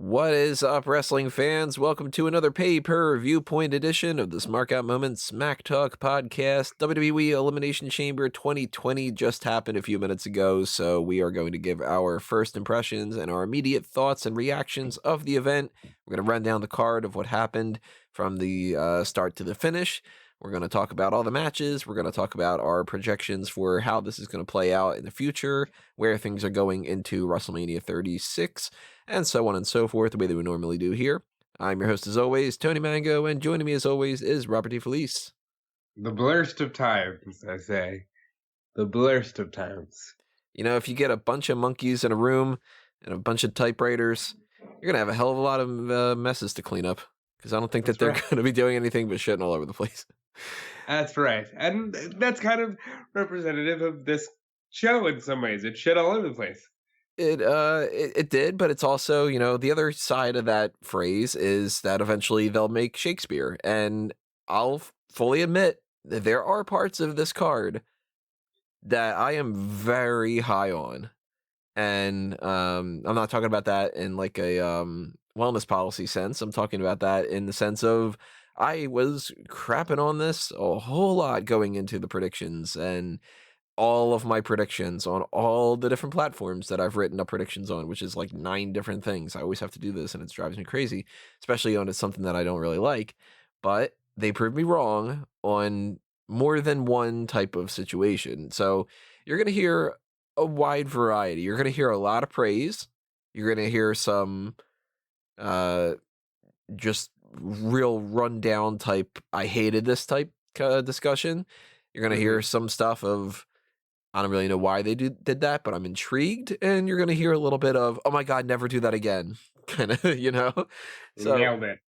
What is up, wrestling fans? Welcome to another Pay-Per-Viewpoint edition of the Smark Out Moments Smack Talk podcast. WWE Elimination Chamber 2020 just happened a few minutes ago, so we are going to give our first impressions and our immediate thoughts and reactions of the event. We're going to run down the card of what happened from the start to the finish. We're going to talk about all the matches. We're going to talk about our projections for how this is going to play out in the future, where things are going into WrestleMania 36, and so on and so forth, the way that we normally do here. I'm your host, as always, Tony Mango, and joining me, as always, is Robert D. Felice. The blurst of times, I say. The blurst of times. You know, if you get a bunch of monkeys in a room and a bunch of typewriters, you're going to have a hell of a lot of messes to clean up, because I don't think that they're going to be doing anything but shitting all over the place. That's right. And that's kind of representative of this show in some ways. It shit all over the place. It did, but it's also, you know, the other side of that phrase is that eventually they'll make Shakespeare. And I'll fully admit that there are parts of this card that I am very high on. And I'm not talking about that in like a wellness policy sense. I'm talking about that in the sense of I was crapping on this a whole lot going into the predictions, and all of my predictions on all the different platforms that I've written up predictions on, which is like 9 different things. I always have to do this, and it drives me crazy, especially on something that I don't really like. But they proved me wrong on more than one type of situation. So you're going to hear a wide variety. You're going to hear a lot of praise. You're going to hear some just real rundown type, I hated this type discussion. You're going to hear some stuff of, I don't really know why they did that, but I'm intrigued. And you're going to hear a little bit of, oh my God, never do that again. Kind of, you know? So, nailed it.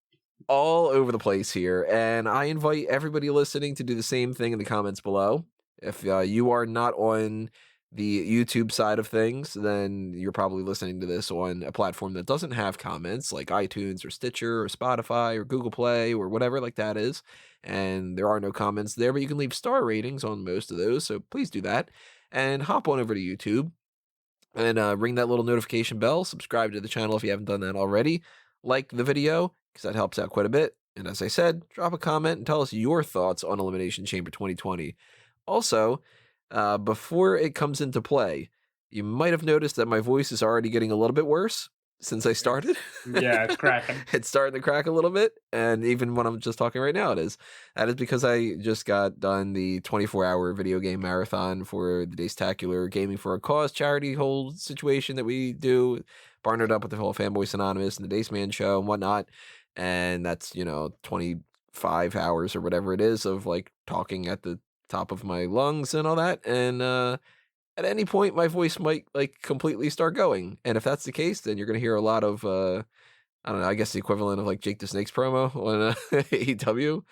All over the place here. And I invite everybody listening to do the same thing in the comments below. If you are not on the YouTube side of things, then you're probably listening to this on a platform that doesn't have comments, like iTunes or Stitcher or Spotify or Google Play or whatever like that is. And there are no comments there, but you can leave star ratings on most of those. So please do that. And hop on over to YouTube and ring that little notification bell. Subscribe to the channel if you haven't done that already. Like the video, because that helps out quite a bit. And as I said, drop a comment and tell us your thoughts on Elimination Chamber 2020. Also, before it comes into play, you might have noticed that my voice is already getting a little bit worse since I started. Yeah, it's cracking. It's starting to crack a little bit, and even when I'm just talking right now, it is. That is because I just got done the 24-hour video game marathon for the Daystacular Gaming for a Cause charity whole situation that we do, partnered up with the whole Fanboys Anonymous and the Daceman Show and whatnot, and that's, 25 hours or whatever it is of like talking at the top of my lungs and all that, and at any point my voice might like completely start going, and if that's the case, then you're gonna hear a lot of I don't know, I guess the equivalent of like Jake the Snake's promo on AEW.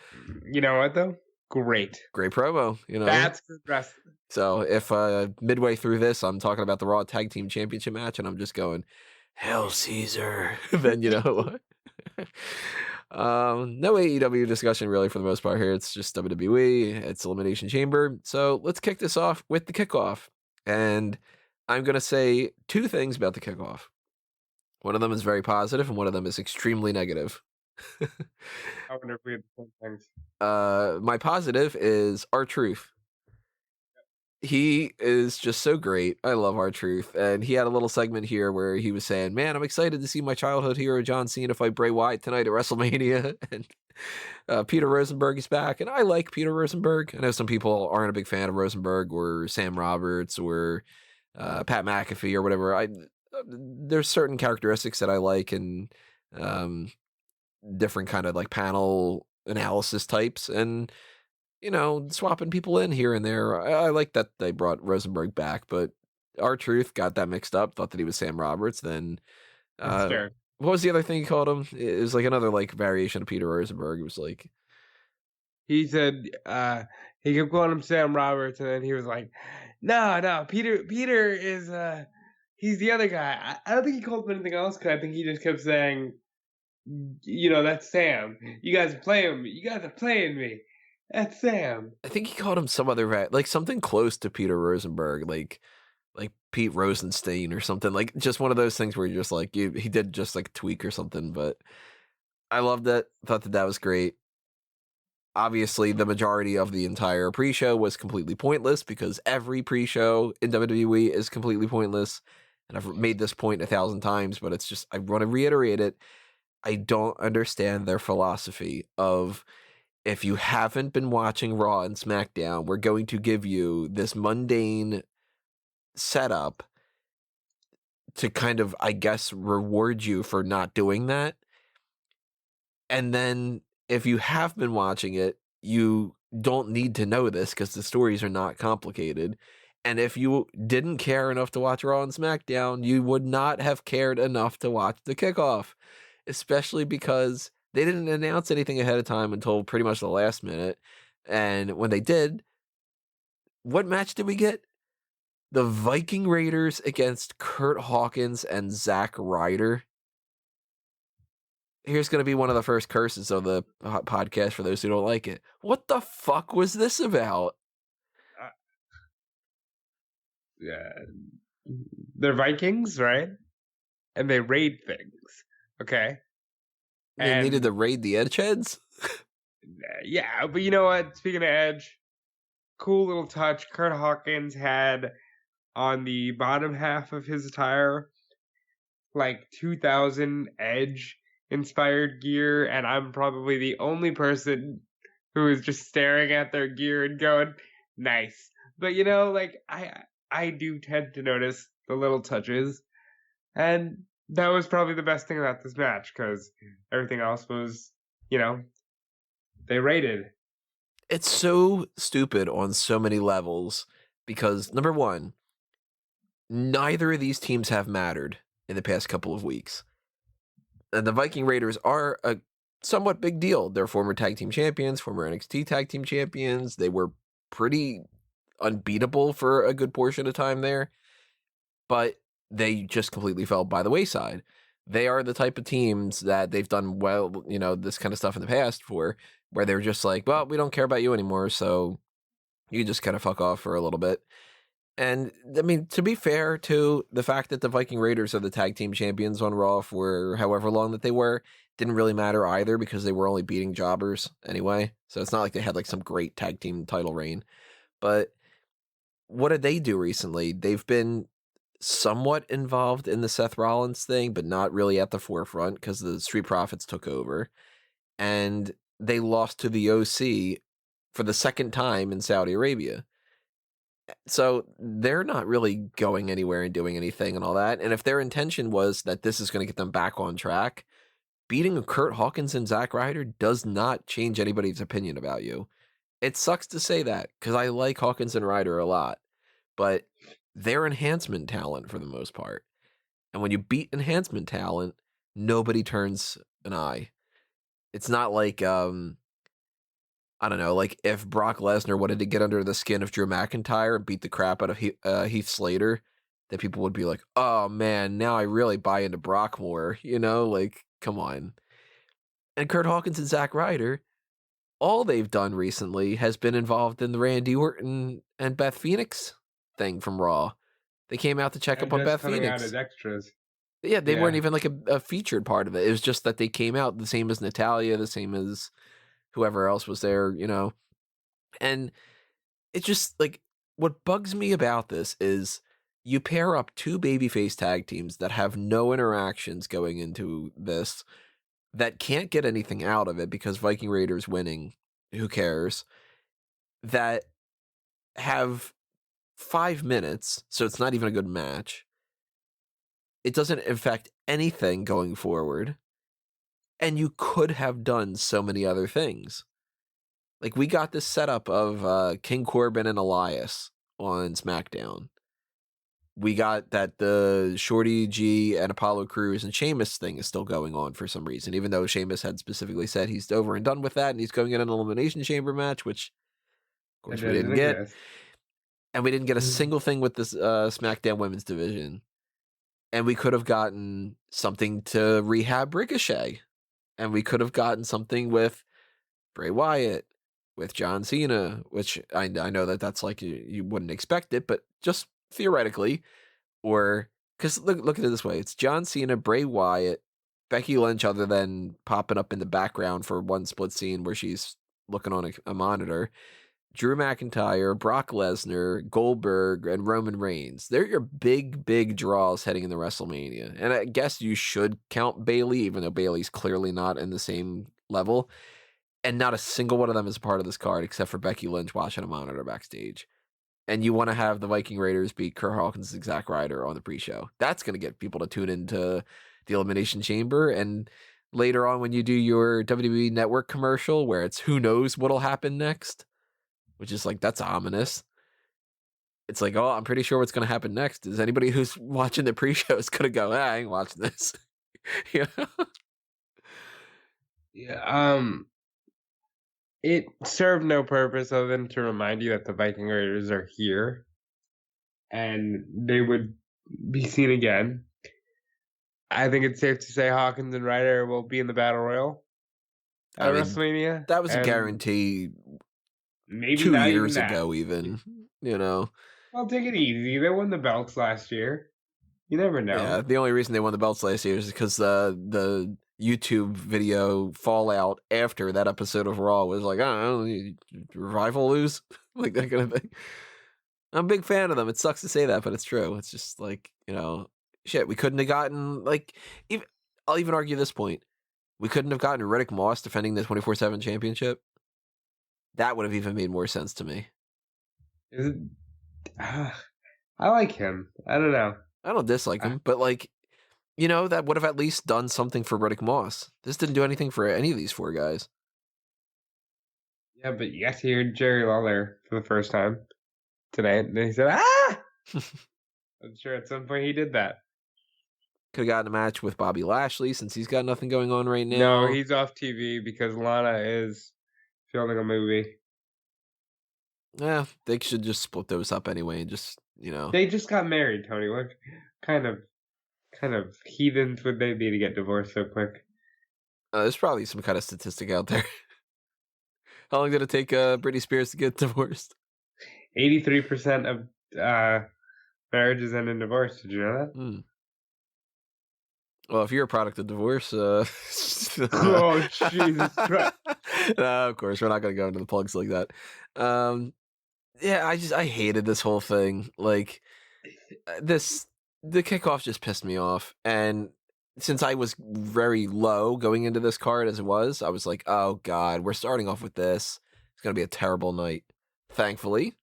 You know what though? Great promo, that's good wrestling. So if midway through this I'm talking about the Raw Tag Team Championship match and I'm just going, Hell Caesar, then you know what. No AEW discussion really for the most part here. It's just WWE. It's Elimination Chamber. So let's kick this off with the kickoff. And I'm going to say 2 things about the kickoff. One of them is very positive and one of them is extremely negative. I wonder if we have the same things. My positive is R-Truth. He is just so great. I love R-Truth. And he had a little segment here where he was saying, man, I'm excited to see my childhood hero John Cena fight Bray Wyatt tonight at WrestleMania. And Peter Rosenberg is back. And I like Peter Rosenberg. I know some people aren't a big fan of Rosenberg or Sam Roberts or Pat McAfee or whatever. There's certain characteristics that I like, and different kind of like panel analysis types. And swapping people in here and there. I like that they brought Rosenberg back, but R-Truth got that mixed up, thought that he was Sam Roberts. Then what was the other thing he called him? It was like another like variation of Peter Rosenberg. It was like, he said he kept calling him Sam Roberts, and then he was like, no, Peter is he's the other guy. I don't think he called him anything else, because I think he just kept saying, that's Sam. You guys are playing me. You guys are playing me. That's Sam. I think he called him some other like something close to Peter Rosenberg, like like Pete Rosenstein or something, like just one of those things where you're just like, he did just like a tweak or something, but I loved it. Thought that was great. Obviously, the majority of the entire pre-show was completely pointless because every pre-show in WWE is completely pointless. And I've made this point 1,000 times, but it's just, I want to reiterate it. I don't understand their philosophy of, if you haven't been watching Raw and SmackDown, we're going to give you this mundane setup to kind of, I guess, reward you for not doing that. And then if you have been watching it, you don't need to know this because the stories are not complicated. And if you didn't care enough to watch Raw and SmackDown, you would not have cared enough to watch the kickoff, especially because they didn't announce anything ahead of time until pretty much the last minute. And when they did, what match did we get? The Viking Raiders against Kurt Hawkins and Zack Ryder. Here's going to be one of the first curses of the podcast for those who don't like it. What the fuck was this about? Yeah, they're Vikings, right? And they raid things. Okay. They needed to raid the Edgeheads? Yeah, but you know what? Speaking of Edge, cool little touch. Kurt Hawkins had on the bottom half of his attire like 2000 Edge inspired gear, and I'm probably the only person who is just staring at their gear and going, nice. But you know, like I do tend to notice the little touches, and that was probably the best thing about this match because everything else was, you know, they rated. It's so stupid on so many levels because, number one, neither of these teams have mattered in the past couple of weeks. And the Viking Raiders are a somewhat big deal. They're former tag team champions, former NXT tag team champions. They were pretty unbeatable for a good portion of time there, but they just completely fell by the wayside. They are the type of teams that they've done well, you know, this kind of stuff in the past for, where they're just like, well, we don't care about you anymore, so you just kind of fuck off for a little bit. And I mean, to be fair to the fact that the Viking Raiders are the tag team champions on Raw for however long that they were, didn't really matter either because they were only beating jobbers anyway. So it's not like they had like some great tag team title reign. But what did they do recently? They've been somewhat involved in the Seth Rollins thing, but not really at the forefront because the Street Profits took over. And they lost to the OC for the second time in Saudi Arabia. So they're not really going anywhere and doing anything and all that. And if their intention was that this is going to get them back on track, beating Kurt Hawkins and Zack Ryder does not change anybody's opinion about you. It sucks to say that because I like Hawkins and Ryder a lot, but they're enhancement talent for the most part. And when you beat enhancement talent, nobody turns an eye. It's not like, I don't know, like if Brock Lesnar wanted to get under the skin of Drew McIntyre and beat the crap out of Heath Slater, that people would be like, oh man, now I really buy into Brock more, you know, like, come on. And Kurt Hawkins and Zack Ryder, all they've done recently has been involved in the Randy Orton and Beth Phoenix thing from Raw. They came out to check And up on just Beth coming Phoenix. out as extras. Yeah, they weren't even like a featured part of it. It was just that they came out the same as Natalya, the same as whoever else was there, you know. And it's just like, what bugs me about this is you pair up two babyface tag teams that have no interactions going into this, that can't get anything out of it because Viking Raiders winning, who cares, that have 5 minutes, so it's not even a good match. It doesn't affect anything going forward. And you could have done so many other things. Like, we got this setup of King Corbin and Elias on SmackDown. We got that the Shorty G and Apollo Crews and Sheamus thing is still going on for some reason, even though Sheamus had specifically said he's over and done with that and he's going in an Elimination Chamber match, which, of course, we didn't get. And we didn't get a single thing with this SmackDown women's division. And we could have gotten something to rehab Ricochet. And we could have gotten something with Bray Wyatt, with John Cena, which I know that that's like you wouldn't expect it, but just theoretically, or because look at it this way: it's John Cena, Bray Wyatt, Becky Lynch, other than popping up in the background for one split scene where she's looking on a monitor. Drew McIntyre, Brock Lesnar, Goldberg, and Roman Reigns. They're your big draws heading into WrestleMania. And I guess you should count Bayley, even though Bayley's clearly not in the same level. And not a single one of them is a part of this card except for Becky Lynch watching a monitor backstage. And you want to have the Viking Raiders beat Kurt Hawkins and Zack Ryder on the pre-show. That's going to get people to tune into the Elimination Chamber. And later on when you do your WWE Network commercial where it's who knows what'll happen next, which is like, that's ominous. It's like, oh, I'm pretty sure what's going to happen next is anybody who's watching the pre-show is going to go, I ain't watching this. Yeah. Yeah. It served no purpose other than to remind you that the Viking Raiders are here, and they would be seen again. I think it's safe to say Hawkins and Ryder will be in the Battle Royal at WrestleMania. That was a guarantee. Maybe 2 years ago, even, you know. Well, take it easy. They won the belts last year. You never know. Yeah, the only reason they won the belts last year is because the YouTube video fallout after that episode of Raw was like, I don't know, Revival lose? Like that kind of thing. I'm a big fan of them. It sucks to say that, but it's true. It's just like, you know, shit, we couldn't have gotten, like, I'll even argue this point. We couldn't have gotten Riddick Moss defending the 24/7 championship. That would have even made more sense to me. Is it? I like him. I don't know. I don't dislike him, but like, you know, that would have at least done something for Riddick Moss. This didn't do anything for any of these 4 guys. Yeah, but you got to hear Jerry Lawler for the first time today, and he said, "Ah!" I'm sure at some point he did that. Could have gotten a match with Bobby Lashley since he's got nothing going on right now. No, he's off TV because Lana is filming a movie. Yeah, they should just split those up anyway and just, you know. They just got married, Tony. What kind of heathens would they be to get divorced so quick? There's probably some kind of statistic out there. How long did it take Britney Spears to get divorced? 83% of marriages end in divorce. Did you know that? Mm. Well, if you're a product of divorce, oh Jesus Christ! No, of course, we're not going to go into the plugs like that. Yeah, I hated this whole thing. Like, the kickoff just pissed me off, and since I was very low going into this card as it was, I was like, oh god, we're starting off with this. It's going to be a terrible night. Thankfully,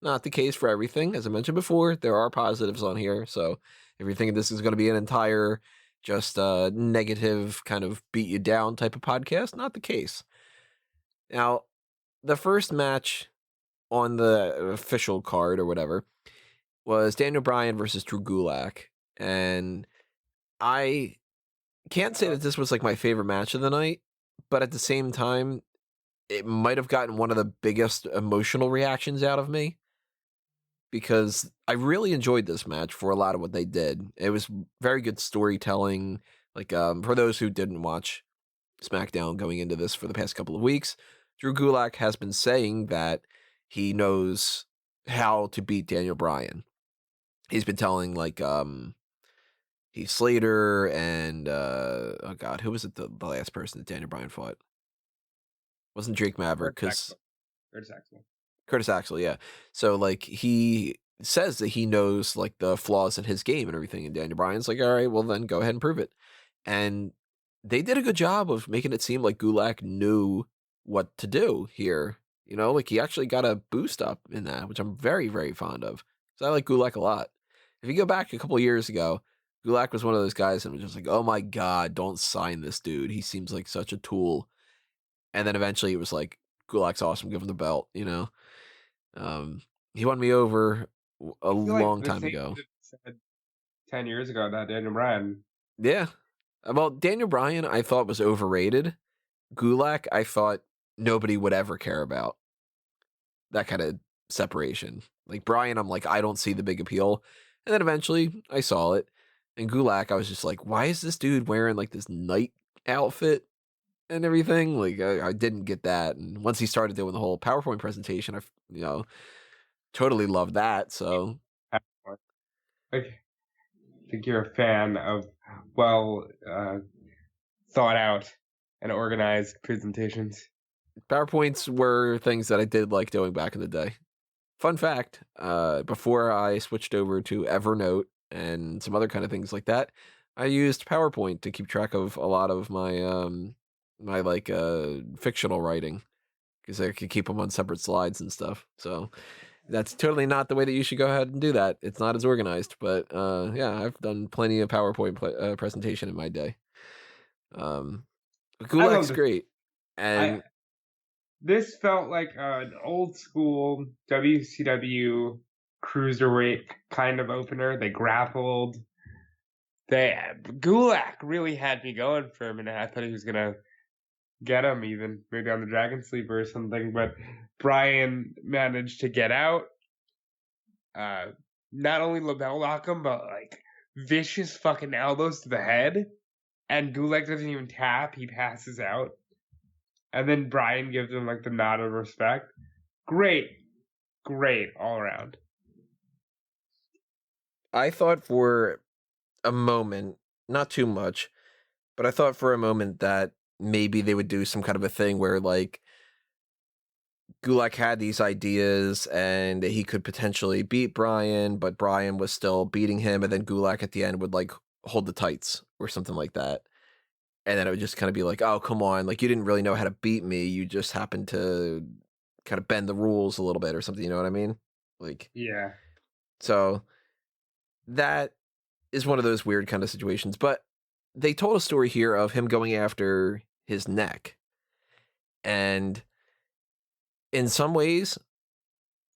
not the case for everything. As I mentioned before, there are positives on here, so if you're thinking this is going to be an entire just negative kind of beat you down type of podcast, not the case. Now, the first match on the official card or whatever was Daniel Bryan versus Drew Gulak, and I can't say that this was like my favorite match of the night, but at the same time, it might have gotten one of the biggest emotional reactions out of me because I really enjoyed this match for a lot of what they did. It was very good storytelling. Like, for those who didn't watch SmackDown going into this for the past couple of weeks, Drew Gulak has been saying that he knows how to beat Daniel Bryan. He's been telling, like, Heath Slater and, oh god, who was it the last person that Daniel Bryan fought? Wasn't Drake Maverick, because Curtis Axel, yeah. So, like, he says that he knows, like, the flaws in his game and everything, and Daniel Bryan's like, all right, well, then go ahead and prove it. And they did a good job of making it seem like Gulak knew what to do here. You know, like, he actually got a boost up in that, which I'm very, very fond of. Because I like Gulak a lot. If you go back a couple of years ago, Gulak was one of those guys that was just like, oh my god, don't sign this dude. He seems like such a tool. And then eventually it was like, Gulak's awesome, give him the belt, you know? He won me over a long time ago. 10 years ago, that Daniel Bryan. Yeah. Well, Daniel Bryan, I thought was overrated. Gulak, I thought nobody would ever care about. That kind of separation. Like, Bryan, I'm like, I don't see the big appeal. And then eventually, I saw it. And Gulak, I was just like, why is this dude wearing, like, this night outfit and everything? Like, I didn't get that. And once he started doing the whole PowerPoint presentation, I, totally loved that. So, Like, I think you're a fan of well thought out and organized presentations. PowerPoints were things that I did like doing back in the day. Fun fact, before I switched over to Evernote and some other kind of things like that, I used PowerPoint to keep track of a lot of my my fictional writing, because I could keep them on separate slides and stuff. So that's totally not the way that you should go ahead and do that. It's not as organized, but yeah, I've done plenty of PowerPoint presentation in my day. I love Gulak's this. great, and This felt like an old school WCW cruiserweight kind of opener. They grappled. Gulak really had me going for a minute. I thought he was gonna get him, even maybe on the Dragon Sleeper or something. But Brian managed to get out. Not only label lock him, but like vicious fucking elbows to the head. And Gulak doesn't even tap; he passes out. And then Brian gives him like the nod of respect. Great all around. I thought for a moment, not too much, but I thought for a moment that maybe they would do some kind of a thing where like Gulak had these ideas and he could potentially beat Brian, but Brian was still beating him, and then Gulak at the end would like hold the tights or something like that. And then it would just kind of be like, oh, come on, like you didn't really know how to beat me. You just happened to kind of bend the rules a little bit or something, you know what I mean? Like, Yeah. so that is one of those weird kind of situations. But they told a story here of him going after his neck. And in some ways,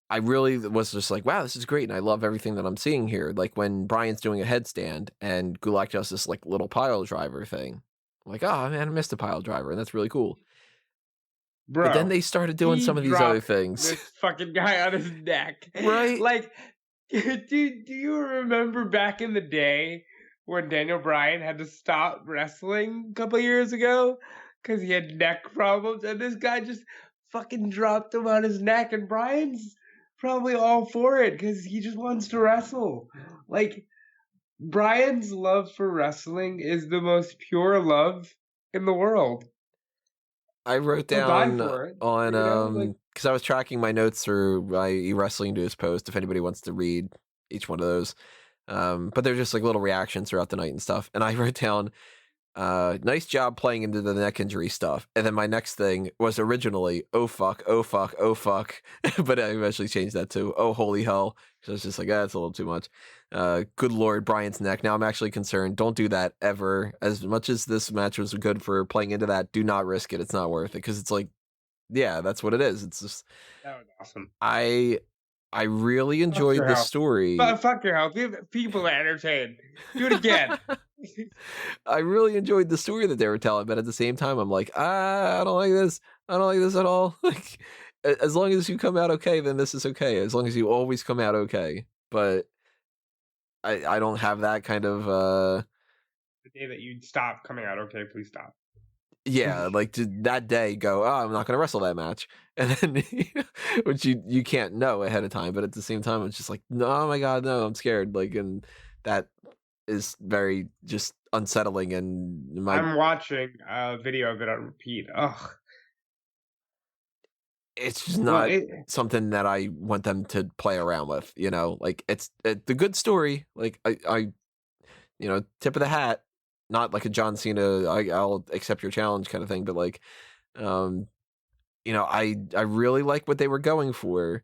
I really was just like, wow, this is great. And I love everything that I'm seeing here. Like when Brian's doing a headstand and Gulak does this like little pile driver thing. I'm like, oh man, I missed a pile driver. And that's really cool. Bro, but then they started doing some of these other things. This fucking guy on his neck. Right? Like, dude, do you remember back in the day when Daniel Bryan had to stop wrestling a couple years ago because he had neck problems, and this guy just fucking dropped him on his neck, and Bryan's probably all for it because he just wants to wrestle. Like, Bryan's love for wrestling is the most pure love in the world. I wrote down on because I was tracking my notes through my wrestling news post. If anybody wants to read each one of those, but they're just like little reactions throughout the night and stuff. And I wrote down, nice job playing into the neck injury stuff. And then my next thing was originally, oh fuck, oh fuck, oh fuck, but I eventually changed that to oh holy hell. So it's just like, that's a little too much. Good Lord, Brian's neck. Now I'm actually concerned. Don't do that ever. As much as this match was good for playing into that, do not risk it. It's not worth it, because it's like, yeah, that's what it is. It's just, that was awesome. I really enjoyed the story. Fuck your health. Give people to entertain. Do it again. I really enjoyed the story that they were telling, but at the same time, I'm like, I don't like this. I don't like this at all. Like, as long as you come out okay, then this is okay. As long as you always come out okay. But I don't have that kind of the day that you stop coming out okay, please stop. Yeah, like to that day go, oh, I'm not going to wrestle that match. And then, which you can't know ahead of time. But at the same time, it's just like, no, oh my God, no, I'm scared. Like, and that is very just unsettling. And I'm watching a video of it on repeat. Ugh. It's just not something that I want them to play around with, you know, like it's the good story. Like I, you know, tip of the hat, not like a John Cena, I'll accept your challenge kind of thing. But like, you know, I really like what they were going for,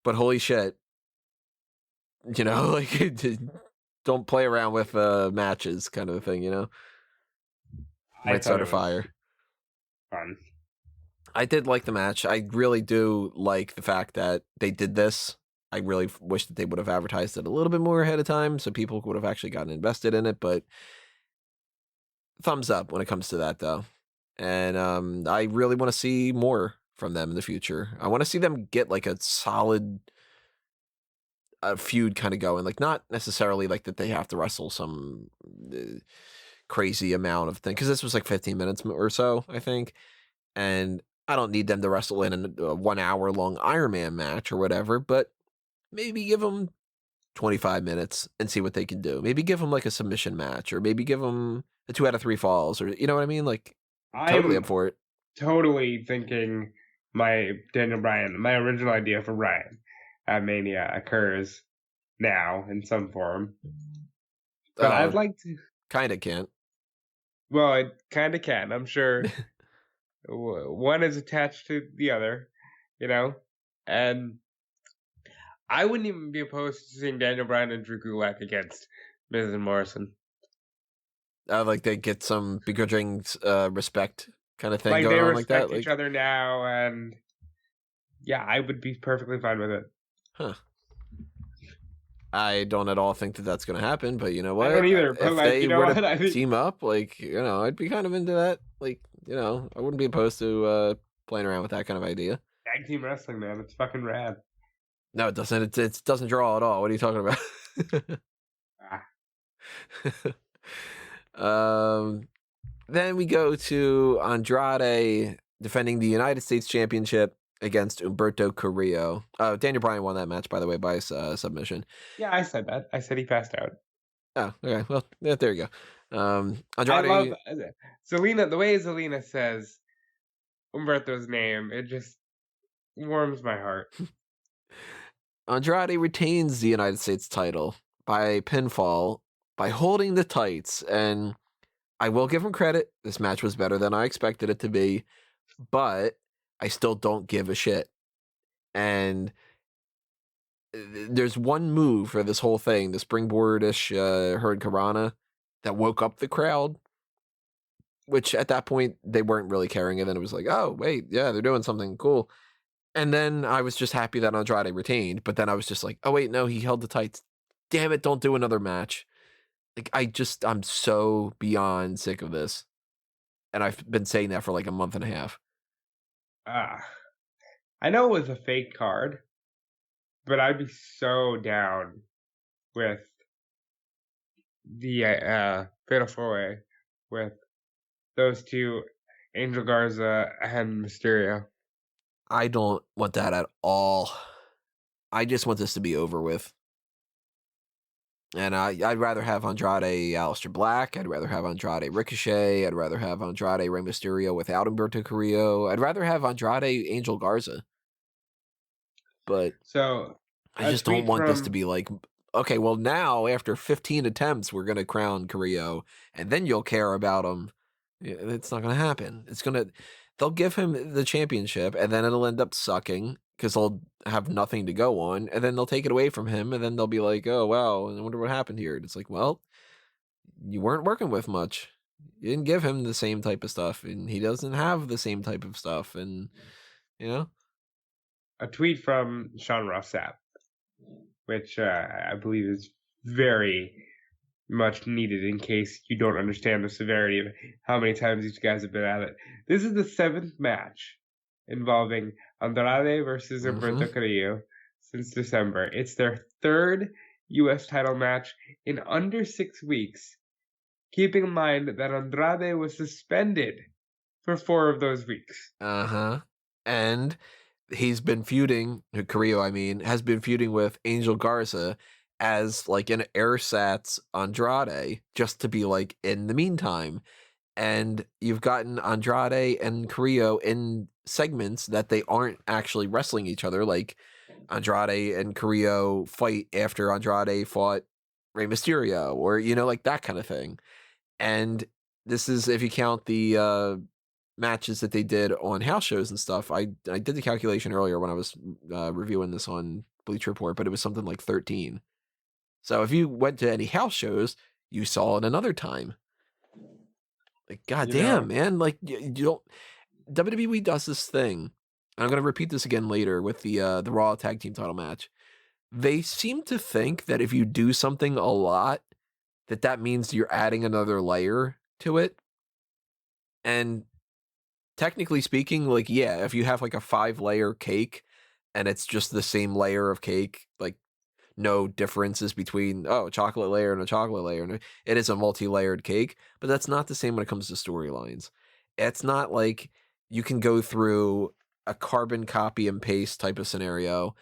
but holy shit, you know, like don't play around with matches kind of thing, you know, might start a fire. Fun. I did like the match. I really do like the fact that they did this. I really wish that they would have advertised it a little bit more ahead of time so people would have actually gotten invested in it. But thumbs up when it comes to that, though. And I really want to see more from them in the future. I want to see them get like a solid feud kind of going. Like, not necessarily like that they have to wrestle some crazy amount of things, because this was like 15 minutes or so, I think. And I don't need them to wrestle in a 1 hour long Iron Man match or whatever, but maybe give them 25 minutes and see what they can do. Maybe give them like a submission match, or maybe give them a 2 out of 3 falls, or you know what I mean? Like, totally up I'm for it. totally thinking my Daniel Bryan, my original idea for Bryan at Mania occurs now in some form. But I'd like to. Kinda can't. Well, it kind of can. I'm sure one is attached to the other, you know? And I wouldn't even be opposed to seeing Daniel Bryan and Drew Gulak against Miz and Morrison. Like they get some begrudging respect kind of thing Like, going they on like that. respect each Like, other now, and yeah, I would be perfectly fine with it. huh. I don't at all think that that's going to happen, but you know what? I don't either, but If like, they you know were what? to I think team up, like, you know, I'd be kind of into that. Like, you know, I wouldn't be opposed to playing around with that kind of idea. tag team wrestling, man, it's fucking rad. No, it doesn't. It doesn't draw at all. What are you talking about? Then we go to Andrade defending the United States Championship against Humberto Carrillo. Daniel Bryan won that match, by the way, by submission. Yeah, I said that. I said he passed out. Oh, okay. Well, yeah, there you go. I love Andrade. Zelina. The way Zelina says Umberto's name, it just warms my heart. Andrade retains the United States title by pinfall by holding the tights, and I will give him credit. This match was better than I expected it to be, but I still don't give a shit. And there's one move for this whole thing, the springboard-ish Hurricanrana, that woke up the crowd, which at that point they weren't really caring, and then it was like, oh, wait, yeah, they're doing something cool. And then I was just happy that Andrade retained, but then I was just like, oh, wait, no, he held the tights. Damn it, don't do another match. Like, I'm so beyond sick of this. And I've been saying that for like a month and a half. I know it was a fake card, but I'd be so down with the Fatal 4-Way with those two, Angel Garza and Mysterio. I don't want that at all. I just want this to be over with. And I'd rather have Andrade Aleister Black. I'd rather have Andrade Ricochet. I'd rather have Andrade Rey Mysterio without Humberto Carrillo. I'd rather have Andrade Angel Garza. But so I just don't want this to be like, okay, well, now after 15 attempts, we're going to crown Carrillo, and then you'll care about him. It's not going to happen. They'll give him the championship, and then it'll end up sucking because they'll have nothing to go on, and then they'll take it away from him, and then they'll be like, oh, wow, I wonder what happened here. And it's like, well, you weren't working with much. You didn't give him the same type of stuff, and he doesn't have the same type of stuff, and, you know? A tweet from Sean Ross Sapp, which I believe is very much needed in case you don't understand the severity of how many times these guys have been at it. This is the 7th match involving Andrade versus Humberto Carrillo since December. It's their 3rd U.S. title match in under 6 weeks, keeping in mind that Andrade was suspended for 4 of those weeks. And he's been feuding, Carrillo, has been feuding with Angel Garza as like an ersatz Andrade, just to be like in the meantime. And you've gotten Andrade and Carrillo in segments that they aren't actually wrestling each other. Like Andrade and Carrillo fight after Andrade fought Rey Mysterio, or, you know, like that kind of thing. And this is, if you count the matches that they did on house shows and stuff, I did the calculation earlier when I was reviewing this on Bleach Report, but it was something like 13. So if you went to any house shows, you saw it another time. Like, goddamn, man! Like, you don't. WWE does this thing, and I'm going to repeat this again later with the Raw Tag Team Title match. They seem to think that if you do something a lot, that means you're adding another layer to it. And technically speaking, like, yeah, if you have like a 5-layer cake, and it's just the same layer of cake, like, no differences between, a chocolate layer and a chocolate layer. It is a multi-layered cake, but that's not the same when it comes to storylines. It's not like you can go through a carbon copy and paste type of scenario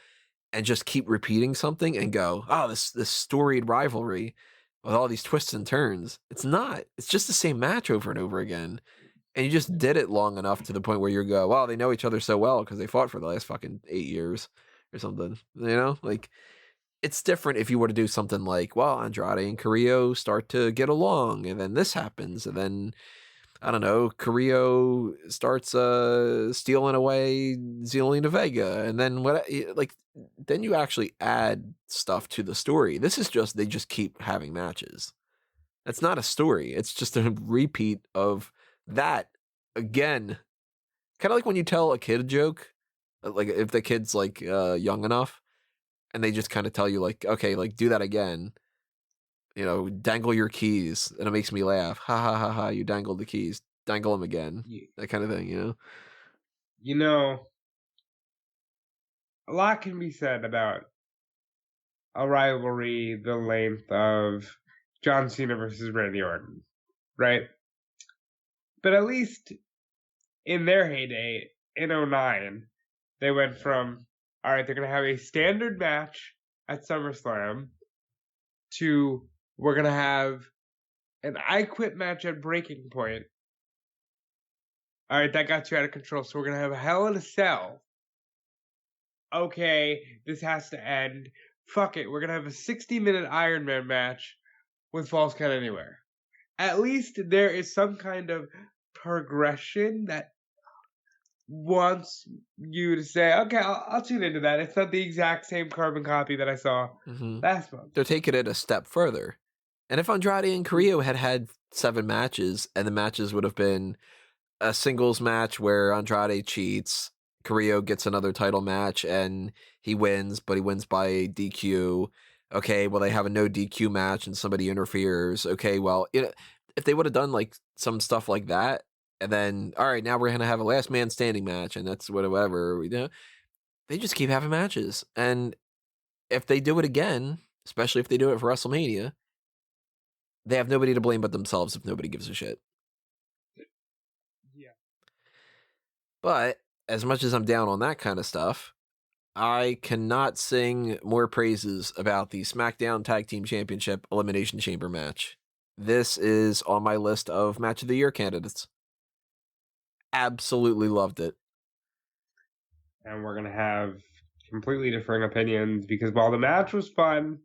and just keep repeating something and go, oh, this storied rivalry with all these twists and turns. It's not. It's just the same match over and over again. And you just did it long enough to the point where you go, wow, they know each other so well because they fought for the last fucking 8 years or something. You know, like it's different if you were to do something like, well, Andrade and Carrillo start to get along, and then this happens, and then I don't know, Carrillo starts stealing away Zelina Vega, and then then you actually add stuff to the story. This is just they just keep having matches. That's not a story. It's just a repeat of that again. Kind of like when you tell a kid a joke, like if the kid's like young enough, and they just kind of tell you like, okay, like do that again. You know, dangle your keys, and it makes me laugh. Ha ha ha ha! You dangled the keys. Dangle them again. That kind of thing. You know. You know, a lot can be said about a rivalry the length of John Cena versus Randy Orton, right? But at least in their heyday, in 09, they went from, all right, they're going to have a standard match at SummerSlam to we're going to have an I Quit match at Breaking Point. All right, that got you out of control, so we're going to have a Hell in a Cell. Okay, this has to end. Fuck it, we're going to have a 60-minute Iron Man match with Falls Count Anywhere. At least there is some kind of progression that wants you to say, okay, I'll tune into that. It's not the exact same carbon copy that I saw last month. They're taking it a step further. And if Andrade and Carrillo had 7 matches, and the matches would have been a singles match where Andrade cheats, Carrillo gets another title match, and he wins, but he wins by DQ. Okay, well, they have a no DQ match, and somebody interferes. Okay, well, if they would have done like some stuff like that, and then, all right, now we're going to have a last man standing match, and that's whatever, you know, they just keep having matches. And if they do it again, especially if they do it for WrestleMania, they have nobody to blame but themselves if nobody gives a shit. Yeah. But as much as I'm down on that kind of stuff, I cannot sing more praises about the SmackDown Tag Team Championship Elimination Chamber match. This is on my list of Match of the Year candidates. Absolutely loved it. And we're going to have completely differing opinions because while the match was fun,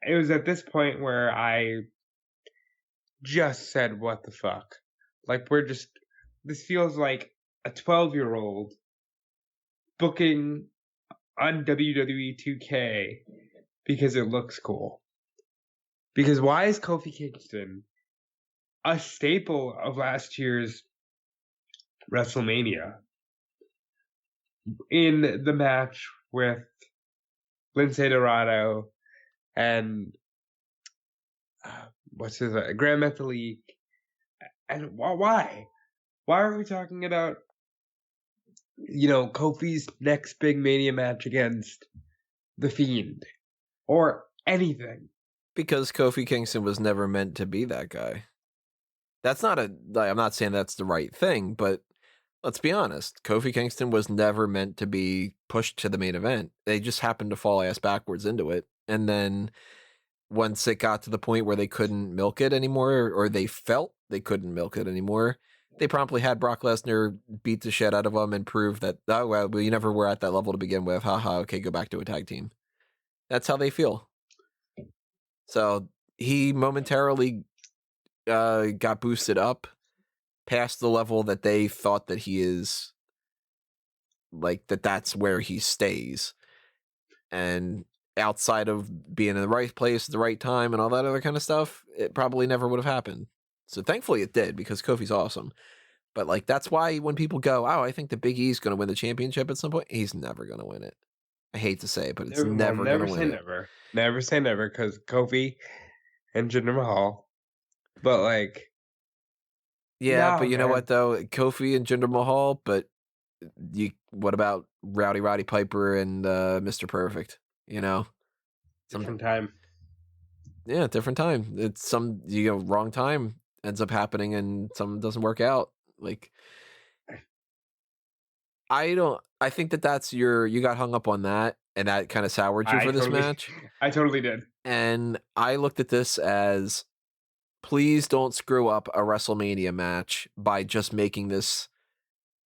it was at this point where I just said, what the fuck? Like, this feels like a 12-year-old booking on WWE 2K because it looks cool. Because why is Kofi Kingston a staple of last year's WrestleMania in the match with Lince Dorado and Grand Metalik? And why? Why are we talking about, Kofi's next big Mania match against The Fiend or anything? Because Kofi Kingston was never meant to be that guy. That's not I'm not saying that's the right thing, but let's be honest. Kofi Kingston was never meant to be pushed to the main event. They just happened to fall ass backwards into it. And then once it got to the point where they couldn't milk it anymore, or they felt they couldn't milk it anymore, they promptly had Brock Lesnar beat the shit out of them and prove that, oh, well, we never were at that level to begin with. Haha, okay, go back to a tag team. That's how they feel. So he momentarily got boosted up past the level that they thought that he is, like, that's where he stays. And outside of being in the right place at the right time and all that other kind of stuff, it probably never would have happened. So thankfully it did, because Kofi's awesome. But like, that's why when people go, oh, I think the Big E's going to win the championship at some point, he's never going to win it. I hate to say it, but it's never going to win it. Never say never, because Kofi and Jinder Mahal. But like, yeah, but you know what though, Kofi and Jinder Mahal. But what about Roddy Piper and Mr. Perfect? You know, different time. Yeah, different time. It's wrong time ends up happening, and some doesn't work out. Like, I think that's you got hung up on that, and that kind of soured you for this match. I totally did. And I looked at this as, please don't screw up a WrestleMania match by just making this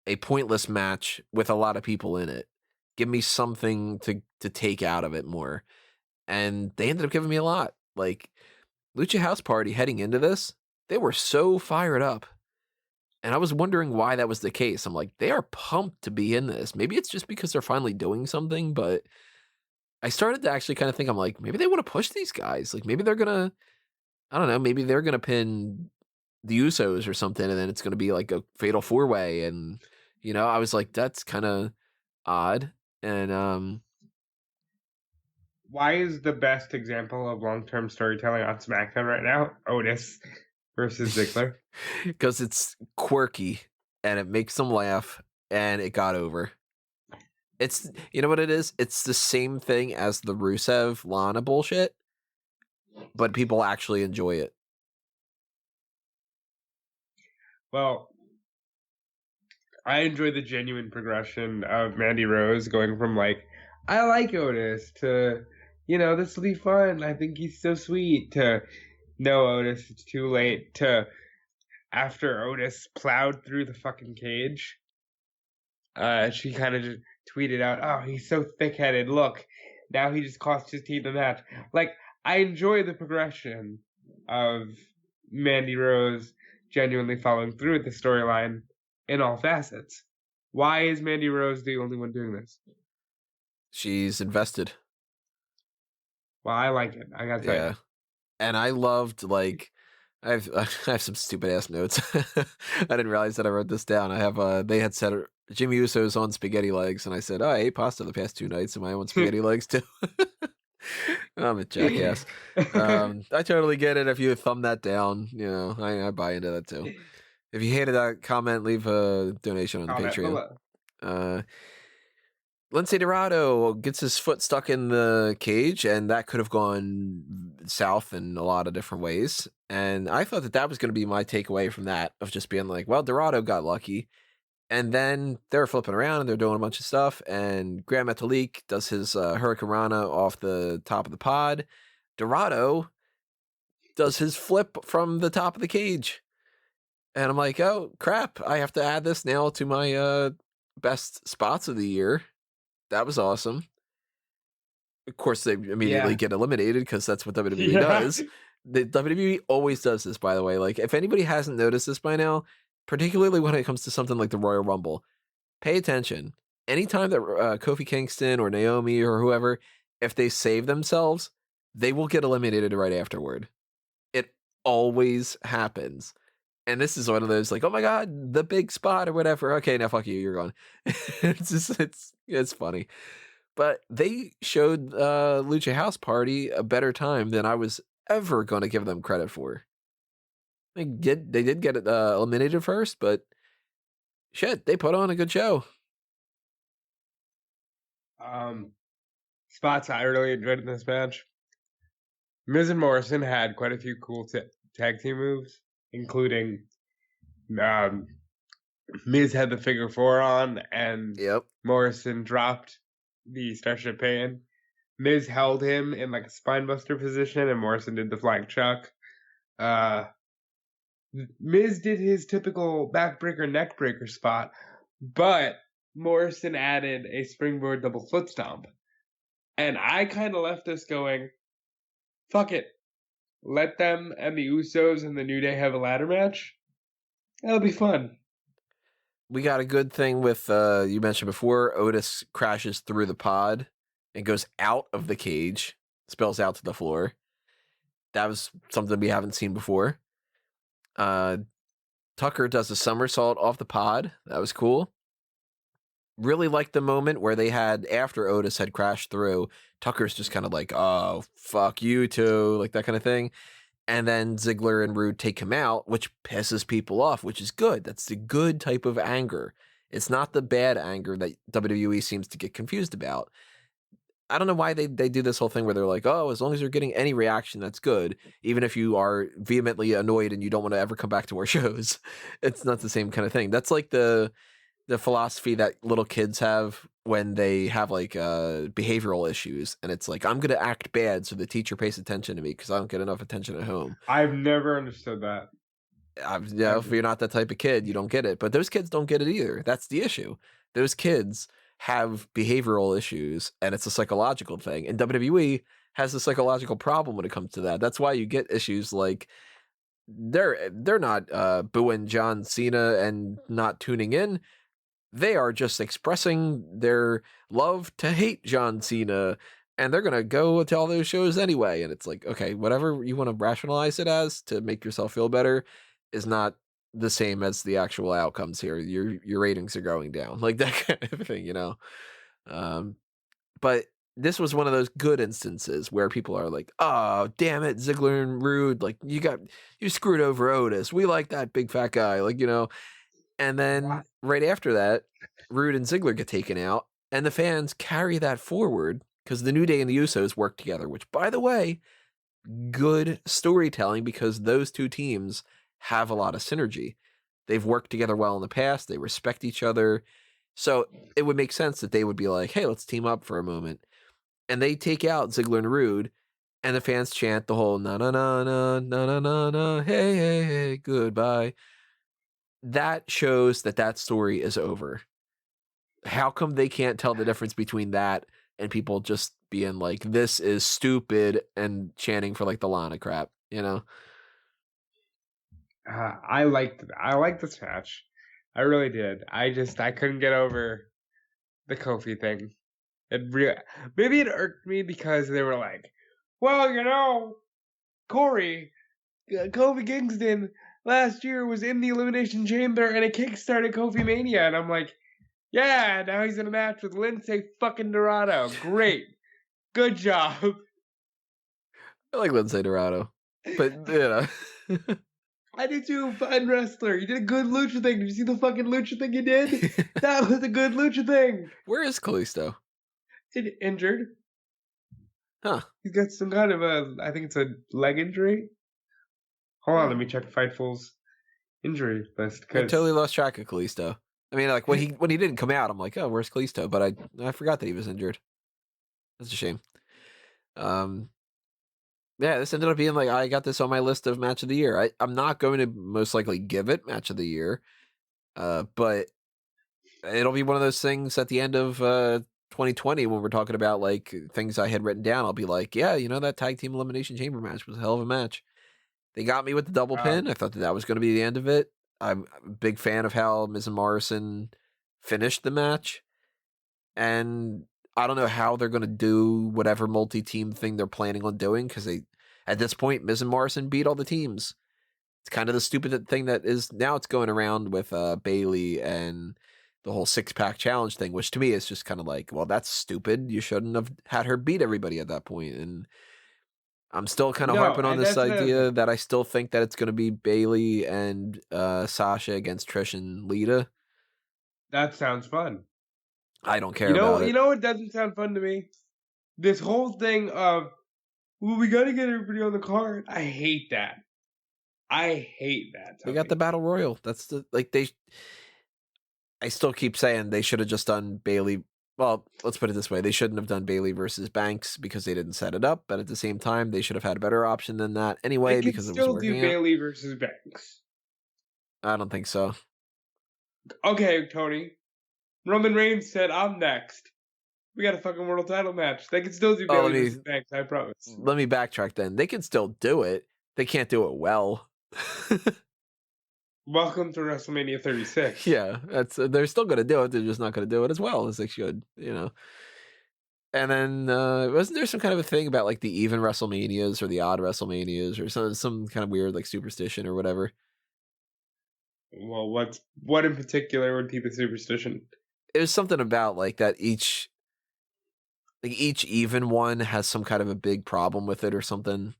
a pointless match with a lot of people in it. Give me something to take out of it more. And they ended up giving me a lot. Like, Lucha House Party heading into this, they were so fired up. And I was wondering why that was the case. I'm like, they are pumped to be in this. Maybe it's just because they're finally doing something, but I started to actually kind of think, I'm like, maybe they want to push these guys. Like, maybe they're going to, I don't know, maybe they're going to pin the Usos or something, and then it's going to be like a fatal 4-way. And, I was like, that's kind of odd. And, why is the best example of long-term storytelling on SmackDown right now Otis versus Ziggler? Because it's quirky and it makes them laugh and it got over. It's, you know what it is? It's the same thing as the Rusev Lana bullshit, but people actually enjoy it. Well, I enjoy the genuine progression of Mandy Rose going from like, I like Otis to, this will be fun. I think he's so sweet to, no, Otis, it's too late, to after Otis plowed through the fucking cage. She kind of just tweeted out, oh, he's so thick-headed. Look, now he just cost his team the match. Like, I enjoy the progression of Mandy Rose genuinely following through with the storyline in all facets. Why is Mandy Rose the only one doing this? She's invested. Well, I like it. I gotta tell you. And I loved, like, I have some stupid ass notes. I didn't realize that I wrote this down. I have they had said Jimmy Uso's on spaghetti legs, and I said, oh, I ate pasta the past 2 nights. Am I on spaghetti legs too? I'm a jackass. I totally get it. If you thumb that down, I buy into that too. If you hated that comment, leave a donation on the Patreon. Lince Dorado gets his foot stuck in the cage, and that could have gone south in a lot of different ways. And I thought that was going to be my takeaway from that, of just being like, well, Dorado got lucky. And then they're flipping around and they're doing a bunch of stuff. And Grand Metalik does his Hurricane Rana off the top of the pod. Dorado does his flip from the top of the cage. And I'm like, oh, crap. I have to add this now to my best spots of the year. That was awesome. Of course, they immediately get eliminated because that's what WWE does. The WWE always does this, by the way. Like, if anybody hasn't noticed this by now, particularly when it comes to something like the Royal Rumble, pay attention. Anytime that Kofi Kingston or Naomi or whoever, if they save themselves, they will get eliminated right afterward. It always happens. And this is one of those, like, oh my God, the big spot or whatever. Okay, now fuck you, you're gone. It's funny. But they showed Lucha House Party a better time than I was ever going to give them credit for. They did get eliminated first, but shit, they put on a good show. Spots I really enjoyed in this match. Miz and Morrison had quite a few cool tag team moves, including Miz had the figure 4 on, and Morrison dropped the Starship Pain. Miz held him in like a spinebuster position, and Morrison did the flying chuck. Miz did his typical backbreaker, neckbreaker spot, but Morrison added a springboard double foot stomp. And I kind of left this going, fuck it. Let them and the Usos and the New Day have a ladder match. That'll be fun. We got a good thing with, you mentioned before, Otis crashes through the pod and goes out of the cage, spills out to the floor. That was something we haven't seen before. Tucker does a somersault off the pod. That was cool. Really liked the moment where they had, after Otis had crashed through, Tucker's just kind of like, oh, fuck you too, like that kind of thing. And then Ziggler and Roode take him out, which pisses people off, which is good. That's the good type of anger. It's not the bad anger that WWE seems to get confused about. I don't know why they do this whole thing where they're like, oh, as long as you're getting any reaction, that's good. Even if you are vehemently annoyed and you don't want to ever come back to our shows. It's not the same kind of thing. That's like the the philosophy that little kids have when they have like behavioral issues, and it's like, I'm gonna act bad so the teacher pays attention to me because I don't get enough attention at home. I've never understood that. If you're not that type of kid, you don't get it. But those kids don't get it either. That's the issue. Those kids have behavioral issues, and it's a psychological thing. And WWE has a psychological problem when it comes to that. That's why you get issues like they're not booing John Cena and not tuning in. They are just expressing their love to hate John Cena, and they're gonna go to all those shows anyway. And it's like, okay, whatever you want to rationalize it as to make yourself feel better is not the same as the actual outcomes here. Your ratings are going down, like that kind of thing, you know. But this was one of those good instances where people are like, "Oh, damn it, Ziggler and Roode, like you screwed over Otis. We like that big fat guy, like, you know." And then right after that, Roode and Ziggler get taken out, and the fans carry that forward because the New Day and the Usos work together. Which, by the way, good storytelling because those two teams have a lot of synergy. They've worked together well in the past. They respect each other. So it would make sense that they would be like, hey, let's team up for a moment. And they take out Ziggler and Roode, and the fans chant the whole na na na na na na na na hey hey hey goodbye. That shows that story is over. How come they can't tell the difference between that and people just being like, this is stupid, and chanting for like the Lana crap, you know? I liked this match. I really did. I couldn't get over the Kofi thing. Maybe it irked me because they were like, well, you know, Kofi Kingston last year was in the Elimination Chamber and it kickstarted Kofi Mania, and I'm like, yeah, now he's in a match with Lindsay fucking Dorado. Great, good job. I like Lindsay Dorado, but you know. I do too. Fine wrestler. You did a good lucha thing. Did you see the fucking lucha thing you did? That was a good lucha thing. Where is Kalisto? Injured. Huh. He's got some kind of I think it's a leg injury. Hold on, let me check Fightful's injury list. I totally lost track of Kalisto. I mean, like when he didn't come out, I'm like, oh, where's Kalisto? But I forgot that he was injured. That's a shame. Yeah, this ended up being like, I got this on my list of match of the year. I'm not going to most likely give it match of the year, but it'll be one of those things at the end of 2020 when we're talking about like things I had written down. I'll be like, yeah, you know, that tag team elimination chamber match was a hell of a match. They got me with the double pin. I thought that was going to be the end of it. I'm a big fan of how Miz and Morrison finished the match, and I don't know how they're going to do whatever multi-team thing they're planning on doing because at this point, Miz and Morrison beat all the teams. It's kind of the stupid thing that is now it's going around with Bayley and the whole 6-pack challenge thing, which to me is just kind of like, well, that's stupid. You shouldn't have had her beat everybody at that point. And I'm still kind of harping on this idea that I still think that it's going to be Bayley and Sasha against Trish and Lita. That sounds fun. I don't care about it. You know what doesn't sound fun to me? This whole thing of, well, we got to get everybody on the card. I hate that. They got the Battle Royal. That's the, like, I still keep saying they should have just done Bayley. Well, let's put it this way. They shouldn't have done Bayley versus Banks because they didn't set it up. But at the same time, they should have had a better option than that anyway because it was working still do Bayley versus Banks. I don't think so. Okay, Tony. Roman Reigns said, I'm next. We got a fucking world title match. They can still do Bayley versus Banks, I promise. Let me backtrack then. They can still do it. They can't do it well. Welcome to WrestleMania 36. Yeah, they're still going to do it. They're just not going to do it as well as they should, you know. And then wasn't there some kind of a thing about like the even WrestleManias or the odd WrestleManias or some kind of weird like superstition or whatever? Well, what in particular would be the superstition? It was something about like that each even one has some kind of a big problem with it or something.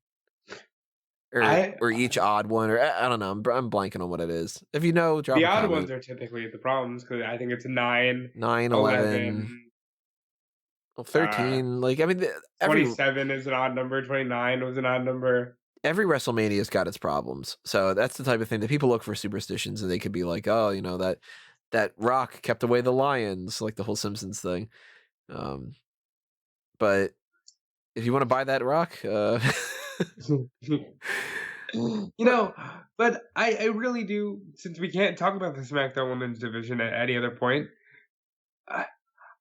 Or each odd one, or I don't know. I'm blanking on what it is. If you know, drop the a odd comment. ones are typically the problems because I think it's 9, 11, 13. Like I mean, 27 is an odd number. 29 was an odd number. Every WrestleMania's got its problems, so that's the type of thing that people look for superstitions, and they could be like, oh, you know that that rock kept away the lions, like the whole Simpsons thing. But if you want to buy that rock, But I really do, since we can't talk about the SmackDown Women's Division at any other point,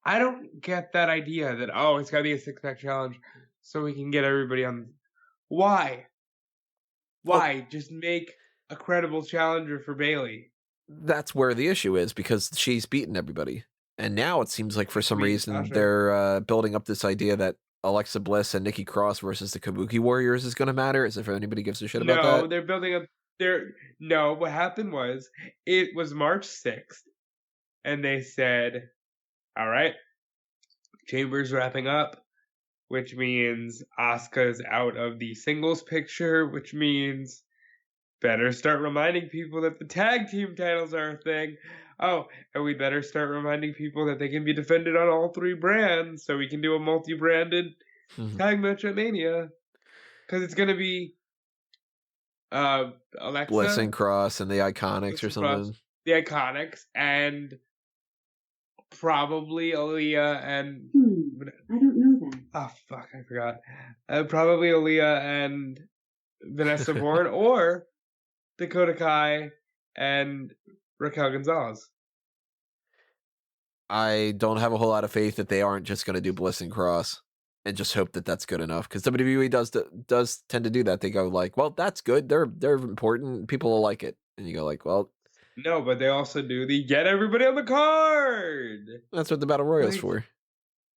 I don't get that idea that, it's got to be a six-pack challenge so we can get everybody on. Why? Why? Just make a credible challenger for Bayley. That's where the issue is, because she's beaten everybody. And now it seems like for some reason Sasha. they're building up this idea that Alexa Bliss and Nikki Cross versus the Kabuki Warriors is going to matter, as if anybody gives a shit about that. No, they're building up. No, what happened was, it was March 6th, and they said, all right, Chamber's wrapping up, which means Asuka's out of the singles picture, which means better start reminding people that the tag team titles are a thing. Oh, and we better start reminding people that they can be defended on all three brands, so we can do a multi-branded tag match at Mania. Because it's going to be Alexa, Bliss and Cross and the Iconics or something. The Iconics, and probably Aaliyah and... I don't know that. Oh, fuck, I forgot. Probably Aaliyah and Vanessa Bourne, or Dakota Kai and Raquel Gonzalez. I don't have a whole lot of faith that they aren't just going to do Bliss and Cross and just hope that that's good enough, because WWE does tend to do that. They go like, well, that's good. They're important. People will like it. And you go like, well... No, but they also do the get everybody on the card. That's what the Battle Royale's for.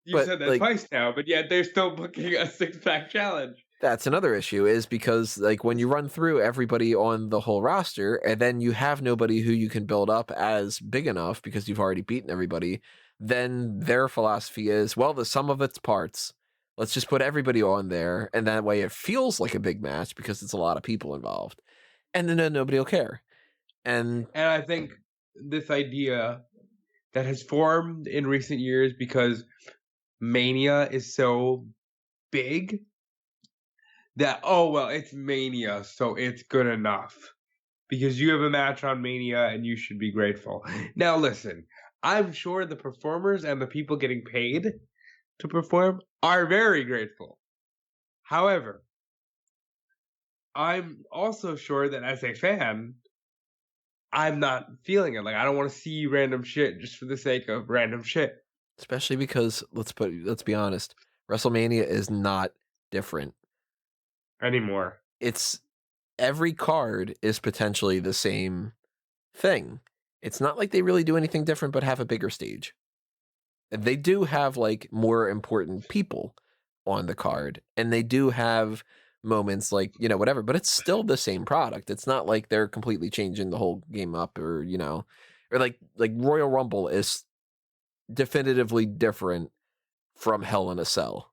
You said that twice now, but yet they're still booking a six-pack challenge. That's another issue, is because like when you run through everybody on the whole roster and then you have nobody who you can build up as big enough because you've already beaten everybody, then their philosophy is, well, the sum of its parts. Let's just put everybody on there, and that way it feels like a big match because it's a lot of people involved. And then nobody will care. And I think this idea that has formed in recent years because Mania is so big that, it's Mania, so it's good enough. Because you have a match on Mania and you should be grateful. Now listen, I'm sure the performers and the people getting paid to perform are very grateful. However, I'm also sure that as a fan, I'm not feeling it. Like, I don't want to see random shit just for the sake of random shit. Especially because, let's be honest, WrestleMania is not different anymore. It's every card is potentially the same thing. It's not like they really do anything different but have a bigger stage. They do have like more important people on the card, and they do have moments like, whatever, but it's still the same product. It's not like they're completely changing the whole game up, or or like Royal Rumble is definitively different from Hell in a Cell.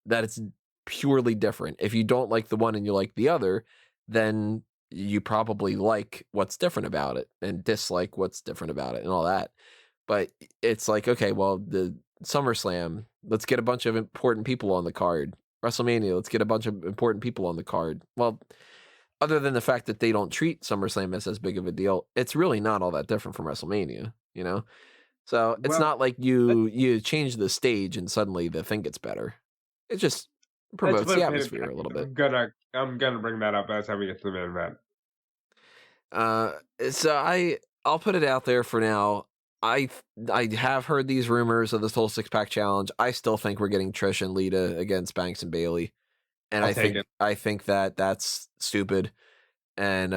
That it's purely different. If you don't like the one and you like the other, then you probably like what's different about it and dislike what's different about it and all that. But it's like, okay, well, the SummerSlam, let's get a bunch of important people on the card. WrestleMania, let's get a bunch of important people on the card. Well, other than the fact that they don't treat SummerSlam as big of a deal, it's really not all that different from WrestleMania, So it's not like you change the stage and suddenly the thing gets better. It just promotes the atmosphere a little bit. I'm gonna bring that up by the time we get to the main event. So I'll put it out there for now. I have heard these rumors of this whole six-pack challenge. I still think we're getting Trish and Lita against Banks and Bayley, and I think that that's stupid. And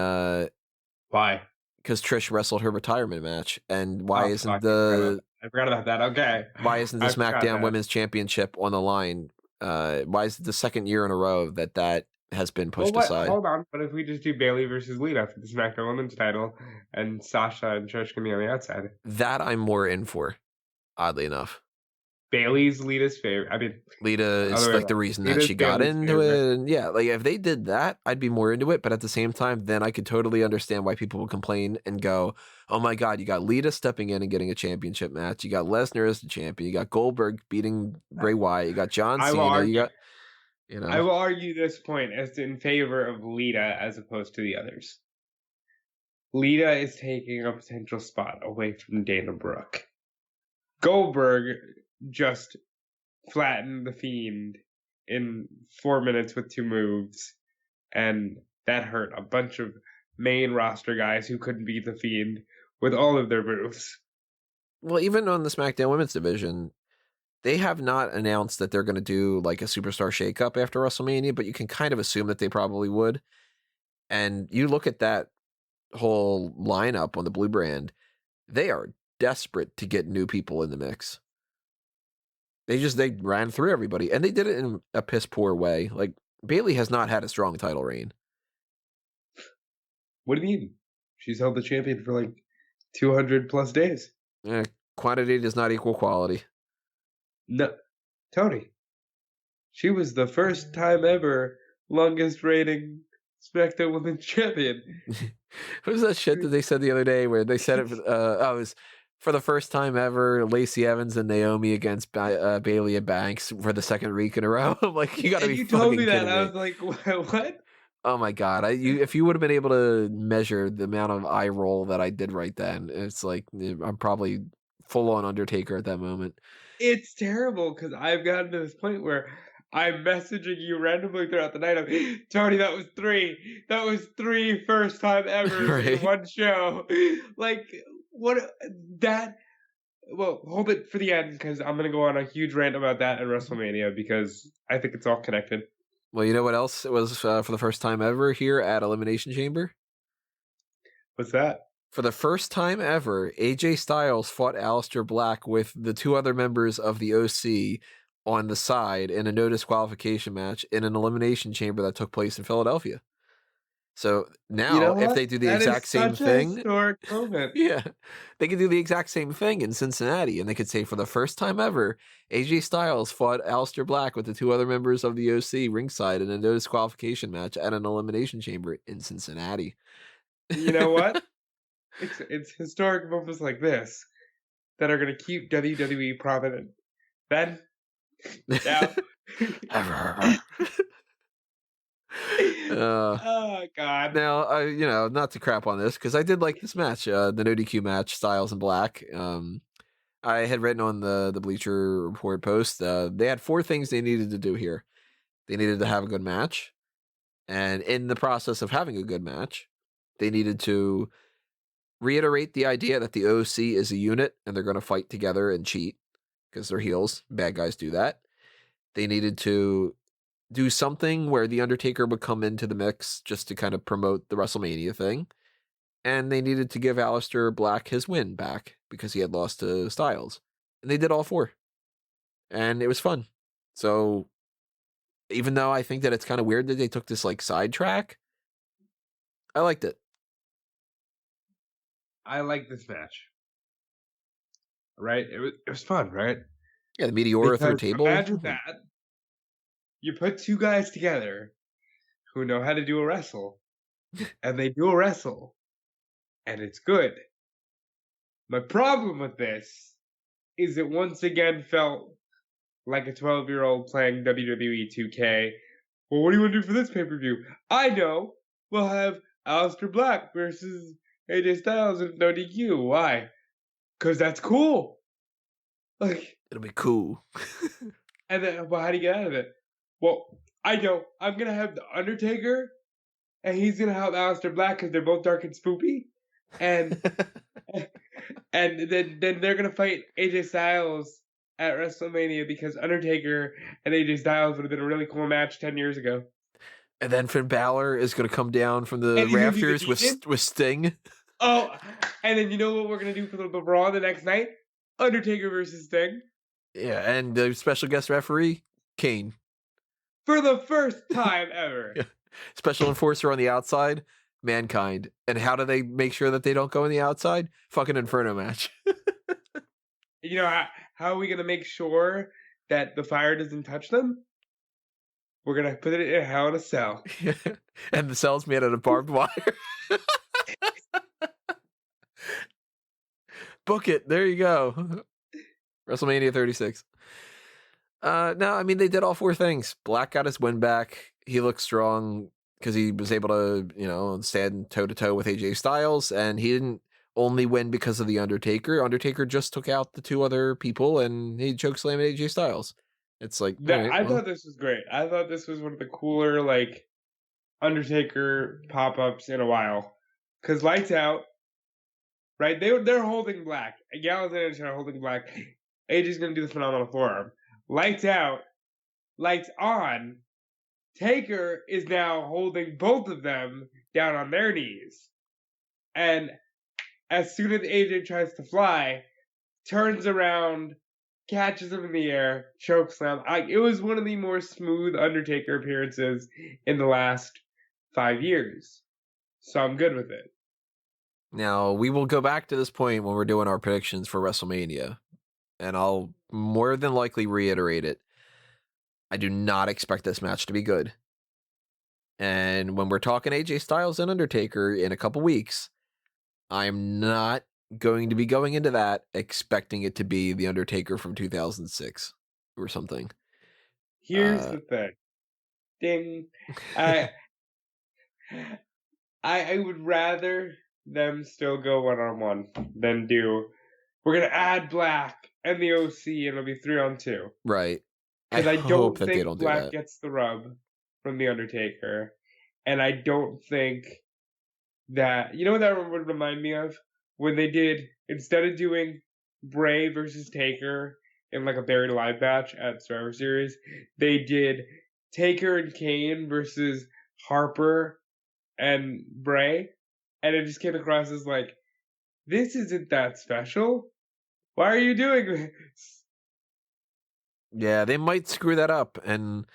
why? Because Trish wrestled her retirement match, and why isn't I forgot about that. Okay, why isn't the SmackDown Women's Championship on the line? Why is it the second year in a row that has been pushed aside? Hold on, but if we just do Bayley versus Lita for the SmackDown Women's title, and Sasha and Trish can be on the outside, that I'm more in for. Oddly enough, Bayley's Lita's favorite. I mean, Lita is like the reason that she got into it. And yeah, like if they did that, I'd be more into it. But at the same time, then I could totally understand why people would complain and go, "Oh my God, you got Lita stepping in and getting a championship match. You got Lesnar as the champion. You got Goldberg beating Bray Wyatt. You got John Cena. You got." I will argue this point as in favor of Lita as opposed to the others. Lita is taking a potential spot away from Dana Brooke. Goldberg just flattened the Fiend in 4 minutes with 2 moves, and that hurt a bunch of main roster guys who couldn't beat the Fiend with all of their moves. Well, even on the SmackDown Women's Division, they have not announced that they're going to do like a superstar shakeup after WrestleMania, but you can kind of assume that they probably would. And you look at that whole lineup on the Blue Brand, they are desperate to get new people in the mix. They ran through everybody, and they did it in a piss poor way. Like, Bayley has not had a strong title reign. What do you mean? She's held the champion for like 200 plus days. Quantity does not equal quality. No, Tony. She was the first time ever longest reigning SmackDown Women's Champion. What was that shit that they said the other day where they said it was for the first time ever, Lacey Evans and Naomi against Bayley and Banks for the second week in a row. I'm like, you gotta be fucking told me that, kidding I me. was like, what? Oh my god! If you would have been able to measure the amount of eye roll that I did right then, it's like I'm probably full on Undertaker at that moment. It's terrible because I've gotten to this point where I'm messaging you randomly throughout the night. Tony, that was 3. That was 3 first time ever Right. in one show. Like, what that? Well, hold it for the end because I'm gonna go on a huge rant about that at WrestleMania because I think it's all connected. Well, you know what else it was for the first time ever here at Elimination Chamber? What's that? For the first time ever, AJ Styles fought Aleister Black with the 2 other members of the OC on the side in a no disqualification match in an Elimination Chamber that took place in Philadelphia. So now, if they do the exact same thing, historic moment. yeah, they could do the exact same thing in Cincinnati, and they could say for the first time ever, AJ Styles fought Aleister Black with the 2 other members of the OC ringside in a no disqualification match at an Elimination Chamber in Cincinnati. You know what? It's historic moments like this that are going to keep WWE prominent. Then, now. Oh God! Now, not to crap on this because I did like this match, the no DQ match, Styles and Black. I had written on the Bleacher Report post. They had 4 things they needed to do here. They needed to have a good match, and in the process of having a good match, they needed to reiterate the idea that the OC is a unit and they're going to fight together and cheat because they're heels. Bad guys do that. They needed to do something where The Undertaker would come into the mix just to kind of promote the WrestleMania thing. And they needed to give Aleister Black his win back because he had lost to Styles. And they did all 4. And it was fun. So even though I think that it's kind of weird that they took this like sidetrack, I liked it. I like this match. Right? It was fun, right? Yeah, the Meteora third table. Imagine that. You put 2 guys together who know how to do a wrestle, and they do a wrestle, and it's good. My problem with this is it once again felt like a 12-year-old playing WWE 2K. Well, what do you want to do for this pay-per-view? I know. We'll have Aleister Black versus AJ Styles and no DQ. Why? Because that's cool. Like, it'll be cool. And then, well, how do you get out of it? Well, I know. I'm going to have The Undertaker, and he's going to help Aleister Black because they're both dark and spoopy. And and then they're going to fight AJ Styles at WrestleMania because Undertaker and AJ Styles would have been a really cool match 10 years ago. And then Finn Balor is going to come down from the rafters with Sting. Oh, and then you know what we're going to do for the Braun the next night? Undertaker versus Sting. Yeah, and the special guest referee, Kane. For the first time ever. Yeah. Special enforcer on the outside, Mankind. And how do they make sure that they don't go on the outside? Fucking Inferno match. You know, how are we going to make sure that the fire doesn't touch them? We're going to put it in a Hell in a Cell. Yeah. And the cell's made out of barbed wire. Book it. There you go. WrestleMania 36. No, I mean, they did all 4 things. Black got his win back. He looked strong. because he was able to, stand toe-to-toe with AJ Styles, and he didn't only win because of The Undertaker. Undertaker just took out the 2 other people, and he chokeslammed AJ Styles. It's like, I thought this was great. I thought this was one of the cooler, like, Undertaker pop-ups in a while. Because Lights Out, right? They're holding black. Gallows and Anderson are holding black. AJ's going to do the phenomenal forearm. Lights Out, Lights On, Taker is now holding both of them down on their knees. And as soon as AJ tries to fly, turns around, catches him in the air, chokeslam. It was one of the more smooth Undertaker appearances in the last 5 years. So I'm good with it. Now, we will go back to this point when we're doing our predictions for WrestleMania, and I'll more than likely reiterate it. I do not expect this match to be good. And when we're talking AJ Styles and Undertaker in a couple weeks, I'm not going to be going into that expecting it to be The Undertaker from 2006 or something. Here's the thing. Ding. I would rather them still go one-on-one than we're going to add Black and the OC and it'll be 3-on-2. Right. Because I don't think don't Black gets the rub from The Undertaker. And I don't think that... You know what that would remind me of? When they did, instead of doing Bray versus Taker in like a Buried Alive match at Survivor Series, they did Taker and Kane versus Harper and Bray. And it just came across as like, this isn't that special. Why are you doing this? Yeah, they might screw that up. And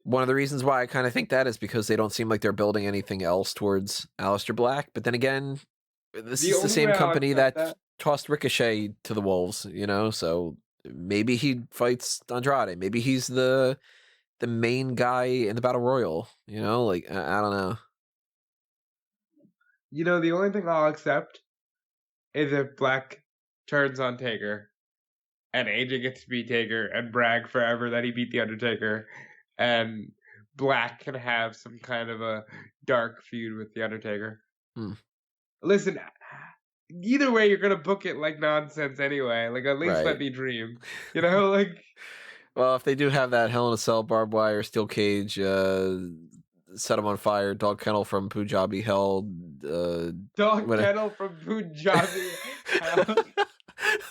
one of the reasons why I kind of think that is because they don't seem like they're building anything else towards Aleister Black. But then again, this is the same company that tossed Ricochet to the wolves, so maybe he fights Andrade. Maybe he's the main guy in the Battle Royal, I don't know. The only thing I'll accept is if Black turns on Taker and AJ gets to beat Taker and brag forever that he beat The Undertaker and Black can have some kind of a dark feud with The Undertaker. Listen, either way, you're going to book it like nonsense anyway. Like, at least let me dream. Well, if they do have that Hell in a Cell, barbed wire, steel cage, set them on fire, dog kennel from Punjabi Hell. Kennel from Punjabi Hell.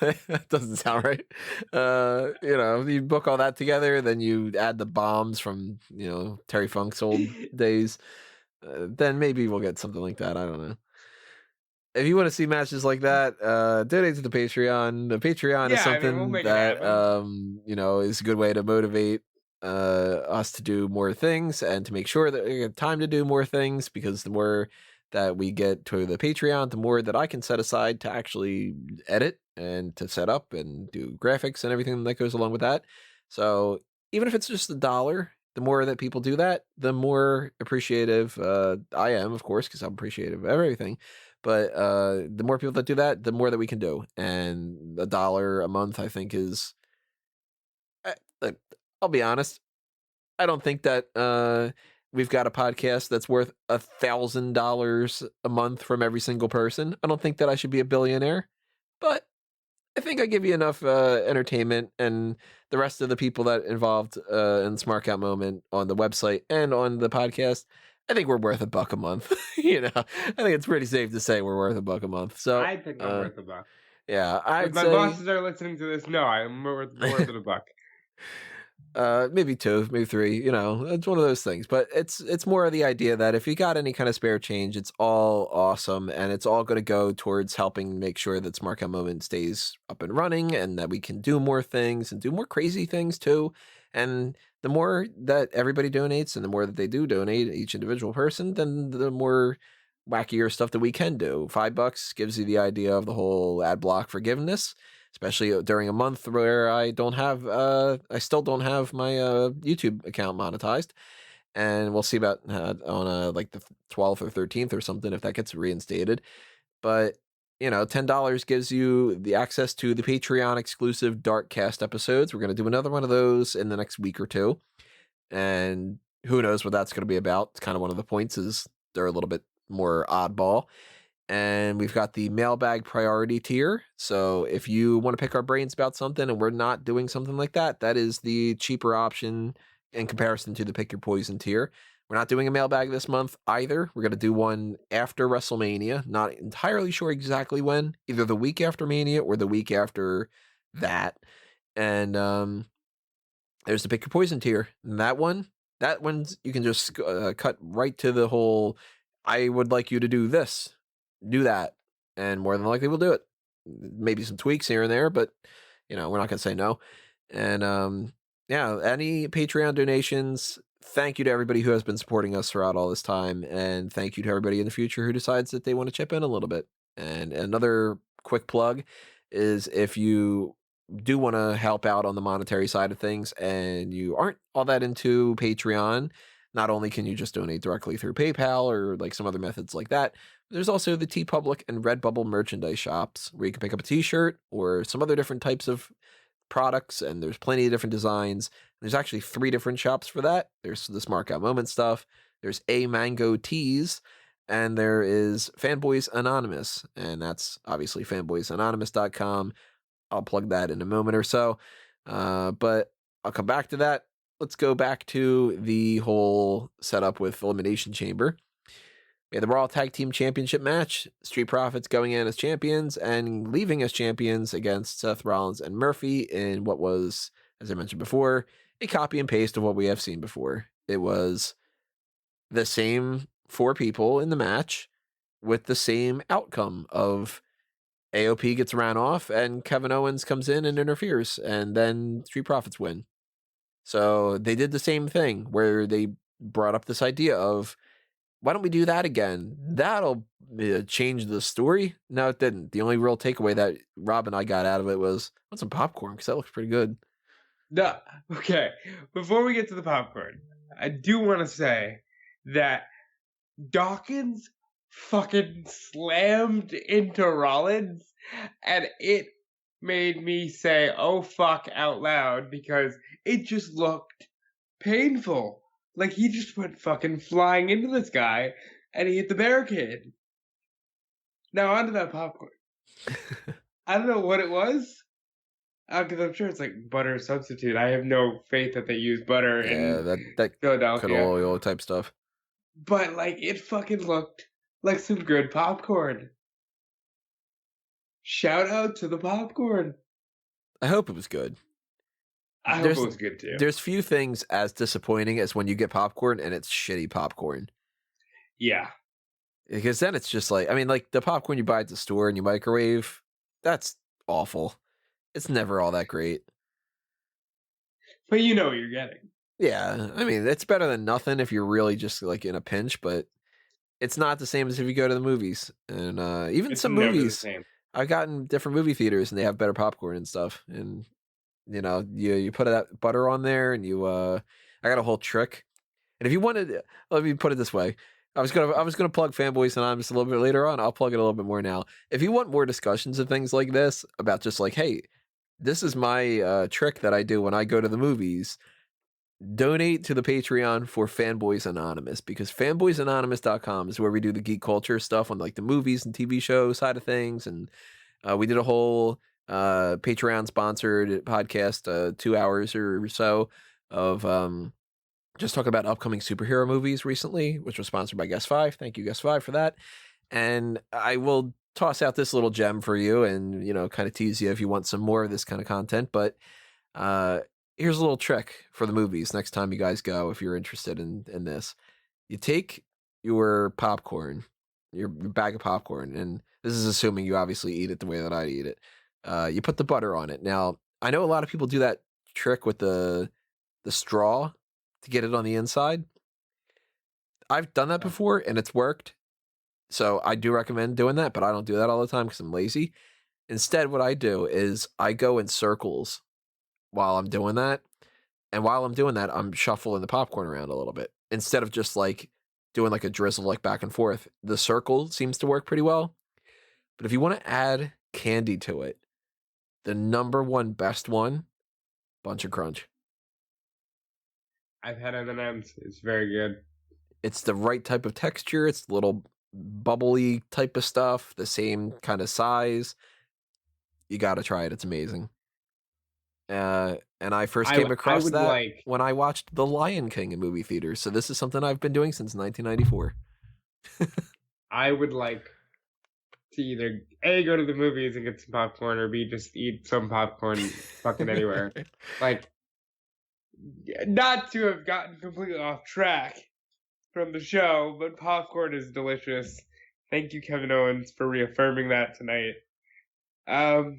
That doesn't sound right. You book all that together, then you add the bombs from, Terry Funk's old days, then maybe we'll get something like that. I don't know. If you want to see matches like that, donate to the Patreon. The Patreon is something that, is a good way to motivate us to do more things and to make sure that we have time to do more things, because the more that we get to the Patreon, the more that I can set aside to actually edit and to set up and do graphics and everything that goes along with that. So even if it's just $1, the more that people do that, the more appreciative I am, of course, because I'm appreciative of everything. But the more people that do that, the more that we can do. And $1 a month, I think, is... I'll be honest. I don't think that we've got a podcast that's worth $1,000 a month from every single person. I don't think that I should be a billionaire. But I think I give you enough entertainment, and the rest of the people that involved in Smark Out Moment on the website and on the podcast, I think we're worth $1 a month. I think it's pretty safe to say we're worth $1 a month. So I think I'm worth $1. Yeah, if my bosses are listening to this, no, I'm worth $1. Maybe 2, maybe 3. It's one of those things. But it's more of the idea that if you got any kind of spare change, it's all awesome, and it's all going to go towards helping make sure that Smark Out Moment stays up and running, and that we can do more things and do more crazy things too. And the more that everybody donates, and the more that they do donate, each individual person, then the more wackier stuff that we can do. $5 gives you the idea of the whole ad block forgiveness, especially during a month where I still don't have my YouTube account monetized. And we'll see about on like the 12th or 13th or something if that gets reinstated. But $10 gives you the access to the Patreon exclusive Darkcast episodes. We're going to do another one of those in the next week or two. And who knows what that's going to be about. It's kind of one of the points is they're a little bit more oddball. And we've got the mailbag priority tier. So if you want to pick our brains about something and we're not doing something like that, that is the cheaper option in comparison to the pick your poison tier. We're not doing a mailbag this month either. We're going to do one after WrestleMania. Not entirely sure exactly when, either the week after Mania or the week after that. And there's the pick your poison tier. And that one's you can just cut right to the whole, I would like you to do this, do that, and more than likely we'll do it. Maybe some tweaks here and there, but we're not gonna say no. And any Patreon donations, thank you to everybody who has been supporting us throughout all this time, and thank you to everybody in the future who decides that they want to chip in a little bit. And another quick plug is if you do want to help out on the monetary side of things and you aren't all that into Patreon, not only can you just donate directly through PayPal or like some other methods like that, there's also the TeePublic and Redbubble merchandise shops where you can pick up a t-shirt or some other different types of products, and there's plenty of different designs. There's actually 3 different shops for that. There's the Smark Out Moment stuff, there's A Mango Tees, and there is Fanboys Anonymous, and that's obviously fanboysanonymous.com. I'll plug that in a moment or so, but I'll come back to that. Let's go back to the whole setup with Elimination Chamber. We had the Raw Tag Team Championship match. Street Profits going in as champions and leaving as champions against Seth Rollins and Murphy in what was, as I mentioned before, a copy and paste of what we have seen before. It was the same 4 people in the match with the same outcome of AOP gets ran off and Kevin Owens comes in and interferes, and then Street Profits win. So they did the same thing where they brought up this idea of, why don't we do that again? That'll change the story. No, it didn't. The only real takeaway that Rob and I got out of it was, I want some popcorn because that looks pretty good. No, okay. Before we get to the popcorn, I do want to say that Dawkins fucking slammed into Rollins, and it made me say, oh fuck, out loud, because it just looked painful. Like, he just went fucking flying into this guy, and he hit the barricade. Now, onto that popcorn. I don't know what it was, because I'm sure it's like butter substitute. I have no faith that they use butter in that Philadelphia. canola oil type stuff. But, like, it fucking looked like some good popcorn. Shout out to the popcorn. I hope it was good. I hope it was good too. There's few things as disappointing as when you get popcorn and it's shitty popcorn. Yeah. Because then it's just like, I mean, like the popcorn you buy at the store and you microwave, that's awful. It's never all that great. But you know what you're getting. Yeah. I mean, it's better than nothing if you're really just like in a pinch, but it's not the same as if you go to the movies. And even It's some never the movies, same. I've gotten different movie theaters and they have better popcorn and stuff. And you put that butter on there, and I got a whole trick. And if you wanted, let me put it this way: I was gonna plug Fanboys Anonymous a little bit later on. I'll plug it a little bit more now. If you want more discussions of things like this about just like, hey, this is my trick that I do when I go to the movies. Donate to the Patreon for Fanboys Anonymous, because fanboysanonymous.com is where we do the geek culture stuff on like the movies and TV show side of things, and we did a whole Patreon sponsored podcast, 2 hours or so of just talking about upcoming superhero movies recently, which was sponsored by Guest 5. Thank you, Guest 5, for that. And I will toss out this little gem for you and, kind of tease you if you want some more of this kind of content. But here's a little trick for the movies next time you guys go, if you're interested in this. You take your popcorn, your bag of popcorn, and this is assuming you obviously eat it the way that I eat it. You put the butter on it. Now, I know a lot of people do that trick with the straw to get it on the inside. I've done that before and it's worked. So I do recommend doing that, but I don't do that all the time because I'm lazy. Instead, what I do is I go in circles while I'm doing that. And while I'm doing that, I'm shuffling the popcorn around a little bit instead of just like doing like a drizzle, like back and forth. The circle seems to work pretty well. But if you want to add candy to it, the number one best one, Bunch of Crunch. I've had M&M's. It's very good. It's the right type of texture. It's a little bubbly type of stuff, the same kind of size. You got to try it. It's amazing. And I first came across would that when I watched The Lion King in movie theaters. So this is something I've been doing since 1994. I would like to either A, go to the movies and get some popcorn, or B, just eat some popcorn fucking anywhere. Like, not to have gotten completely off track from the show, but popcorn is delicious. Thank you, Kevin Owens, for reaffirming that tonight. The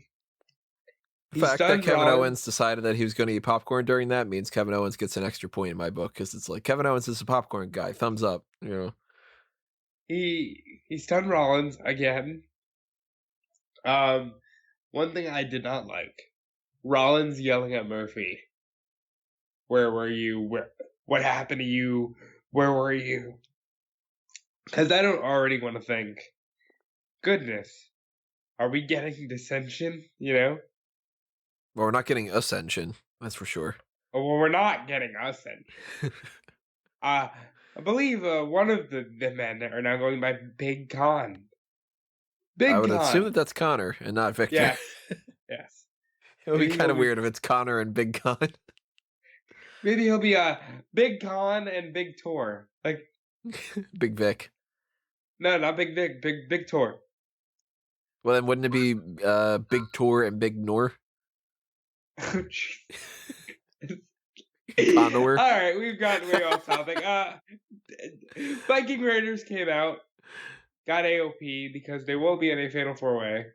fact that Kevin Owens decided that he was going to eat popcorn during that means Kevin Owens gets an extra point in my book, because it's like, Kevin Owens is a popcorn guy. Thumbs up, you know. He stunned Rollins again. One thing I did not like, Rollins yelling at Murphy. Where were you? What happened to you? Where were you? Because I don't already want to think, goodness, are we getting dissension, you know? Well, we're not getting Ascension, that's for sure. Well, we're not getting Ascension. I believe one of the men are now going by Big Con. I would assume that that's Connor and not Victor. Yes. Yes. It would be kind of weird if it's Connor and Big Con. Maybe he'll be Big Con and Big Tor. Like Big Vic. No, not Big Vic. Big Tor. Well, then wouldn't it be Big Tor and Big Nor? Condor. All right, we've gotten way off topic. Viking Raiders came out, got AOP because they will be in a Fatal 4-Way.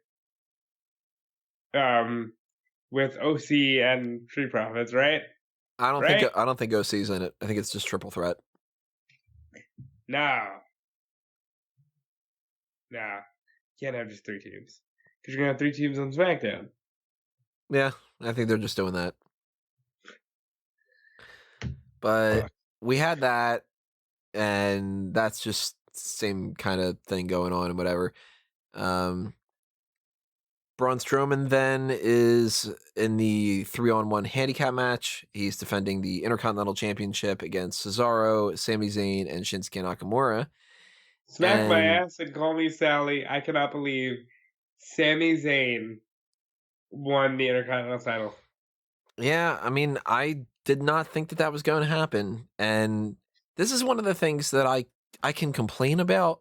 With OC and Street Profits, right? I don't think OC's in it. I think it's just triple threat. No. You can't have just 3 teams. Because you're going to have 3 teams on SmackDown. Yeah, I think they're just doing that. But we had that, and that's just same kind of thing going on and whatever. Braun Strowman then is in the 3-on-1 handicap match. He's defending the Intercontinental Championship against Cesaro, Sami Zayn, and Shinsuke Nakamura. Smack my ass and call me Sally. I cannot believe Sami Zayn won the Intercontinental title. Yeah, I mean, I did not think that was going to happen. And this is one of the things that I can complain about.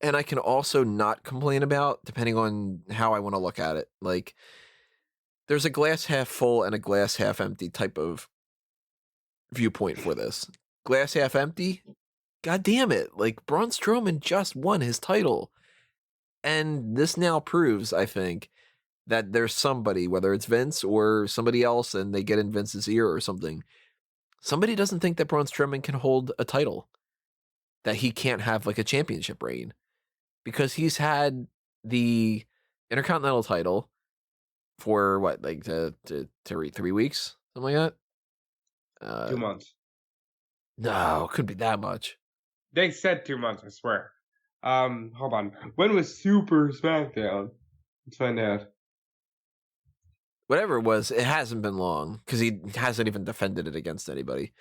And I can also not complain about, depending on how I want to look at it. Like, there's a glass half full and a glass half empty type of viewpoint for this. Glass half empty? God damn it. Like, Braun Strowman just won his title. And this now proves, I think, that there's somebody, whether it's Vince or somebody else, and they get in Vince's ear or something. Somebody doesn't think that Braun Strowman can hold a title. That he can't have, like, a championship reign. Because he's had the Intercontinental title for what, like 3 weeks, something like that. 2 months. No, it couldn't be that much. They said 2 months, I swear. Hold on. When was Super SmackDown? Let's find out. Whatever it was, it hasn't been long because he hasn't even defended it against anybody.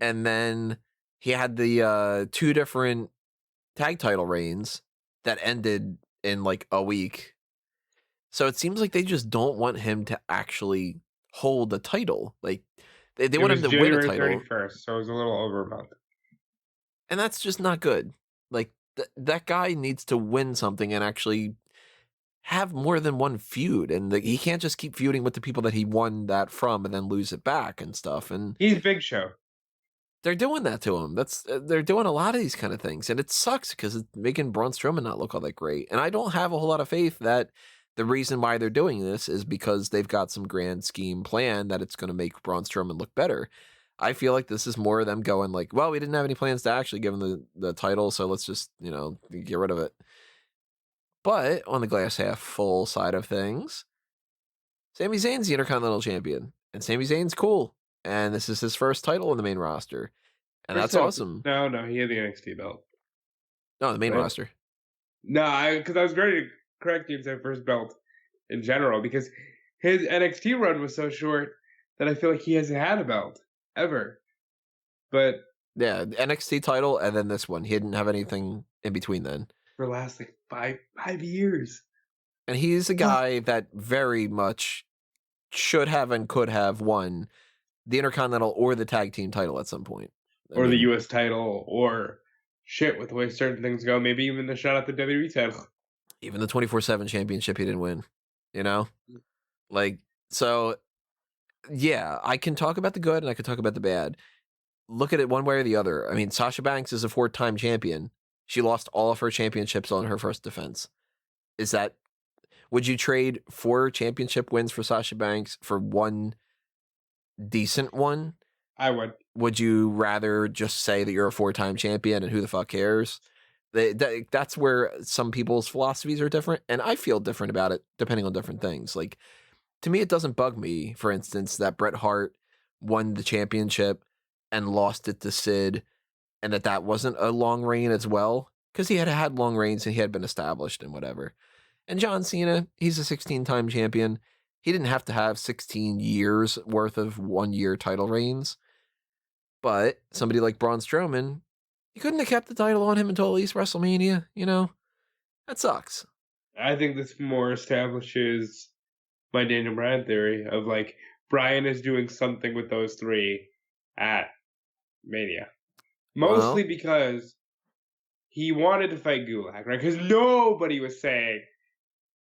And then he had the 2 different tag title reigns that ended in like a week. So it seems like they just don't want him to actually hold a title. Like they want him to win a title. January 31st, so it was a little over a month. And that's just not good. Like that guy needs to win something and actually have more than one feud. And he can't just keep feuding with the people that he won that from and then lose it back and stuff. And he's Big Show. They're doing that to him. They're doing a lot of these kind of things, and it sucks because it's making Braun Strowman not look all that great. And I don't have a whole lot of faith that the reason why they're doing this is because they've got some grand scheme plan that it's going to make Braun Strowman look better. I feel like this is more of them going like, well, we didn't have any plans to actually give him the title, so let's just, get rid of it. But on the glass half full side of things, Sami Zayn's the Intercontinental Champion, and Sami Zayn's cool. And this is his first title in the main roster. And that's awesome. No, he had the NXT belt. No, the main roster. No, because I was ready to correct you and say first belt in general, because his NXT run was so short that I feel like he hasn't had a belt. ever. But yeah, NXT title and then this one. He didn't have anything in between then. for the last like five years. And he's a guy that very much should have and could have won the Intercontinental or the tag team title at some point. Or the US title, or shit, with the way certain things go, maybe even the shot at the WWE title. Even the 24/7 championship he didn't win, you know? Like, so, yeah, I can talk about the good and I can talk about the bad. Look at it one way or the other. I mean, Sasha Banks is a 4-time champion. She lost all of her championships on her first defense. Would you trade 4 championship wins for Sasha Banks for one decent one? I would. Would you rather just say that you're a 4-time champion and who the fuck cares? That's where some people's philosophies are different, and I feel different about it depending on different things. Like, to me, it doesn't bug me, for instance, that Bret Hart won the championship and lost it to Sid, and that wasn't a long reign as well, because he had long reigns and he had been established and whatever. And John Cena, he's a 16-time champion. He didn't have to have 16 years worth of 1-year title reigns. But somebody like Braun Strowman, you couldn't have kept the title on him until at least WrestleMania, you know? That sucks. I think this more establishes my Daniel Bryan theory of like Bryan is doing something with those 3 at Mania. Mostly because he wanted to fight Gulak, right? Because nobody was saying,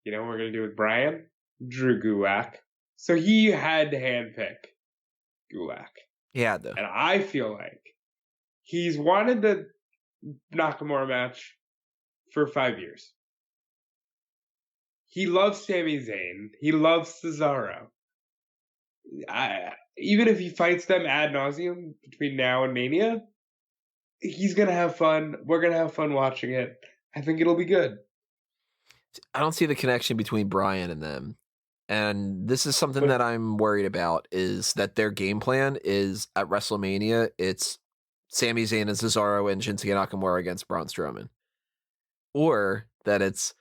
you know what we're going to do with Bryan? Drew Gulak. So he had to handpick Gulak. He had to. And I feel like he's wanted the Nakamura match for 5 years. He loves Sami Zayn. He loves Cesaro. Even if he fights them ad nauseum between now and Mania, he's going to have fun. We're going to have fun watching it. I think it'll be good. I don't see the connection between Bryan and them. And this is something that I'm worried about, is that their game plan is at WrestleMania, it's Sami Zayn and Cesaro and Shinsuke Nakamura against Braun Strowman. Or that it's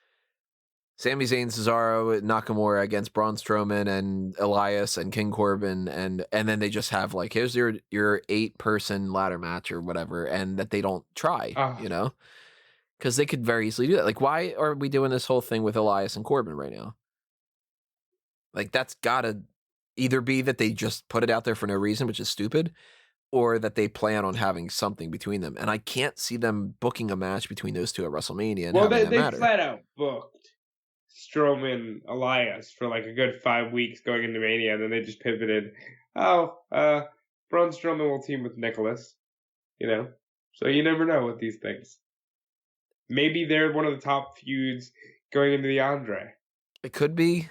Sami Zayn, Cesaro, Nakamura against Braun Strowman and Elias and King Corbin, and then they just have like, here's your 8-person ladder match or whatever, and that they don't try, you know? Because they could very easily do that. Like, why are we doing this whole thing with Elias and Corbin right now? Like, that's gotta either be that they just put it out there for no reason, which is stupid, or that they plan on having something between them. And I can't see them booking a match between those two at WrestleMania. And they flat out booked Strowman Elias for like a good 5 weeks going into Mania, and then they just pivoted. Braun Strowman will team with Nicholas, you know? So you never know with these things. Maybe they're one of the top feuds going into the Andre. It could be.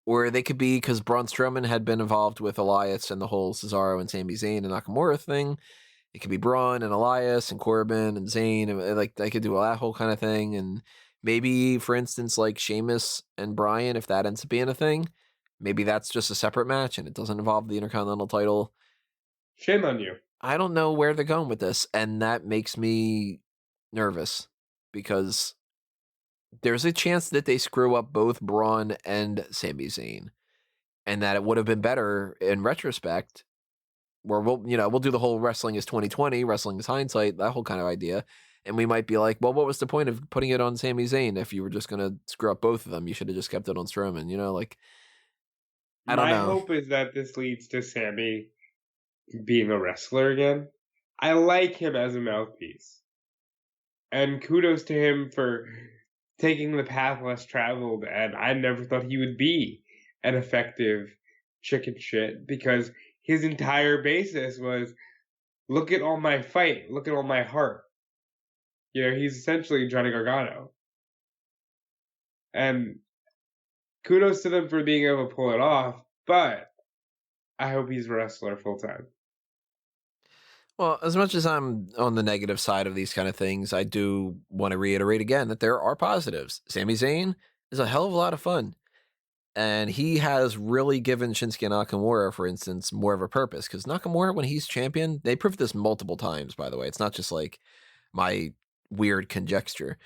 Or they could be, because Braun Strowman had been involved with Elias and the whole Cesaro and Sami Zayn and Nakamura thing. It could be Braun and Elias and Corbin and Zayn. And like, they could do that whole kind of thing. And maybe, for instance, like Sheamus and Bryan, if that ends up being a thing, maybe that's just a separate match and it doesn't involve the Intercontinental title. Shame on you. I don't know where they're going with this. And that makes me nervous, because there's a chance that they screw up both Braun and Sami Zayn, and that it would have been better in retrospect, where we'll do the whole wrestling is 2020, wrestling is hindsight, that whole kind of idea. And we might be like, well, what was the point of putting it on Sami Zayn if you were just going to screw up both of them? You should have just kept it on Strowman, you know, like, I don't know. My hope is that this leads to Sami being a wrestler again. I like him as a mouthpiece. And kudos to him for taking the path less traveled, and I never thought he would be an effective chicken shit, because his entire basis was, look at all my fight, look at all my heart. You know, he's essentially Johnny Gargano. And kudos to them for being able to pull it off, but I hope he's a wrestler full time. Well, as much as I'm on the negative side of these kind of things, I do want to reiterate again that there are positives. Sami Zayn is a hell of a lot of fun. And he has really given Shinsuke Nakamura, for instance, more of a purpose. Because Nakamura, when he's champion, they proved this multiple times, by the way. It's not just like my weird conjecture.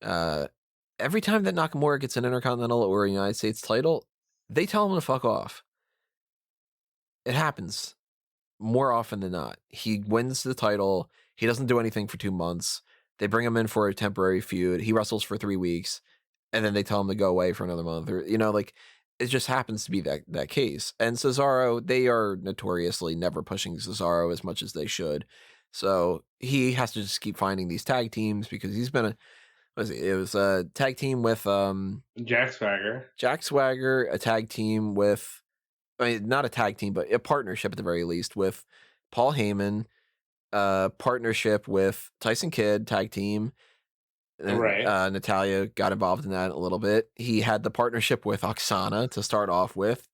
Every time that Nakamura gets an Intercontinental or a United States title, they tell him to fuck off. It happens. more often than not. He wins the title. He doesn't do anything for 2 months. They bring him in for a temporary feud. He wrestles for 3 weeks, and then they tell him to go away for another month. Or it just happens to be that case. And Cesaro, they are notoriously never pushing Cesaro as much as they should. So he has to just keep finding these tag teams because he's been it was a tag team with Jack Swagger. Jack Swagger, a tag team with, not a tag team, but a partnership at the very least with Paul Heyman, partnership with Tyson Kidd, tag team. Right. Natalya got involved in that a little bit. He had the partnership with Oksana to start off with.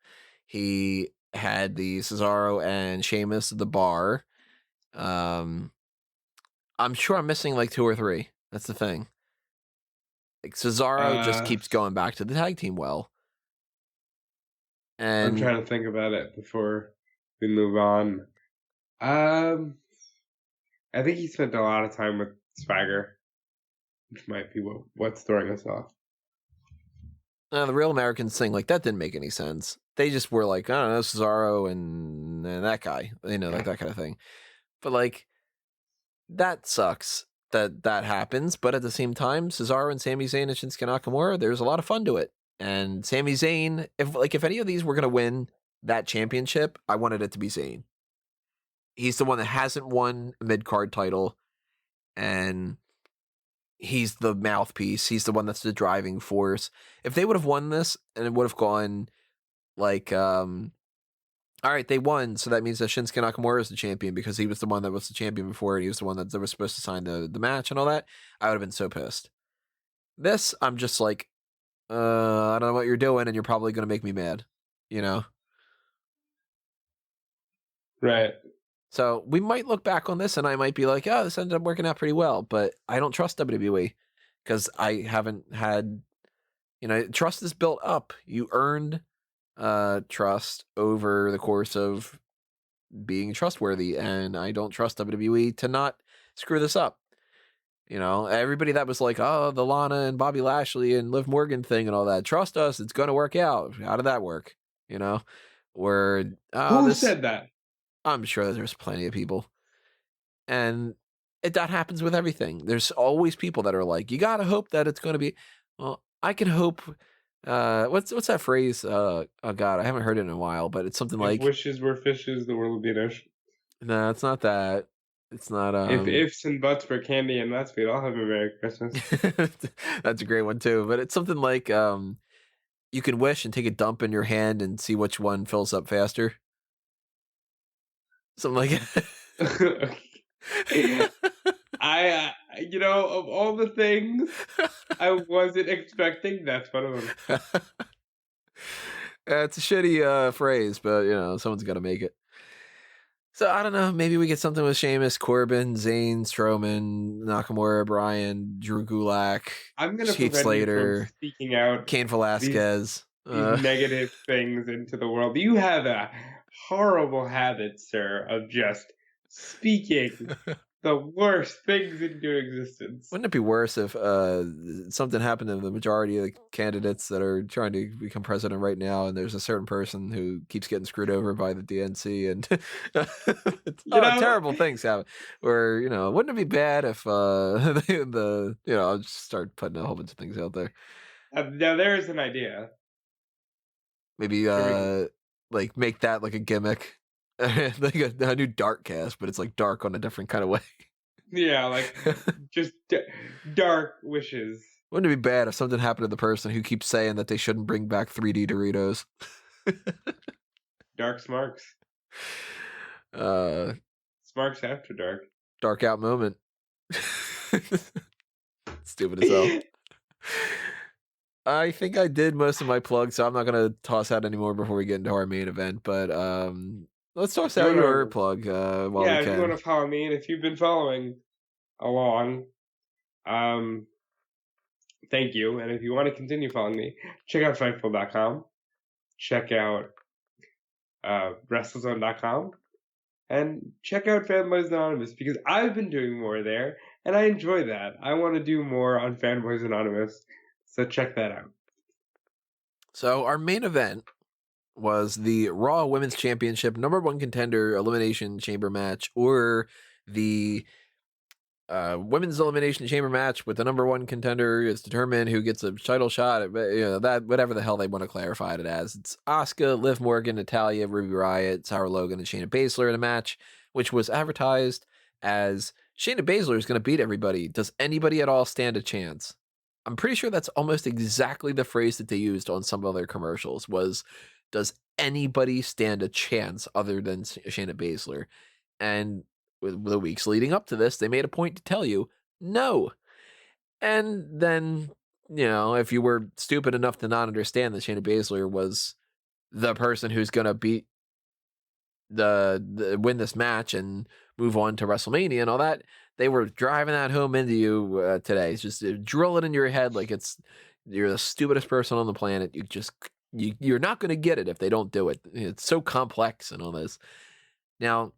He had the Cesaro and Sheamus at the bar. I'm sure I'm missing like 2 or 3. That's the thing. Like Cesaro just keeps going back to the tag team well. And I'm trying to think about it before we move on. I think he spent a lot of time with Swagger, which might be what's throwing us off. The Real Americans thing, like, that didn't make any sense. They just were like, I don't know, Cesaro and that guy, like that kind of thing. But like, that sucks that happens. But at the same time, Cesaro and Sami Zayn and Shinsuke Nakamura, there's a lot of fun to it. And Sami Zayn, if any of these were going to win that championship, I wanted it to be Zayn. He's the one that hasn't won a mid-card title, and he's the mouthpiece. He's the one that's the driving force. If they would have won this, and it would have gone like, all right, they won, so that means that Shinsuke Nakamura is the champion because he was the one that was the champion before, and he was the one that was supposed to sign the match and all that, I would have been so pissed. This, I'm just like, I don't know what you're doing, and you're probably going to make me mad, Right. So we might look back on this and I might be like, oh, this ended up working out pretty well, but I don't trust WWE because I haven't had, trust is built up. You earned trust over the course of being trustworthy, and I don't trust WWE to not screw this up. Everybody that was like, oh, the Lana and Bobby Lashley and Liv Morgan thing and all that, trust us, it's going to work out. How did that work? Who said that? I'm sure there's plenty of people. And that happens with everything. There's always people that are like, you got to hope that it's going to be, well, I can hope. What's that phrase? Oh God, I haven't heard it in a while, but it's something like, wishes were fishes, the world would be an ocean. No, it's not that. It's not. If ifs and buts were candy and nuts, we'd all have a Merry Christmas. That's a great one too. But it's something like, you can wish and take a dump in your hand and see which one fills up faster. Something like that. Of all the things I wasn't expecting, that's one of them. It's a shitty phrase, but someone's got to make it. So I don't know. Maybe we get something with Sheamus, Corbin, Zayn, Strowman, Nakamura, Bryan, Drew Gulak, I'm gonna Heath prevent Slater, you from speaking out Cain Velasquez. These negative things into the world. You have a horrible habit, sir, of just speaking the worst things into existence. Wouldn't it be worse if something happened to the majority of the candidates that are trying to become president right now, and there's a certain person who keeps getting screwed over by the DNC, and terrible things happen? Or wouldn't it be bad if I'll just start putting a whole bunch of things out there. Now there's an idea. Maybe like make that like a gimmick. Like a new dark cast, but it's like dark on a different kind of way. Yeah, like just dark wishes. Wouldn't it be bad if something happened to the person who keeps saying that they shouldn't bring back 3D Doritos? Dark Smarks. Smarks after dark. Dark out moment. Stupid as hell. I think I did most of my plugs, so I'm not going to toss out anymore before we get into our main event, but let's toss out your plug while we can. If you want to follow me, and if you've been following along, thank you. And if you want to continue following me, check out Fightful.com, check out WrestleZone.com, and check out Fanboys Anonymous, because I've been doing more there, and I enjoy that. I want to do more on Fanboys Anonymous, so check that out. So our main event was the Raw Women's Championship #1 contender Elimination Chamber match, or the Women's Elimination Chamber match with the #1 contender is determined who gets a title shot. That whatever the hell they want to clarify it as. It's Asuka, Liv Morgan, Natalya, Ruby Riott, Sarah Logan, and Shayna Baszler in a match, which was advertised as Shayna Baszler is going to beat everybody. Does anybody at all stand a chance? I'm pretty sure that's almost exactly the phrase that they used on some other commercials was, does anybody stand a chance other than Shayna Baszler? And with the weeks leading up to this, they made a point to tell you, no. And then, if you were stupid enough to not understand that Shayna Baszler was the person who's going to beat win this match and move on to WrestleMania and all that, they were driving that home into you today. It's just drill it in your head like you're the stupidest person on the planet. You're not going to get it if they don't do it. It's so complex and all this. Now,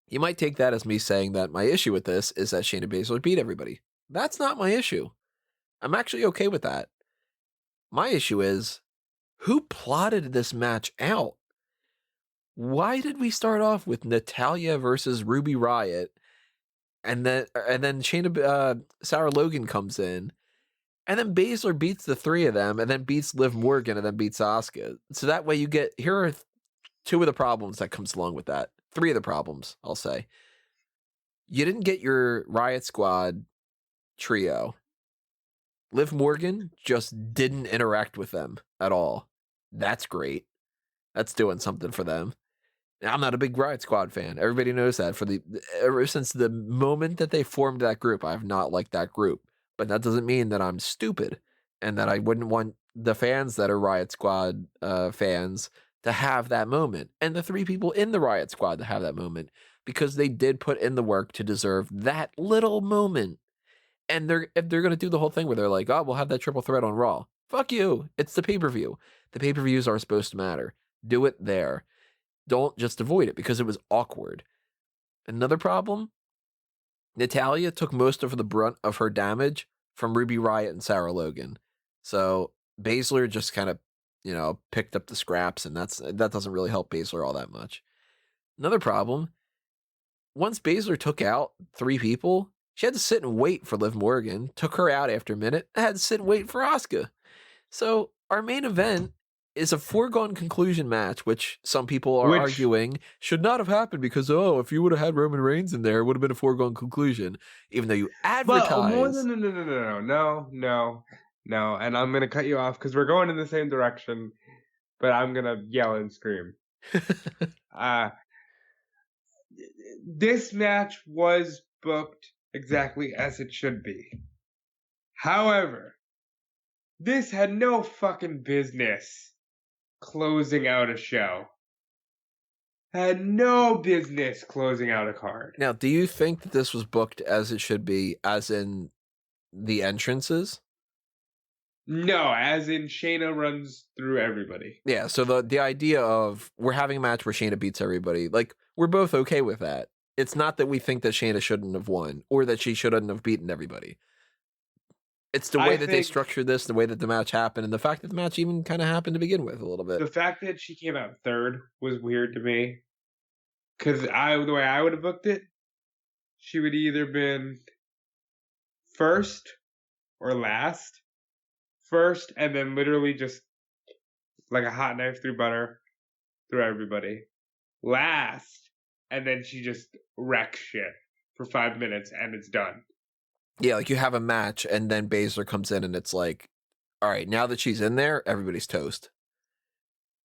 you might take that as me saying that my issue with this is that Shayna Baszler beat everybody. That's not my issue. I'm actually okay with that. My issue is, who plotted this match out? Why did we start off with Natalya versus Ruby Riott, and then Shayna Sarah Logan comes in, and then Baszler beats the three of them, and then beats Liv Morgan, and then beats Asuka. So that way here are two of the problems that comes along with that. Three of the problems, I'll say. You didn't get your Riott Squad trio. Liv Morgan just didn't interact with them at all. That's great. That's doing something for them. I'm not a big Riott Squad fan. Everybody knows that. Ever since the moment that they formed that group, I have not liked that group. But that doesn't mean that I'm stupid and that I wouldn't want the fans that are Riott Squad fans to have that moment, and the three people in the Riott Squad to have that moment, because they did put in the work to deserve that little moment. And if they're going to do the whole thing where they're like, oh, we'll have that triple threat on Raw. Fuck you. It's the pay-per-view. The pay-per-views are supposed to matter. Do it there. Don't just avoid it, because it was awkward. Another problem, Natalya took most of the brunt of her damage from Ruby Riott and Sarah Logan. So Baszler just kind of picked up the scraps, and that doesn't really help Baszler all that much. Another problem, once Baszler took out three people, she had to sit and wait for Liv Morgan, took her out after a minute, and had to sit and wait for Asuka. So our main event is a foregone conclusion match, which some people are arguing should not have happened because, if you would have had Roman Reigns in there, it would have been a foregone conclusion, even though you advertise. No, and I'm going to cut you off because we're going in the same direction, but I'm going to yell and scream. This match was booked exactly as it should be. However, this had no fucking business closing out a show. Had no business closing out a card. Now, do you think that this was booked as it should be, as in the entrances? No, as in Shayna runs through everybody. Yeah, so the idea of we're having a match where Shayna beats everybody, like, we're both okay with that. It's not that we think that Shayna shouldn't have won or that she shouldn't have beaten everybody. It's the way that they structured this, the way that the match happened, and the fact that the match even kind of happened to begin with a little bit. The fact that she came out third was weird to me. Because the way I would have booked it, she would either been first or last. First, and then literally just like a hot knife through butter through everybody. Last, and then she just wrecks shit for 5 minutes, and it's done. Yeah, like you have a match, and then Baszler comes in, and it's like, all right, now that she's in there, everybody's toast.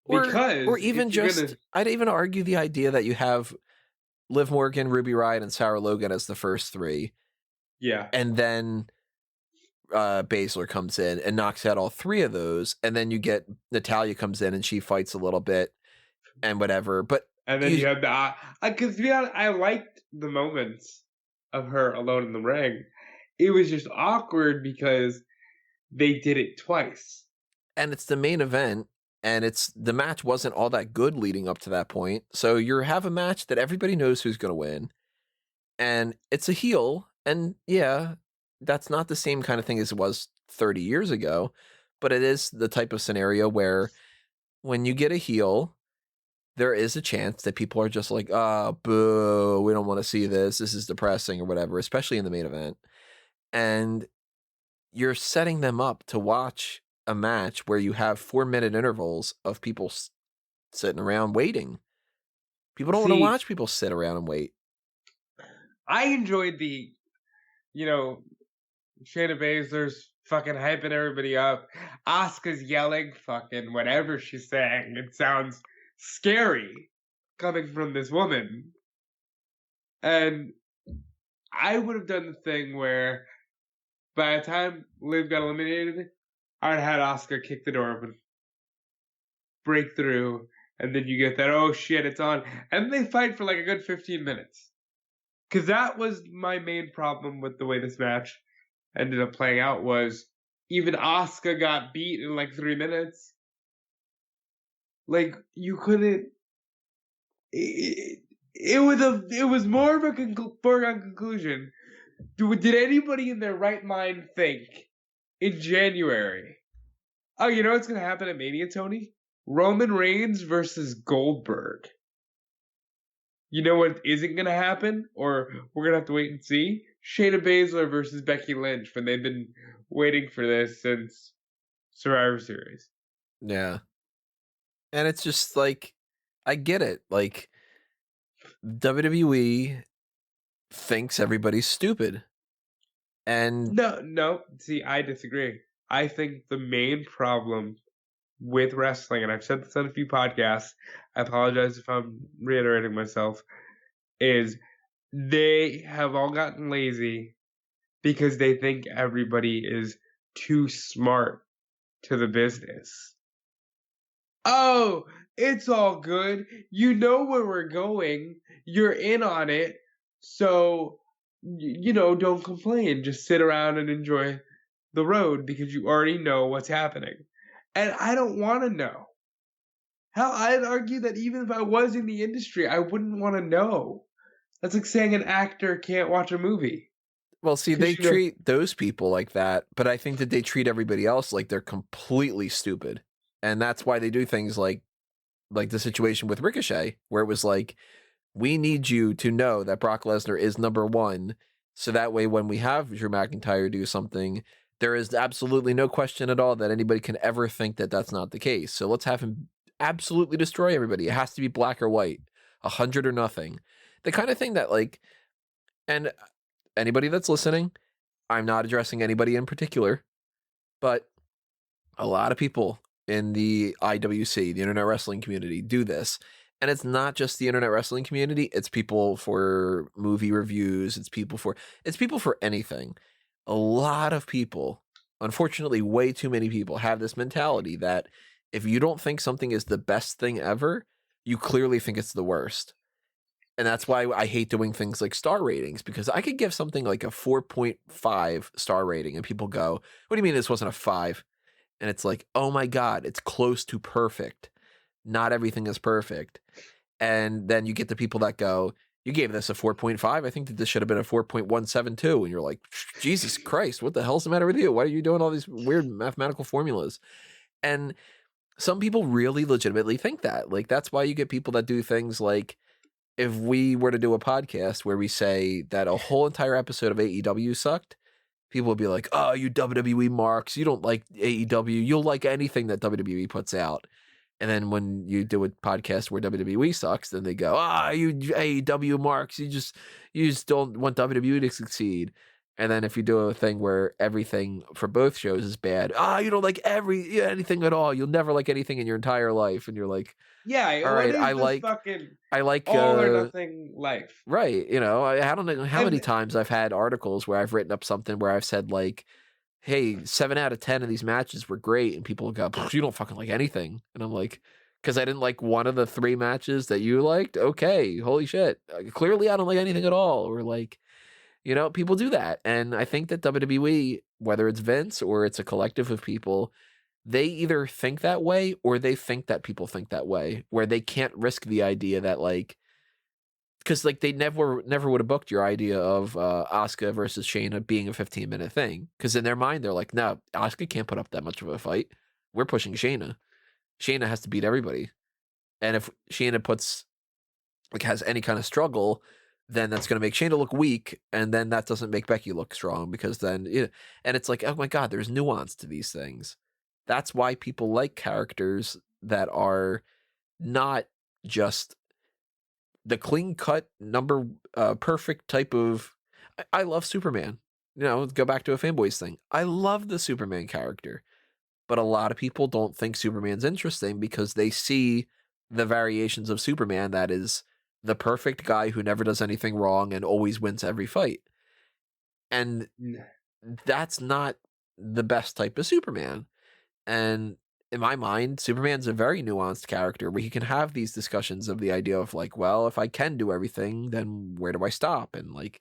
Or even just, I'd even argue the idea that you have Liv Morgan, Ruby Riott, and Sarah Logan as the first three. Yeah. And then Baszler comes in and knocks out all three of those, and then you get Natalya comes in and she fights a little bit and whatever. And then you have the because to be honest, I liked the moments of her alone in the ring. It was just awkward because they did it twice, and it's the main event, and the match wasn't all that good leading up to that point. So you have a match that everybody knows who's going to win, and it's a heel, and yeah, that's not the same kind of thing as it was 30 years ago, but it is the type of scenario where when you get a heel, there is a chance that people are just like, boo, we don't want to see this. This is depressing or whatever, especially in the main event. And you're setting them up to watch a match where you have 4-minute intervals of people sitting around waiting. People don't want to watch people sit around and wait. I enjoyed the, Shayna Baszler's fucking hyping everybody up. Asuka's yelling fucking whatever she's saying. It sounds scary coming from this woman. And I would have done the thing where by the time Liv got eliminated, I'd had Asuka kick the door open, break through, and then you get that, oh shit, it's on. And they fight for like a good 15 minutes. Because that was my main problem with the way this match ended up playing out, was even Asuka got beat in like 3 minutes. Like, you couldn't... It was more of a foregone conclusion. Did anybody in their right mind think in January, oh, you know what's going to happen at Mania, Tony? Roman Reigns versus Goldberg. You know what isn't going to happen? Or we're going to have to wait and see? Shayna Baszler versus Becky Lynch, when they've been waiting for this since Survivor Series. Yeah. And it's just like, I get it. Like, WWE thinks everybody's stupid. And no. See, I disagree. I think the main problem with wrestling, and I've said this on a few podcasts, I apologize if I'm reiterating myself, is they have all gotten lazy because they think everybody is too smart to the business. Oh, it's all good. You know where we're going. You're in on it. So, don't complain. Just sit around and enjoy the road because you already know what's happening. And I don't want to know. Hell, I'd argue that even if I was in the industry, I wouldn't want to know. That's like saying an actor can't watch a movie. Well, see, they treat those people like that, but I think that they treat everybody else like they're completely stupid. And that's why they do things like the situation with Ricochet, where it was like, we need you to know that Brock Lesnar is number one, so that way when we have Drew McIntyre do something, there is absolutely no question at all that anybody can ever think that that's not the case. So let's have him absolutely destroy everybody. It has to be black or white, 100 or nothing. The kind of thing that, like, and anybody that's listening, I'm not addressing anybody in particular, but a lot of people in the IWC, the Internet Wrestling community, do this. And it's not just the Internet Wrestling community, it's people for movie reviews, it's people for anything. A lot of people, unfortunately, way too many people have this mentality that if you don't think something is the best thing ever, you clearly think it's the worst. And that's why I hate doing things like star ratings, because I could give something like a 4.5 star rating and people go, what do you mean this wasn't a 5? And it's like, oh my God, it's close to perfect. Not everything is perfect. And then you get the people that go, you gave this a 4.5. I think that this should have been a 4.172. And you're like, Jesus Christ, what the hell's the matter with you? Why are you doing all these weird mathematical formulas? And some people really legitimately think that. Like, that's why you get people that do things like, if we were to do a podcast where we say that a whole entire episode of AEW sucked, people would be like, oh, you WWE marks, you don't like AEW, you'll like anything that WWE puts out. And then when you do a podcast where WWE sucks, then they go, you AEW marks, you just don't want WWE to succeed. And then if you do a thing where everything for both shows is bad, you don't like anything at all, you'll never like anything in your entire life. And you're like, yeah, all right, I like all or nothing life. Right. I don't know how many times I've had articles where I've written up something where I've said like, hey, 7 out of 10 of these matches were great. And people go, you don't fucking like anything. And I'm like, because I didn't like one of the 3 matches that you liked. Okay, holy shit. Clearly I don't like anything at all. Or like, people do that. And I think that WWE, whether it's Vince or it's a collective of people, they either think that way or they think that people think that way, where they can't risk the idea that like, because like they never would have booked your idea of Asuka versus Shayna being a 15-minute thing, because in their mind they're like, no, Asuka can't put up that much of a fight. We're pushing Shayna. Shayna has to beat everybody. And if Shayna has any kind of struggle, then that's going to make Shayna look weak, and then that doesn't make Becky look strong, because then, and it's like, oh my God, there's nuance to these things. That's why people like characters that are not just the clean cut perfect type of. I love Superman. Go back to a fanboys thing. I love the Superman character, but a lot of people don't think Superman's interesting because they see the variations of Superman that is the perfect guy who never does anything wrong and always wins every fight. And that's not the best type of Superman. And in my mind, Superman's a very nuanced character where he can have these discussions of the idea of like, well, if I can do everything, then where do I stop? And like,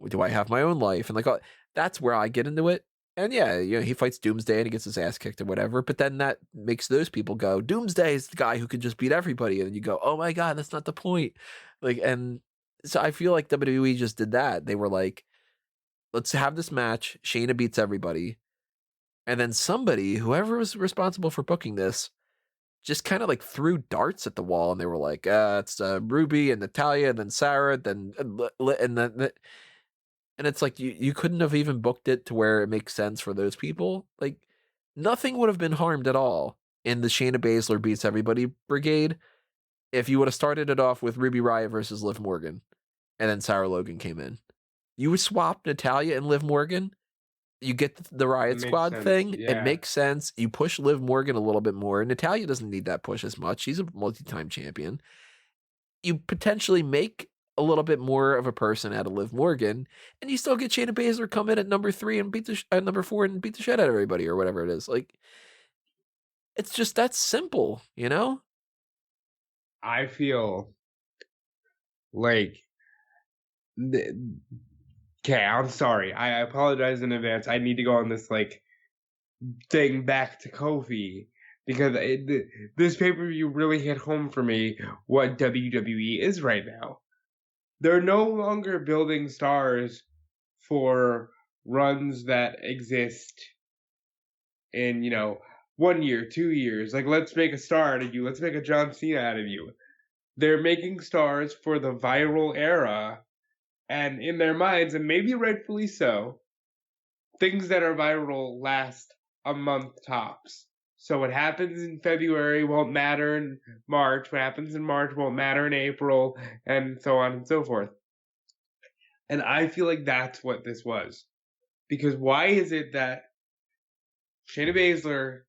do I have my own life? And like, that's where I get into it. And yeah, he fights Doomsday and he gets his ass kicked or whatever, but then that makes those people go, Doomsday is the guy who could just beat everybody. And then you go, oh my God, that's not the point. Like, and so I feel like WWE just did that. They were like, let's have this match. Shayna beats everybody. And then whoever was responsible for booking this, just kind of like threw darts at the wall, and they were like, it's Ruby and Natalya, and then Sarah, and it's like you couldn't have even booked it to where it makes sense for those people. Like, nothing would have been harmed at all in the Shayna Baszler beats everybody brigade if you would have started it off with Ruby Riott versus Liv Morgan, and then Sarah Logan came in. You would swap Natalya and Liv Morgan. You get the Riot Squad thing. Yeah. It makes sense. You push Liv Morgan a little bit more. Natalya doesn't need that push as much. She's a multi-time champion. You potentially make a little bit more of a person out of Liv Morgan, and you still get Shayna Baszler come in at number 3 and beat number 4 and beat the shit out of everybody or whatever it is. Like, it's just that simple, I feel like okay, I'm sorry. I apologize in advance. I need to go on this thing back to Kofi because this pay-per-view really hit home for me what WWE is right now. They're no longer building stars for runs that exist in, 1 year, 2 years. Like, let's make a star out of you. Let's make a John Cena out of you. They're making stars for the viral era. And in their minds, and maybe rightfully so, things that are viral last a month tops. So what happens in February won't matter in March. What happens in March won't matter in April, and so on and so forth. And I feel like that's what this was. Because why is it that Shayna Baszler,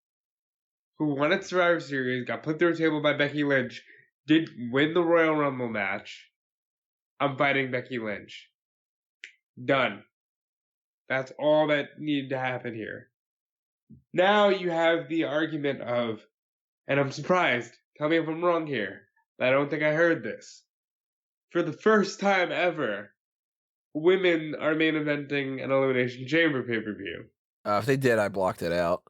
who won at Survivor Series, got put through a table by Becky Lynch, did win the Royal Rumble match? I'm fighting Becky Lynch. Done. That's all that needed to happen here. Now you have the argument of, and I'm surprised, tell me if I'm wrong here, but I don't think I heard this. For the first time ever, women are main eventing an Elimination Chamber pay-per-view. If they did, I blocked it out.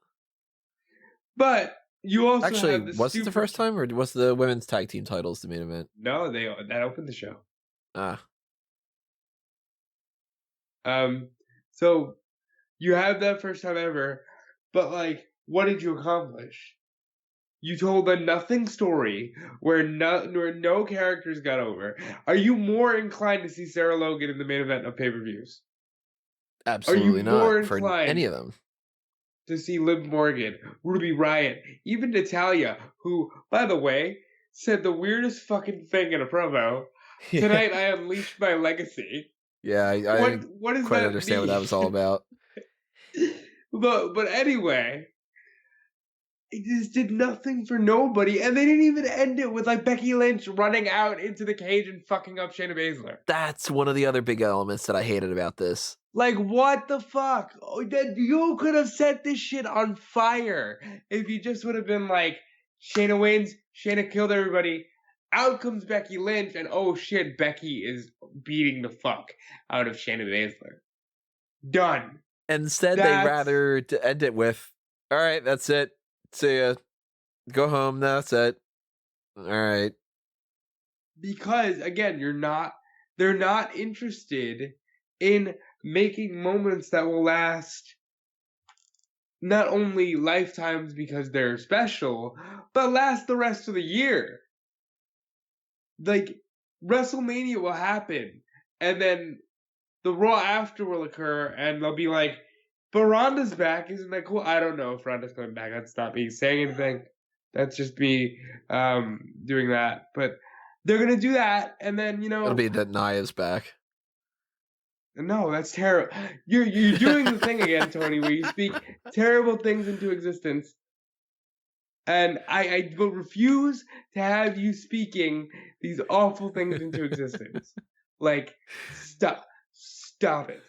But you also actually, have was it the first time, or was the women's tag team titles the main event? No, that opened the show. So you have that first time ever, but what did you accomplish? You told a nothing story where no characters got over. Are you more inclined to see Sarah Logan in the main event of pay-per-views? Absolutely not for any of them. To see Liv Morgan, Ruby Riott, even Natalya, who, by the way, said the weirdest fucking thing in a promo. Yeah. Tonight I unleashed my legacy. Yeah, I what does quite that understand mean? what that was all about. But anyway, it just did nothing for nobody, and they didn't even end it with Becky Lynch running out into the cage and fucking up Shayna Baszler. That's one of the other big elements that I hated about this. What the fuck? You could have set this shit on fire if you just would have been Shayna wins, Shayna killed everybody, out comes Becky Lynch, and oh shit, Becky is beating the fuck out of Shayna Baszler. Done. Instead, they rather to end it with, all right, that's it. See ya. Go home. That's it. All right. Because again, they're not interested in making moments that will last not only lifetimes because they're special, but last the rest of the year. Like, WrestleMania will happen, and then the Raw after will occur, and they'll be like, but Ronda's back, isn't that cool? I don't know if Ronda's coming back. That's not me saying anything. That's just me doing that. But they're going to do that, and then, It'll be that Nia's back. No, that's terrible. You're doing the thing again, Tony, where you speak terrible things into existence. And I will refuse to have you speaking these awful things into existence. Like, stop it.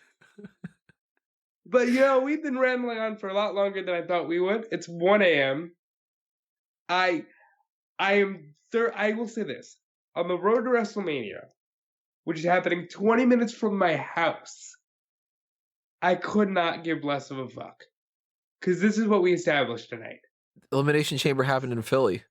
But, we've been rambling on for a lot longer than I thought we would. It's 1 a.m. I will say this. On the road to WrestleMania, which is happening 20 minutes from my house, I could not give less of a fuck. Because this is what we established tonight. Elimination Chamber happened in Philly.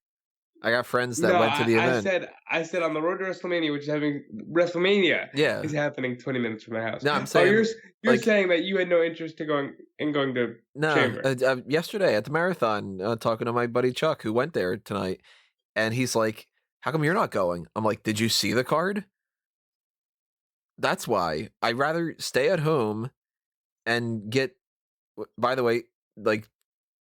I got friends that went to the event. I said on the road to WrestleMania, which is having WrestleMania, is happening 20 minutes from my house. No, I'm saying you're saying that you had no interest in going to Chamber. Yesterday at the marathon, talking to my buddy Chuck, who went there tonight, and he's like, "How come you're not going?" I'm like, "Did you see the card?" That's why I'd rather stay at home and get, by the way, like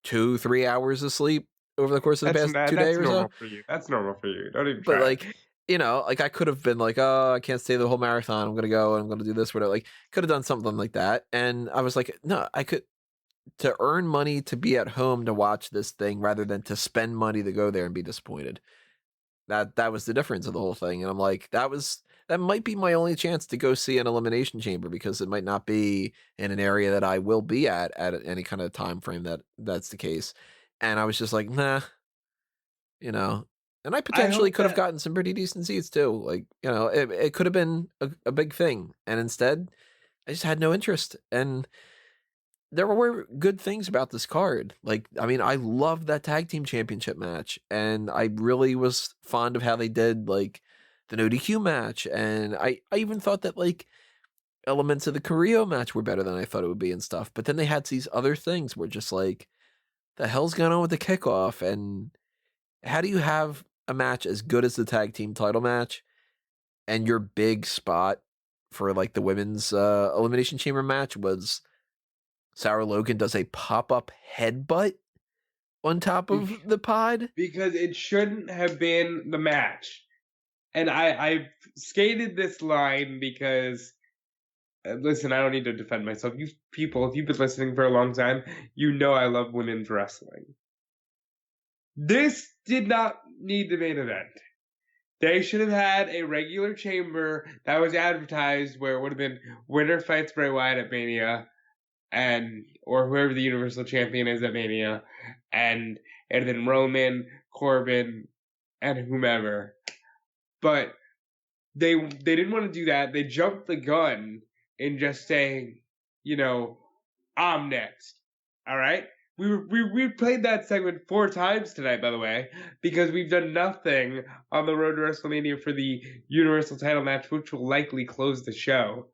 2-3 hours of sleep over the course of the past 2 days or so. That's normal for you. Don't even try. But like, I could have been like, oh, I can't stay the whole marathon. I'm gonna go and I'm gonna do this, whatever. Like, could have done something like that. And I was like, no, I could, to earn money to be at home to watch this thing rather than to spend money to go there and be disappointed. That was the difference of the whole thing. And I'm like, that might be my only chance to go see an Elimination Chamber, because it might not be in an area that I will be at any kind of time frame that's the case. And I was just like, nah, and I potentially could have gotten some pretty decent seats too. Like, it could have been a big thing. And instead, I just had no interest. And there were good things about this card. Like, I mean, I loved that tag team championship match, and I really was fond of how they did, like, the no DQ match. And I even thought that, like, elements of the Carrillo match were better than I thought it would be and stuff. But then they had these other things where just like, the hell's going on with the kickoff? And how do you have a match as good as the tag team title match, and your big spot for like the women's Elimination Chamber match was Sarah Logan does a pop-up headbutt on top of the pod? Because it shouldn't have been the match. And I skated this line because, listen, I don't need to defend myself. You people, if you've been listening for a long time, you know I love women's wrestling. This did not need the main event. They should have had a regular chamber that was advertised where it would have been winner fights Bray Wyatt at Mania, or whoever the Universal Champion is at Mania, and then Roman, Corbin, and whomever. But they didn't want to do that. They jumped the gun in just saying, I'm next. All right? We played that segment 4 times tonight, by the way, because we've done nothing on the road to WrestleMania for the Universal title match, which will likely close the show.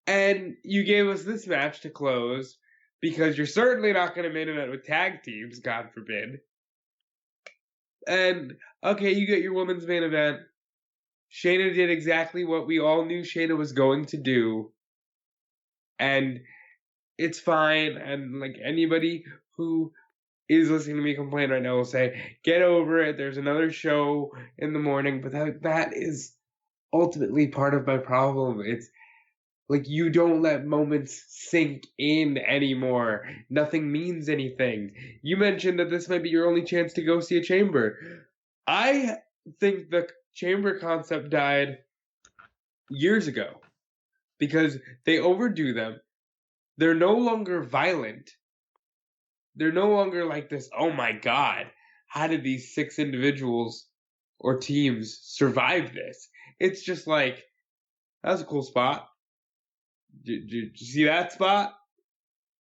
And you gave us this match to close because you're certainly not going to main event with tag teams, God forbid. And, okay, you get your women's main event. Shayna did exactly what we all knew Shayna was going to do. And it's fine. And, like, anybody who is listening to me complain right now will say, get over it. There's another show in the morning. But that is ultimately part of my problem. It's like, you don't let moments sink in anymore. Nothing means anything. You mentioned that this might be your only chance to go see a chamber. I think the chamber concept died years ago because they overdo them. They're no longer violent. They're no longer like this, oh my God, how did these 6 individuals or teams survive this? It's just like, that was a cool spot. Did you see that spot?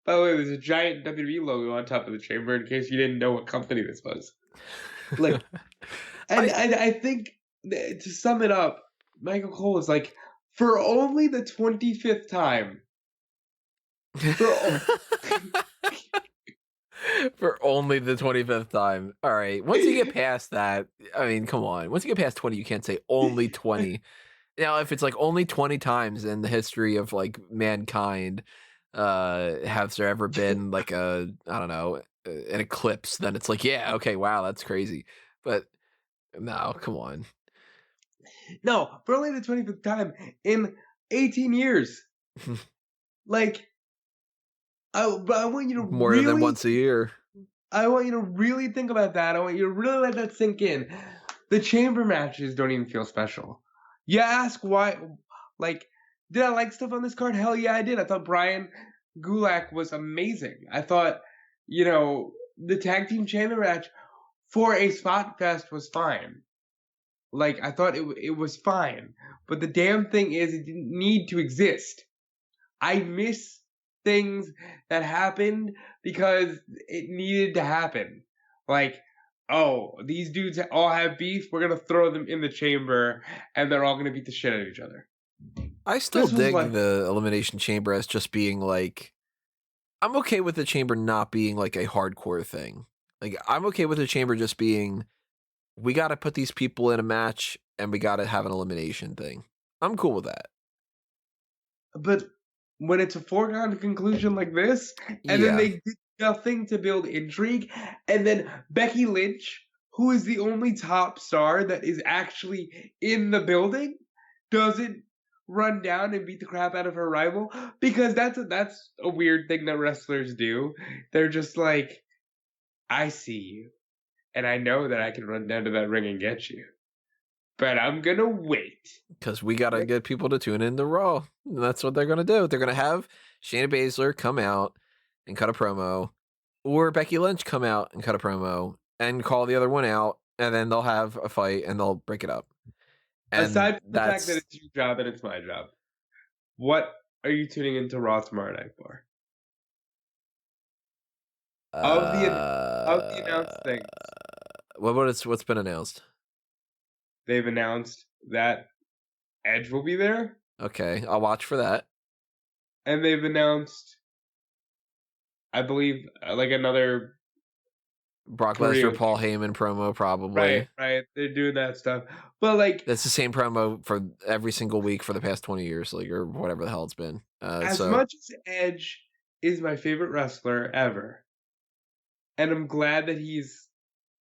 By the way, there's a giant WWE logo on top of the chamber in case you didn't know what company this was. Like, and I think, to sum it up, Michael Cole was like, for only the 25th time, For only the 25th time. All right. Once you get past that, I mean, come on. Once you get past 20, you can't say only 20. Now, if it's like only 20 times in the history of like mankind, has there ever been like I don't know, an eclipse, then it's like, yeah, okay, wow, that's crazy. But no, come on. No, for only the 25th time in 18 years. Like, I want you to More than really, once a year. I want you to really think about that. I want you to really let that sink in. The chamber matches don't even feel special. You ask why, like, did I like stuff on this card? Hell yeah, I did. I thought Brian Gulak was amazing. I thought, the tag team chamber match for a spot fest was fine. Like, I thought it was fine. But the damn thing is, it didn't need to exist. I miss things that happened because it needed to happen. Like, oh, these dudes all have beef. We're going to throw them in the chamber, and they're all going to beat the shit out of each other. I still dig like, the Elimination Chamber as just being like, I'm okay with the chamber not being like a hardcore thing. Like, I'm okay with the chamber just being, we got to put these people in a match and we got to have an elimination thing. I'm cool with that. But when it's a foregone conclusion like this, and then they did nothing to build intrigue, and then Becky Lynch, who is the only top star that is actually in the building, doesn't run down and beat the crap out of her rival, because that's a weird thing that wrestlers do. They're just like, I see you, and I know that I can run down to that ring and get you, but I'm gonna wait. Because we got to get people to tune in to Raw. And that's what they're going to do. They're going to have Shayna Baszler come out and cut a promo, or Becky Lynch come out and cut a promo and call the other one out, and then they'll have a fight and they'll break it up. And aside from the fact that it's your job and it's my job, what are you tuning into Raw tomorrow night for? Of the announced things. What's been announced? They've announced that Edge will be there. Okay, I'll watch for that. And they've announced, I believe, like another Brock Lesnar, Paul Heyman promo, probably. Right. They're doing that stuff. But like, that's the same promo for every single week for the past 20 years, like, or whatever the hell it's been. As much as Edge is my favorite wrestler ever, and I'm glad that he's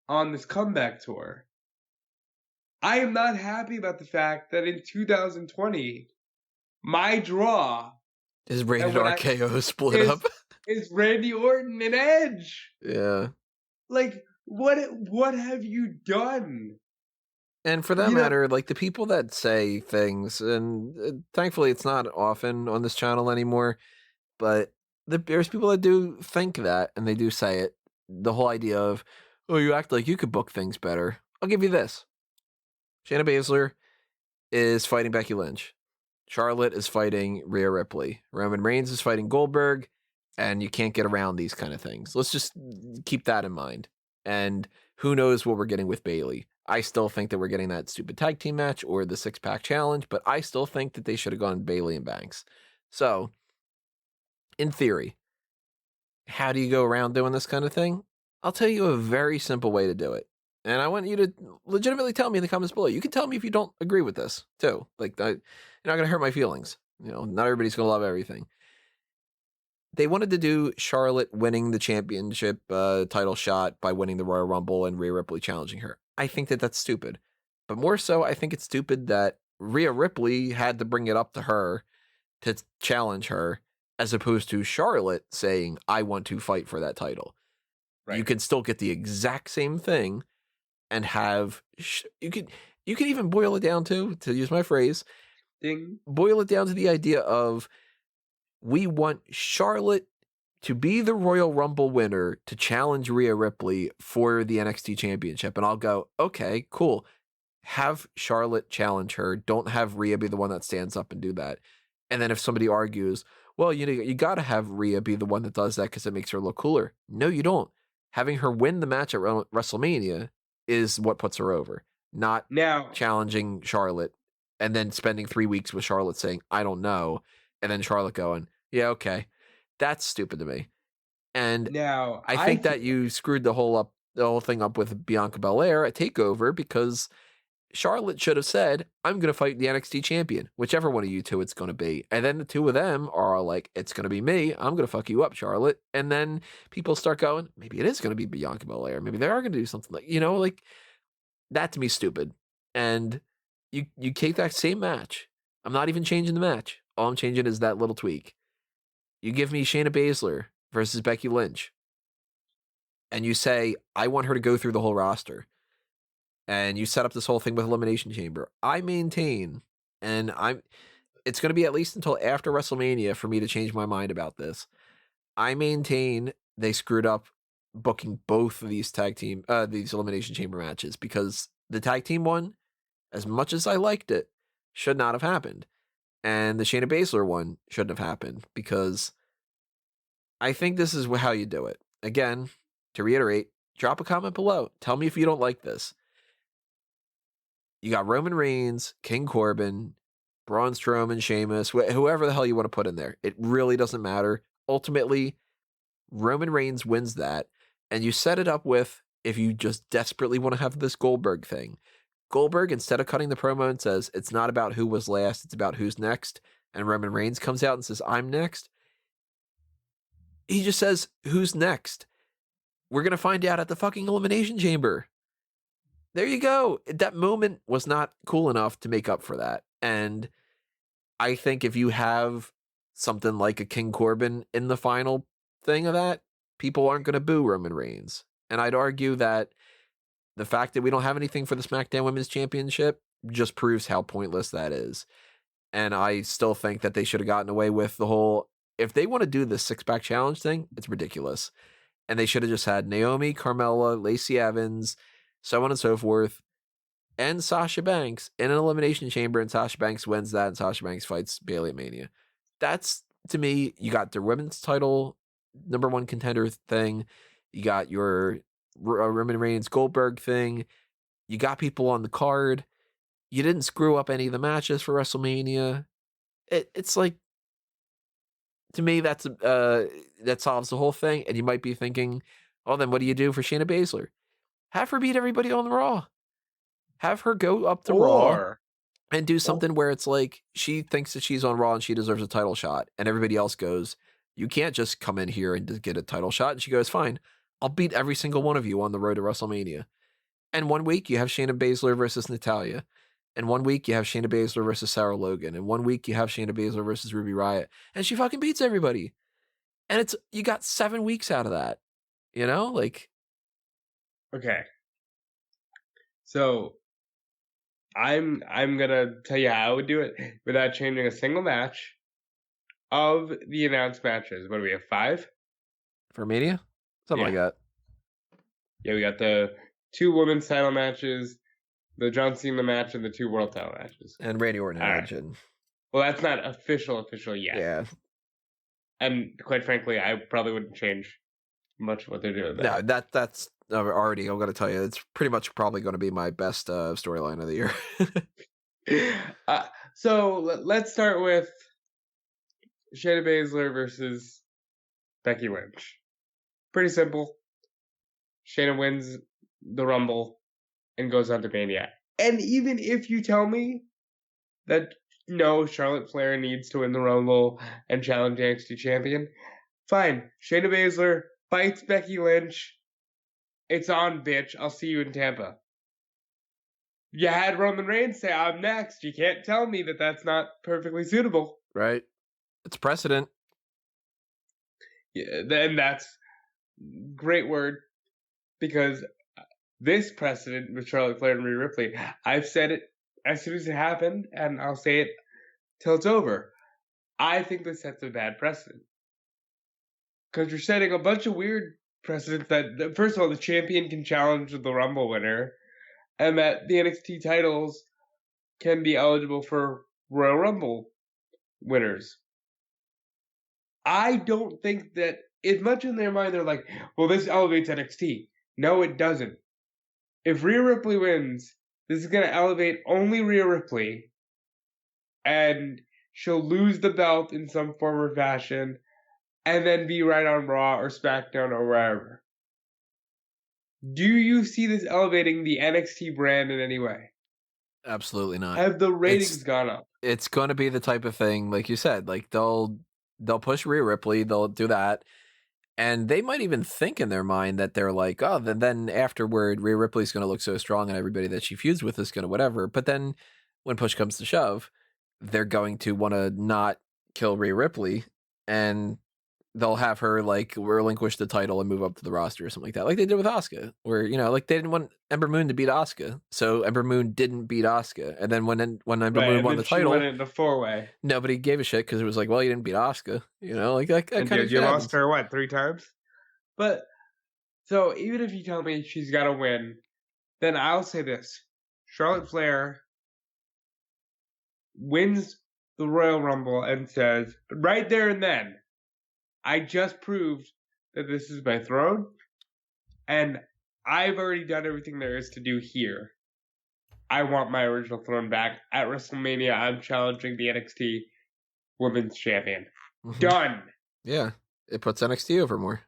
on this comeback tour, I am not happy about the fact that in 2020, my draw is rated RKO split up. Is Randy Orton and Edge. Yeah. Like, what have you done? And for that matter, like, the people that say things, and thankfully it's not often on this channel anymore, but there's people that do think that, and they do say it. The whole idea of, oh, you act like you could book things better. I'll give you this. Shayna Baszler is fighting Becky Lynch. Charlotte is fighting Rhea Ripley. Roman Reigns is fighting Goldberg, and you can't get around these kind of things. Let's just keep that in mind. And who knows what we're getting with Bayley. I still think that we're getting that stupid tag team match or the 6-pack challenge, but I still think that they should have gone Bayley and Banks. So, in theory, how do you go around doing this kind of thing? I'll tell you a very simple way to do it. And I want you to legitimately tell me in the comments below. You can tell me if you don't agree with this, too. Like, you're not going to hurt my feelings. Not everybody's going to love everything. They wanted to do Charlotte winning the championship title shot by winning the Royal Rumble and Rhea Ripley challenging her. I think that that's stupid. But more so, I think it's stupid that Rhea Ripley had to bring it up to her to challenge her, as opposed to Charlotte saying, I want to fight for that title. Right. You can still get the exact same thing and have, you can even boil it down to use my phrase, boil it down to the idea of, we want Charlotte to be the Royal Rumble winner to challenge Rhea Ripley for the NXT Championship. And I'll go, okay, cool. Have Charlotte challenge her. Don't have Rhea be the one that stands up and do that. And then if somebody argues, well, you got to have Rhea be the one that does that because it makes her look cooler. No, you don't. Having her win the match at WrestleMania is what puts her over. Not challenging Charlotte and then spending 3 weeks with Charlotte saying, I don't know. And then Charlotte going, yeah, okay. That's stupid to me. And Now, I think that you screwed the whole thing up with Bianca Belair at TakeOver because Charlotte should have said, I'm going to fight the NXT champion, whichever one of you two it's going to be. And then the two of them are like, it's going to be me. I'm going to fuck you up, Charlotte. And then people start going, maybe it is going to be Bianca Belair. Maybe they are going to do something like, like that to me is stupid. And you take that same match. I'm not even changing the match. All I'm changing is that little tweak. You give me Shayna Baszler versus Becky Lynch. And you say, I want her to go through the whole roster. And you set up this whole thing with Elimination Chamber. I maintain, and it's going to be at least until after WrestleMania for me to change my mind about this. I maintain they screwed up booking both of these these Elimination Chamber matches because the tag team one, as much as I liked it, should not have happened. And the Shayna Baszler one shouldn't have happened because I think this is how you do it. Again, to reiterate, drop a comment below. Tell me if you don't like this. You got Roman Reigns, King Corbin, Braun Strowman, Sheamus, whoever the hell you want to put in there. It really doesn't matter. Ultimately, Roman Reigns wins that, and you set it up with, if you just desperately want to have this Goldberg thing. Goldberg, instead of cutting the promo and says, it's not about who was last, it's about who's next, and Roman Reigns comes out and says, I'm next, he just says, who's next? We're going to find out at the fucking Elimination Chamber. There you go. That moment was not cool enough to make up for that. And I think if you have something like a King Corbin in the final thing of that, people aren't going to boo Roman Reigns. And I'd argue that the fact that we don't have anything for the SmackDown Women's Championship just proves how pointless that is. And I still think that they should have gotten away with the whole, if they want to do the 6-pack challenge thing, it's ridiculous. And they should have just had Naomi, Carmella, Lacey Evans, so on and so forth, and Sasha Banks in an Elimination Chamber, and Sasha Banks wins that, and Sasha Banks fights Bayley at Mania. That's, to me, you got the women's title #1 contender thing, you got your Roman Reigns Goldberg thing, you got people on the card, you didn't screw up any of the matches for WrestleMania. It's like, to me, that solves the whole thing, and you might be thinking, oh, then what do you do for Shayna Baszler? Have her beat everybody on the Raw. Have her go up to Raw and do something where it's like she thinks that she's on Raw and she deserves a title shot. And everybody else goes, you can't just come in here and just get a title shot. And she goes, fine, I'll beat every single one of you on the road to WrestleMania. And one week you have Shayna Baszler versus Natalya. And one week you have Shayna Baszler versus Sarah Logan. And one week you have Shayna Baszler versus Ruby Riott. And she fucking beats everybody. And you got 7 weeks out of that. Like. Okay. So I'm gonna tell you how I would do it without changing a single match of the announced matches. What do we have? 5 for Mania? Something like that. Yeah, we got the 2 women's title matches, the John Cena match, and the 2 world title matches. And Randy Orton match. Right. Well, that's not official yet. Yeah. And quite frankly, I probably wouldn't change much what they're doing there. No, that's already, I'm going to tell you, it's pretty much probably going to be my best storyline of the year. So let's start with Shayna Baszler versus Becky Lynch. Pretty simple. Shayna wins the Rumble and goes on to Mania. And even if you tell me that no, Charlotte Flair needs to win the Rumble and challenge the NXT champion, fine. Shayna Baszler fights Becky Lynch. It's on, bitch. I'll see you in Tampa. You had Roman Reigns say, I'm next. You can't tell me that that's not perfectly suitable. Right. It's precedent. Yeah, then that's great word. Because this precedent with Charlotte Flair and Rhea Ripley, I've said it as soon as it happened, and I'll say it till it's over. I think this sets a bad precedent. Because you're setting a bunch of weird precedents that, first of all, the champion can challenge the Rumble winner, and that the NXT titles can be eligible for Royal Rumble winners. I don't think that, as much in their mind, they're like, well, this elevates NXT. No, it doesn't. If Rhea Ripley wins, this is going to elevate only Rhea Ripley, and she'll lose the belt in some form or fashion, and then be right on Raw or SmackDown or wherever. Do you see this elevating the NXT brand in any way? Absolutely not. Have the ratings gone up? It's going to be the type of thing, like you said, like they'll push Rhea Ripley, they'll do that, and they might even think in their mind that they're like, oh, then afterward, Rhea Ripley's going to look so strong, and everybody that she feuds with is going to whatever. But then, when push comes to shove, they're going to want to not kill Rhea Ripley, and they'll have her like relinquish the title and move up to the roster or something like that, like they did with Asuka, where like they didn't want Ember Moon to beat Asuka, so Ember Moon didn't beat Asuka, and then when Ember Moon won the title, went into 4-way. Nobody gave a shit because it was like, well, you didn't beat Asuka, like that kind of. You lost her what 3 times? But so even if you tell me she's got to win, then I'll say this: Charlotte Flair wins the Royal Rumble and says right there and then, I just proved that this is my throne, and I've already done everything there is to do here. I want my original throne back. At WrestleMania, I'm challenging the NXT Women's Champion. Mm-hmm. Done. Yeah, it puts NXT over more.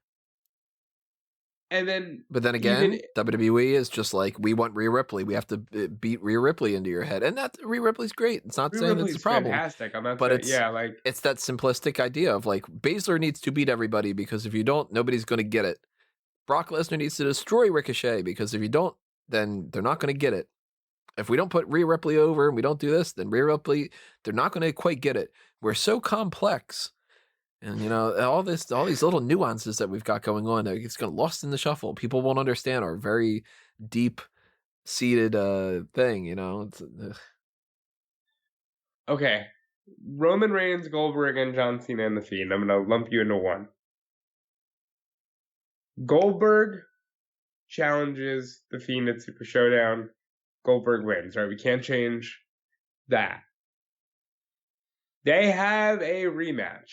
And then, but then again, WWE is just like, we want Rhea Ripley. We have to beat Rhea Ripley into your head, and that Rhea Ripley's great. It's not saying that's a problem. Fantastic. I'm not but saying, it's that simplistic idea of like Baszler needs to beat everybody because if you don't, nobody's going to get it. Brock Lesnar needs to destroy Ricochet because if you don't, then they're not going to get it. If we don't put Rhea Ripley over and we don't do this, then Rhea Ripley, they're not going to quite get it. We're so complex. And, all these little nuances that we've got going on, it's going to lost in the shuffle. People won't understand our very deep-seated thing, Okay. Roman Reigns, Goldberg, and John Cena in the Fiend. I'm going to lump you into one. Goldberg challenges the Fiend at Super Showdown. Goldberg wins, right? We can't change that. They have a rematch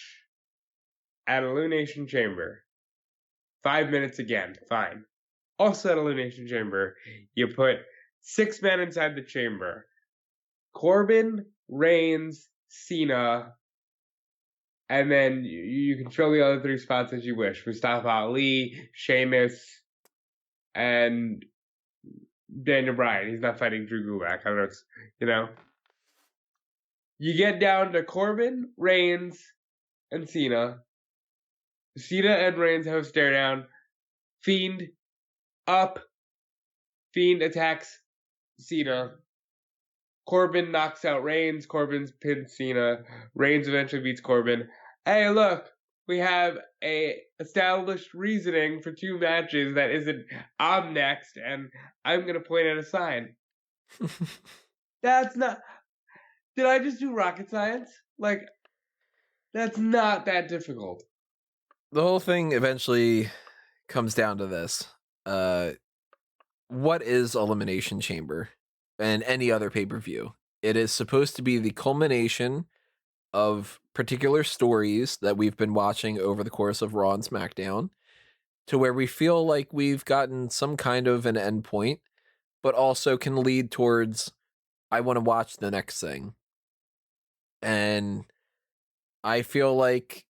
at Elimination Chamber. 5 minutes again, fine. Also at Elimination Chamber, you put 6 men inside the chamber. Corbin, Reigns, Cena, and then you can fill the other 3 spots as you wish. Mustafa Ali, Sheamus, and Daniel Bryan. He's not fighting Drew Gulak. I don't know. You get down to Corbin, Reigns, and Cena. Cena and Reigns have a stare down. Fiend up. Fiend attacks Cena. Corbin knocks out Reigns. Corbin's pinned Cena. Reigns eventually beats Corbin. Hey, look, we have a established reasoning for 2 matches that isn't I'm next, and I'm gonna point at a sign. That's not. Did I just do rocket science? Like, that's not that difficult. The whole thing eventually comes down to this. What is Elimination Chamber and any other pay-per-view? It is supposed to be the culmination of particular stories that we've been watching over the course of Raw and SmackDown to where we feel like we've gotten some kind of an end point, but also can lead towards, I want to watch the next thing. And I feel like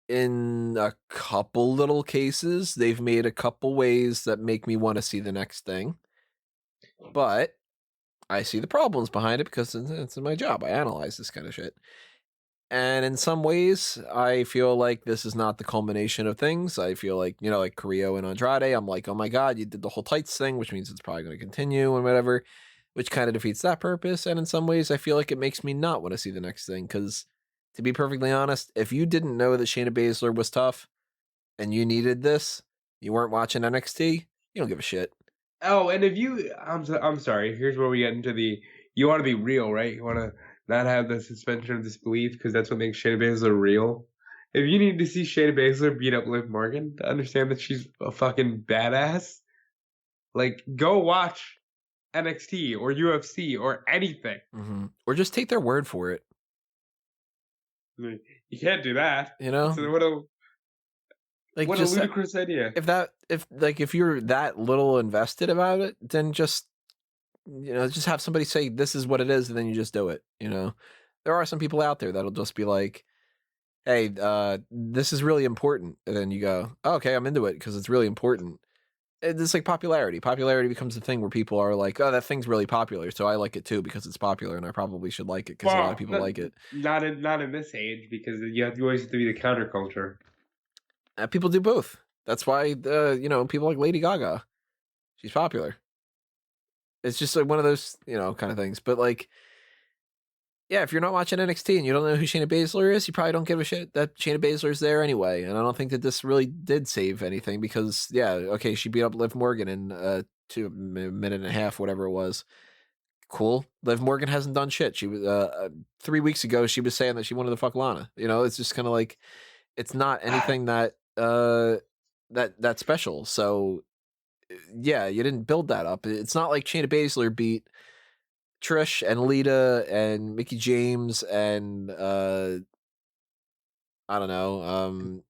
in a couple little cases, they've made a couple ways that make me want to see the next thing. But I see the problems behind it because it's my job. I analyze this kind of shit. And in some ways, I feel like this is not the culmination of things. I feel like, like Carrillo and Andrade, I'm like, oh my God, you did the whole tights thing, which means it's probably going to continue and whatever, which kind of defeats that purpose. And in some ways, I feel like it makes me not want to see the next thing. Because to be perfectly honest, if you didn't know that Shayna Baszler was tough and you needed this, you weren't watching NXT, you don't give a shit. Oh, and if you, I'm sorry, here's where we get into you want to be real, right? You want to not have the suspension of disbelief because that's what makes Shayna Baszler real. If you need to see Shayna Baszler beat up Liv Morgan to understand that she's a fucking badass, like, go watch NXT or UFC or anything. Mm-hmm. Or just take their word for it. You can't do that. So what a ludicrous idea. If you're that little invested about it, then just have somebody say this is what it is, and then you just do it. There are some people out there that'll just be like, hey, this is really important. And then you go, oh, okay, I'm into it because it's really important. It's like popularity. Popularity becomes a thing where people are like, oh, that thing's really popular, so I like it too because it's popular, and I probably should like it because a lot of people like it. Not in this age, because you always have to be the counterculture. People do both. That's why, people like Lady Gaga, she's popular. It's just like one of those, kind of things. But like, yeah, if you're not watching NXT and you don't know who Shayna Baszler is, you probably don't give a shit that Shayna Baszler's there anyway. And I don't think that this really did save anything because, yeah, okay, she beat up Liv Morgan in a minute and a half, whatever it was. Cool. Liv Morgan hasn't done shit. She was 3 weeks ago. She was saying that she wanted to fuck Lana. It's just kind of like it's not anything that that special. So yeah, you didn't build that up. It's not like Shayna Baszler beat Trish and Lita and Mickey James and I don't know,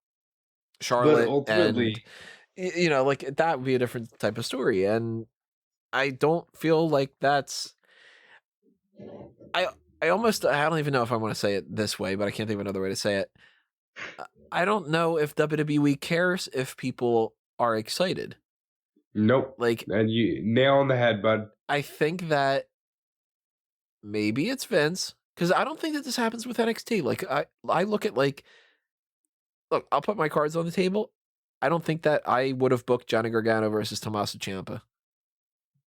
Charlotte, ultimately, and like that would be a different type of story. And I don't feel like that's. I don't even know if I want to say it this way, but I can't think of another way to say it. I don't know if WWE cares if people are excited. Nope. Like, and you nail on the head, bud. I think that maybe it's Vince, because I don't think that this happens with NXT. Like, I look at look, I'll put my cards on the table. I don't think that I would have booked Johnny Gargano versus Tommaso Ciampa.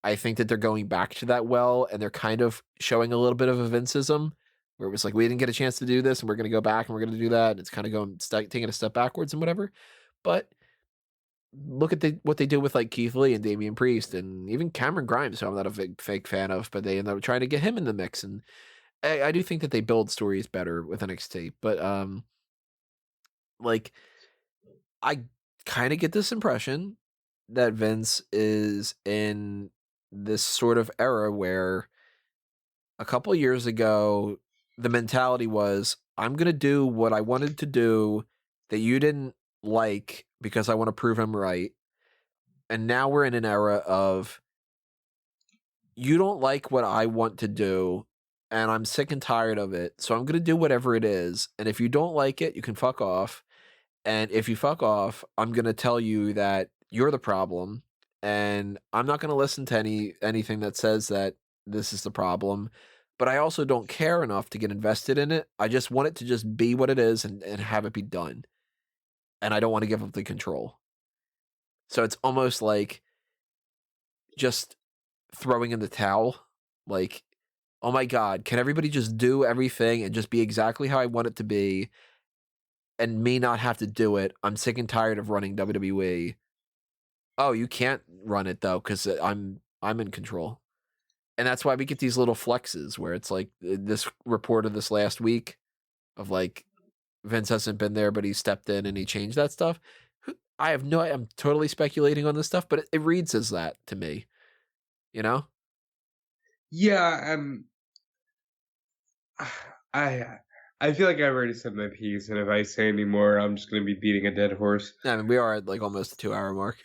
I think that they're going back to that well, and they're kind of showing a little bit of a Vinceism, where it was like, we didn't get a chance to do this, and we're going to go back, and we're going to do that. And it's kind of taking a step backwards and whatever. But look at what they do with like Keith Lee and Damian Priest, and even Cameron Grimes, who I'm not a big fake fan of, but they end up trying to get him in the mix. And I do think that they build stories better with NXT. But like, I kind of get this impression that Vince is in this sort of era where a couple years ago, the mentality was, I'm going to do what I wanted to do that you didn't like because I want to prove him right. And now we're in an era of, you don't like what I want to do, and I'm sick and tired of it, so I'm going to do whatever it is. And if you don't like it, you can fuck off. And if you fuck off, I'm going to tell you that you're the problem, and I'm not going to listen to anything that says that this is the problem. But I also don't care enough to get invested in it. I just want it to just be what it is and have it be done. And I don't want to give up the control. So it's almost like just throwing in the towel. Like, oh my God, can everybody just do everything and just be exactly how I want it to be? And me not have to do it. I'm sick and tired of running WWE. Oh, you can't run it though, because I'm in control. And that's why we get these little flexes where it's like this report of this last week of like Vince hasn't been there, but he stepped in and he changed that stuff. I have I'm totally speculating on this stuff, but it reads as that to me, Yeah. I feel like I've already said my piece, and if I say any more, I'm just going to be beating a dead horse. I mean, we are at like almost the 2-hour mark.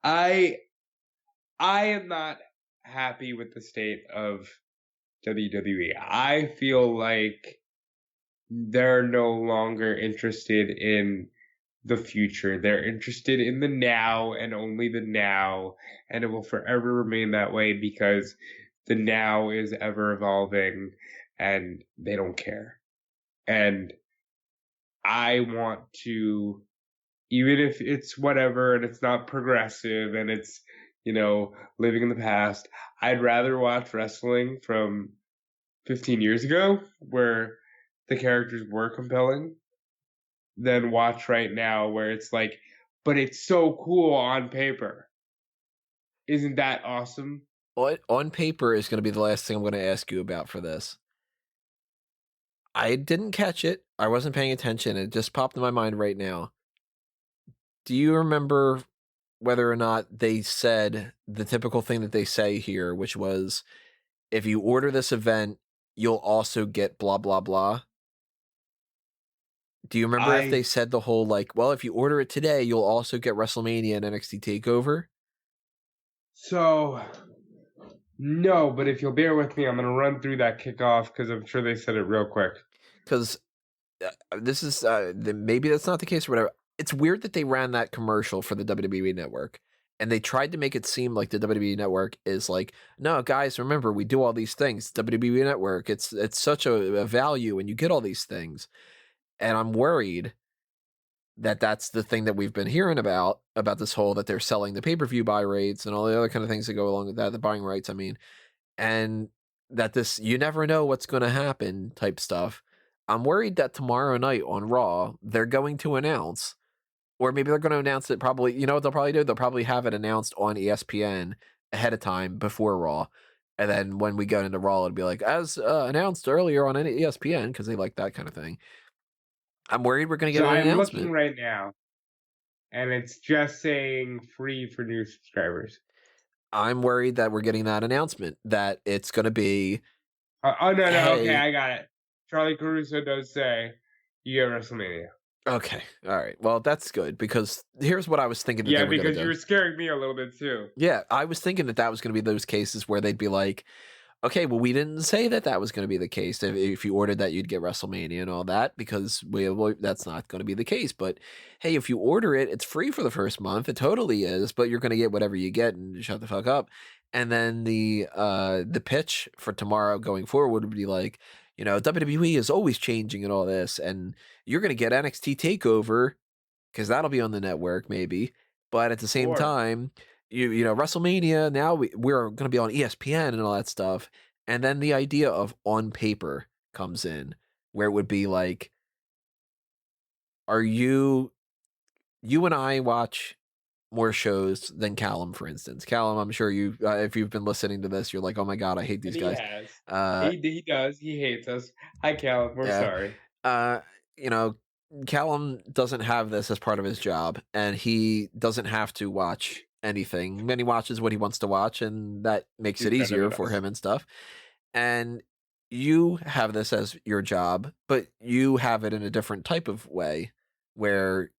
I am not happy with the state of WWE. I feel like they're no longer interested in the future. They're interested in the now and only the now, and it will forever remain that way because the now is ever evolving and they don't care. And I want to, even if it's whatever and it's not progressive and it's, living in the past, I'd rather watch wrestling from 15 years ago where the characters were compelling than watch right now where it's like, but it's so cool on paper. Isn't that awesome? On paper is going to be the last thing I'm going to ask you about for this. I didn't catch it. I wasn't paying attention. It just popped in my mind right now. Do you remember whether or not they said the typical thing that they say here, which was, if you order this event, you'll also get blah, blah, blah? Do you remember if they said the whole, like, well, if you order it today, you'll also get WrestleMania and NXT TakeOver? So, no, but if you'll bear with me, I'm going to run through that kickoff because I'm sure they said it real quick. Because this is maybe that's not the case or whatever. It's weird that they ran that commercial for the WWE Network, and they tried to make it seem like the WWE Network is like, no, guys, remember we do all these things. WWE Network, it's such a value, and you get all these things. And I'm worried that that's the thing that we've been hearing about this whole that they're selling the pay-per-view buy rates and all the other kind of things that go along with that, the buying rights, I mean, and that this you never know what's going to happen type stuff. I'm worried that tomorrow night on Raw, they're going to announce, or maybe they're going to announce it probably, you know what they'll probably do? They'll probably have it announced on ESPN ahead of time before Raw. And then when we go into Raw, it'll be like, as announced earlier on ESPN, because they like that kind of thing. I'm worried we're going to get an announcement. I'm looking right now, and it's just saying free for new subscribers. I'm worried that we're getting that announcement, that it's going to be... no, okay, I got it. Charlie Caruso does say you get WrestleMania. Okay, all right. Well, that's good, because here's what I was thinking. Yeah, because you were scaring me a little bit, too. Yeah, I was thinking that was going to be those cases where they'd be like, okay, well, we didn't say that was going to be the case. If you ordered that, you'd get WrestleMania and all that, because that's not going to be the case. But hey, if you order it, it's free for the first month. It totally is, but you're going to get whatever you get, and shut the fuck up. And then the pitch for tomorrow going forward would be like, you know, WWE is always changing and all this, and you're going to get NXT TakeOver because that'll be on the network maybe. But at the same time, you know, WrestleMania, now we're going to be on ESPN and all that stuff. And then the idea of on paper comes in, where it would be like, are you and I watch more shows than Callum, for instance. Callum, I'm sure you, if you've been listening to this, you're like, oh my God, I hate these guys. He does. He hates us. Hi, Callum. We're sorry. You know, Callum doesn't have this as part of his job, and he doesn't have to watch anything. He watches what he wants to watch, and that makes it easier for him and stuff. And you have this as your job, but you have it in a different type of way where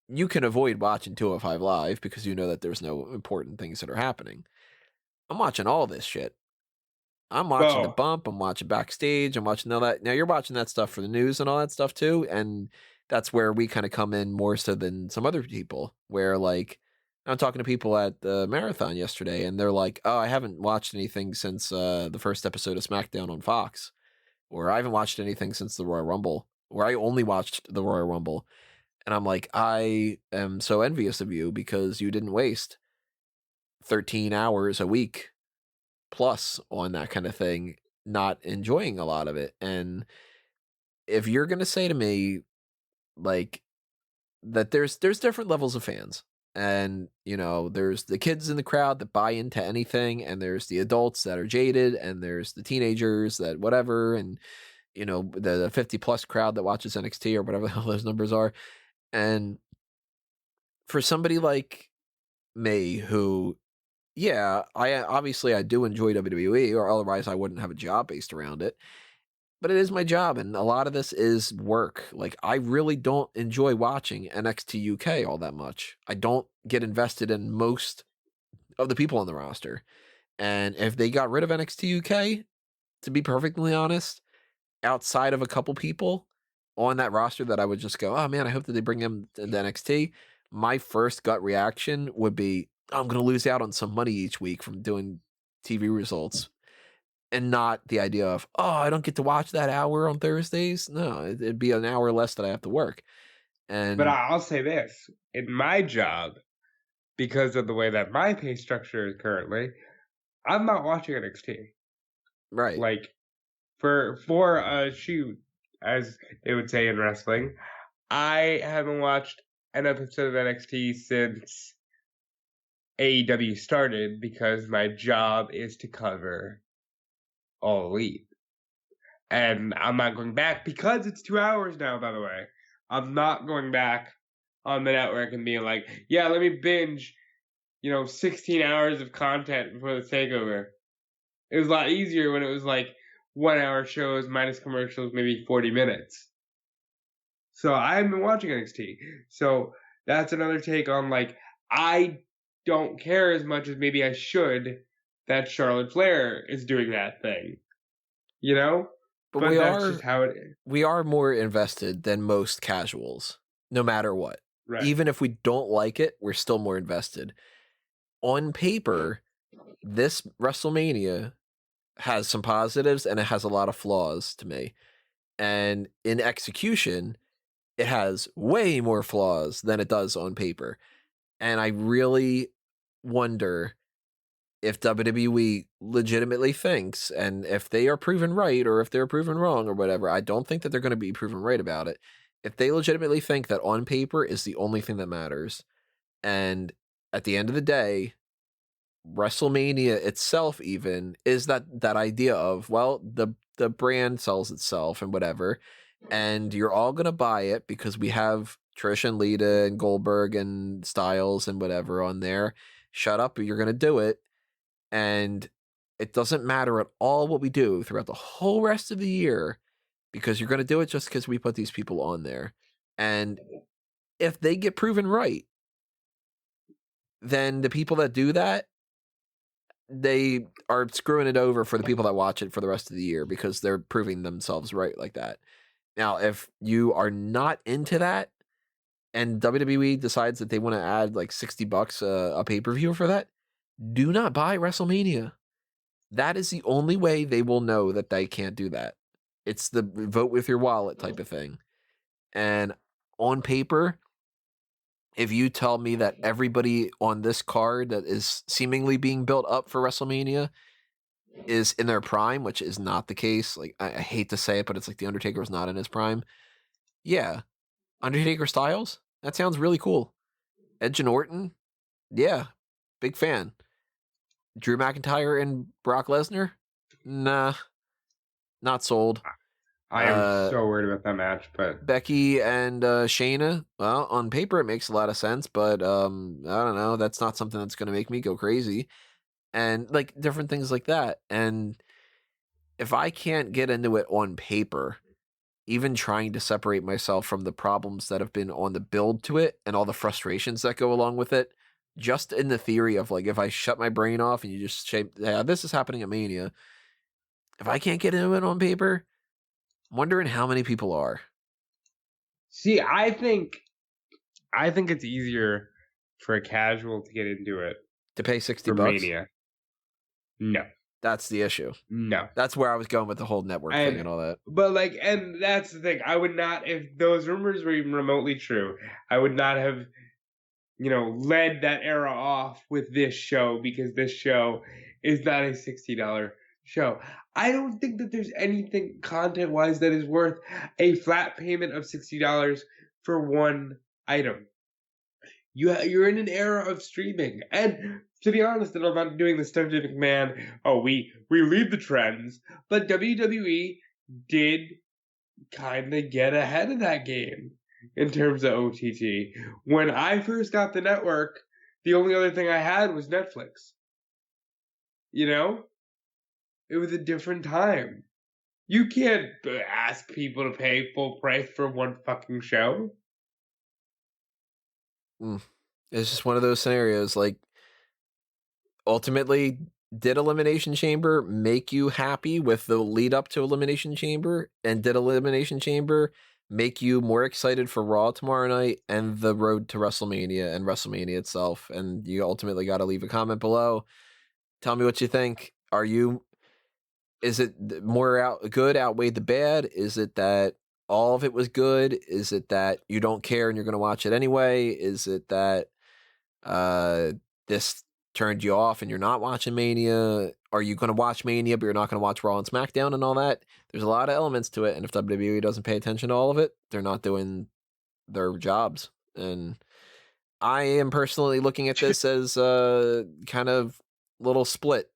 you can avoid watching 205 Live because you know that there's no important things that are happening. I'm watching all this shit. I'm watching the bump. I'm watching backstage. I'm watching all that. Now you're watching that stuff for the news and all that stuff too. And that's where we kind of come in more so than some other people, where like, I'm talking to people at the marathon yesterday, and they're like, oh, I haven't watched anything since the first episode of SmackDown on Fox, or I haven't watched anything since the Royal Rumble, or I only watched the Royal Rumble. And I'm like, I am so envious of you because you didn't waste 13 hours a week plus on that kind of thing, not enjoying a lot of it. And if you're going to say to me, like, that there's different levels of fans, and, you know, there's the kids in the crowd that buy into anything, and there's the adults that are jaded, and there's the teenagers that whatever, and, you know, the 50 plus crowd that watches NXT or whatever the hell those numbers are. And for somebody like me who, yeah, I do enjoy WWE, or otherwise I wouldn't have a job based around it. But it is my job, and a lot of this is work. Like, I really don't enjoy watching NXT UK all that much. I don't get invested in most of the people on the roster. And if they got rid of NXT UK, to be perfectly honest, outside of a couple people on that roster that I would just go, oh man, I hope that they bring them to NXT, my first gut reaction would be, oh, I'm going to lose out on some money each week from doing TV results. And not the idea of, oh, I don't get to watch that hour on Thursdays. No, it'd be an hour less that I have to work. But I'll say this, in my job, because of the way that my pay structure is currently, I'm not watching NXT. Right. Like, for a shoot, as they would say in wrestling, I haven't watched an episode of NXT since AEW started, because my job is to cover All Elite. And I'm not going back because it's 2 hours now, by the way. I'm not going back on the network and being like, yeah, let me binge, 16 hours of content before the takeover. It was a lot easier when it was like 1 hour shows minus commercials, maybe 40 minutes. So I haven't been watching NXT. So that's another take on, like, I don't care as much as maybe I should that Charlotte Flair is doing that thing. But that's just how it is. we are more invested than most casuals, no matter what. Right. Even if we don't like it, we're still more invested. On paper, this WrestleMania has some positives and it has a lot of flaws to me. And in execution, it has way more flaws than it does on paper. And I really wonder if WWE legitimately thinks, and if they are proven right or if they're proven wrong or whatever, I don't think that they're going to be proven right about it. If they legitimately think that on paper is the only thing that matters, and at the end of the day, WrestleMania itself even is that idea of, well, the brand sells itself and whatever, and you're all going to buy it because we have Trish and Lita and Goldberg and Styles and whatever on there. Shut up, you're going to do it. And it doesn't matter at all what we do throughout the whole rest of the year, because you're going to do it just because we put these people on there. And if they get proven right, then the people that do that, they are screwing it over for the people that watch it for the rest of the year because they're proving themselves right like that. Now, if you are not into that and WWE decides that they want to add like $60 a pay-per-view for that, do not buy WrestleMania. That is the only way they will know that they can't do that. It's the vote with your wallet type of thing. And on paper, if you tell me that everybody on this card that is seemingly being built up for WrestleMania is in their prime, which is not the case. Like, I hate to say it, but it's like The Undertaker was not in his prime. Yeah. Undertaker Styles? That sounds really cool. Edge and Orton? Yeah. Big fan. Drew McIntyre and Brock Lesnar? Nah. Not sold. I am so worried about that match, but Becky and Shayna, well, on paper it makes a lot of sense, but I don't know, that's not something that's going to make me go crazy. And like different things like that. And if I can't get into it on paper, even trying to separate myself from the problems that have been on the build to it and all the frustrations that go along with it, just in the theory of like, if I shut my brain off and you just shape, yeah, this is happening at Mania. If I can't get into it on paper, I'm wondering how many people are. see, I think it's easier for a casual to get into it To pay $60 for Mania. No. That's the issue. No. That's where I was going with the whole network thing and all that. But like, and that's the thing. I would not, if those rumors were even remotely true, I would not have, led that era off with this show, because this show is not a $60 show. I don't think that there's anything content-wise that is worth a flat payment of $60 for one item. You're in an era of streaming, and to be honest, and I'm not doing the Stephanie McMahon, we lead the trends, but WWE did kind of get ahead of that game in terms of OTT. When I first got the network, the only other thing I had was Netflix. It was a different time. You can't ask people to pay full price for one fucking show. It's just one of those scenarios. Like, ultimately, did Elimination Chamber make you happy with the lead up to Elimination Chamber? And did Elimination Chamber make you more excited for Raw tomorrow night and the road to WrestleMania and WrestleMania itself? And you ultimately got to leave a comment below. Tell me what you think. Is it more good outweighed the bad? Is it that all of it was good? Is it that you don't care and you're going to watch it anyway? Is it that this turned you off and you're not watching Mania? Are you going to watch Mania but you're not going to watch Raw and SmackDown and all that? There's a lot of elements to it, and if WWE doesn't pay attention to all of it, they're not doing their jobs. And I am personally looking at this as kind of little split.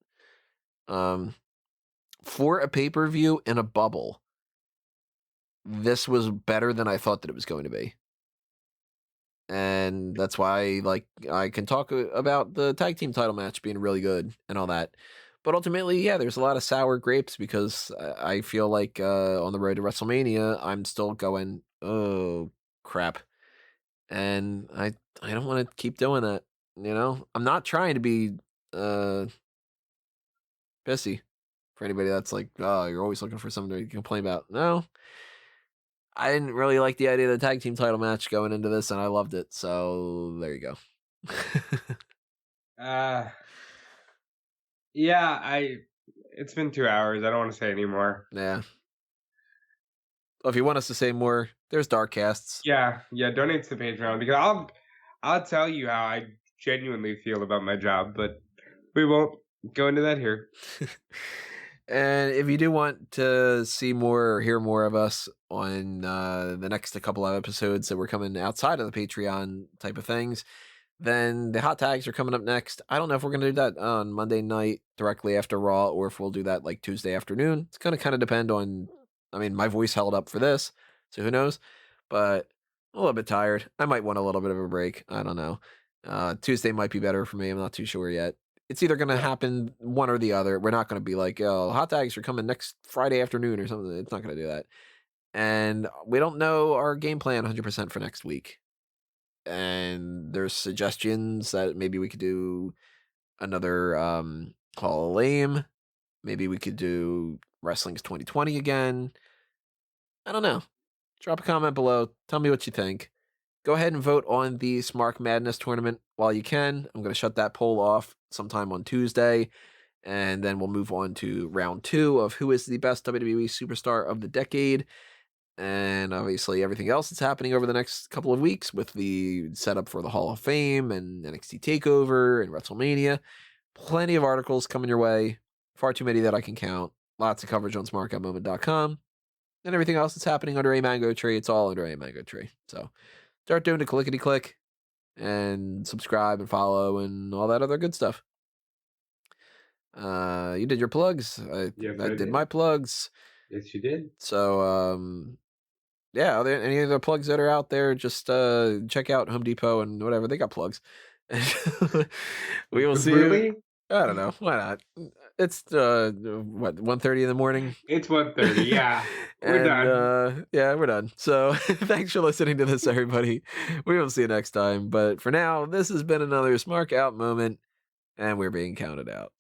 For a pay-per-view in a bubble, this was better than I thought that it was going to be. And that's why, like, I can talk about the tag team title match being really good and all that. But ultimately, yeah, there's a lot of sour grapes, because I feel like on the road to WrestleMania, I'm still going, oh, crap. And I don't want to keep doing that, I'm not trying to be pissy For anybody that's like, oh, you're always looking for something to complain about. No, I didn't really like the idea of the tag team title match going into this, and I loved it. So there you go. Yeah, it's been 2 hours. I don't want to say anymore. Yeah. Well, if you want us to say more, there's Darkcasts. Yeah, donate to the Patreon because I'll tell you how I genuinely feel about my job, but we won't go into that here. And if you do want to see more or hear more of us on the next couple of episodes that we're coming outside of the Patreon type of things, then the hot tags are coming up next. I don't know if we're going to do that on Monday night directly after Raw or if we'll do that like Tuesday afternoon. It's going to kind of depend on, I mean, my voice held up for this, so who knows? But I'm a little bit tired. I might want a little bit of a break. I don't know. Tuesday might be better for me. I'm not too sure yet. It's either going to happen one or the other. We're not going to be like, oh, hot tags are coming next Friday afternoon or something. It's not going to do that. And we don't know our game plan 100% for next week. And there's suggestions that maybe we could do another Hall of Lame. Maybe we could do Wrestling's 2020 again. I don't know. Drop a comment below. Tell me what you think. Go ahead and vote on the Smark Madness tournament while you can. I'm going to shut that poll off sometime on Tuesday. And then we'll move on to round 2 of who is the best WWE superstar of the decade. And obviously everything else that's happening over the next couple of weeks with the setup for the Hall of Fame and NXT TakeOver and WrestleMania. Plenty of articles coming your way. Far too many that I can count. Lots of coverage on smarkoutmoment.com. And everything else that's happening under a mango tree, it's all under a mango tree. So start doing the clickety-click and subscribe and follow and all that other good stuff. You did your plugs. I did my plugs. Yes, you did. So, yeah, are there any other plugs that are out there? Just check out Home Depot and whatever. They got plugs. We will see you. I don't know. Why not? It's, 1:30 in the morning? It's 1:30, yeah. We're done. Yeah, we're done. So thanks for listening to this, everybody. We will see you next time. But for now, this has been another Smark Out moment, and we're being counted out.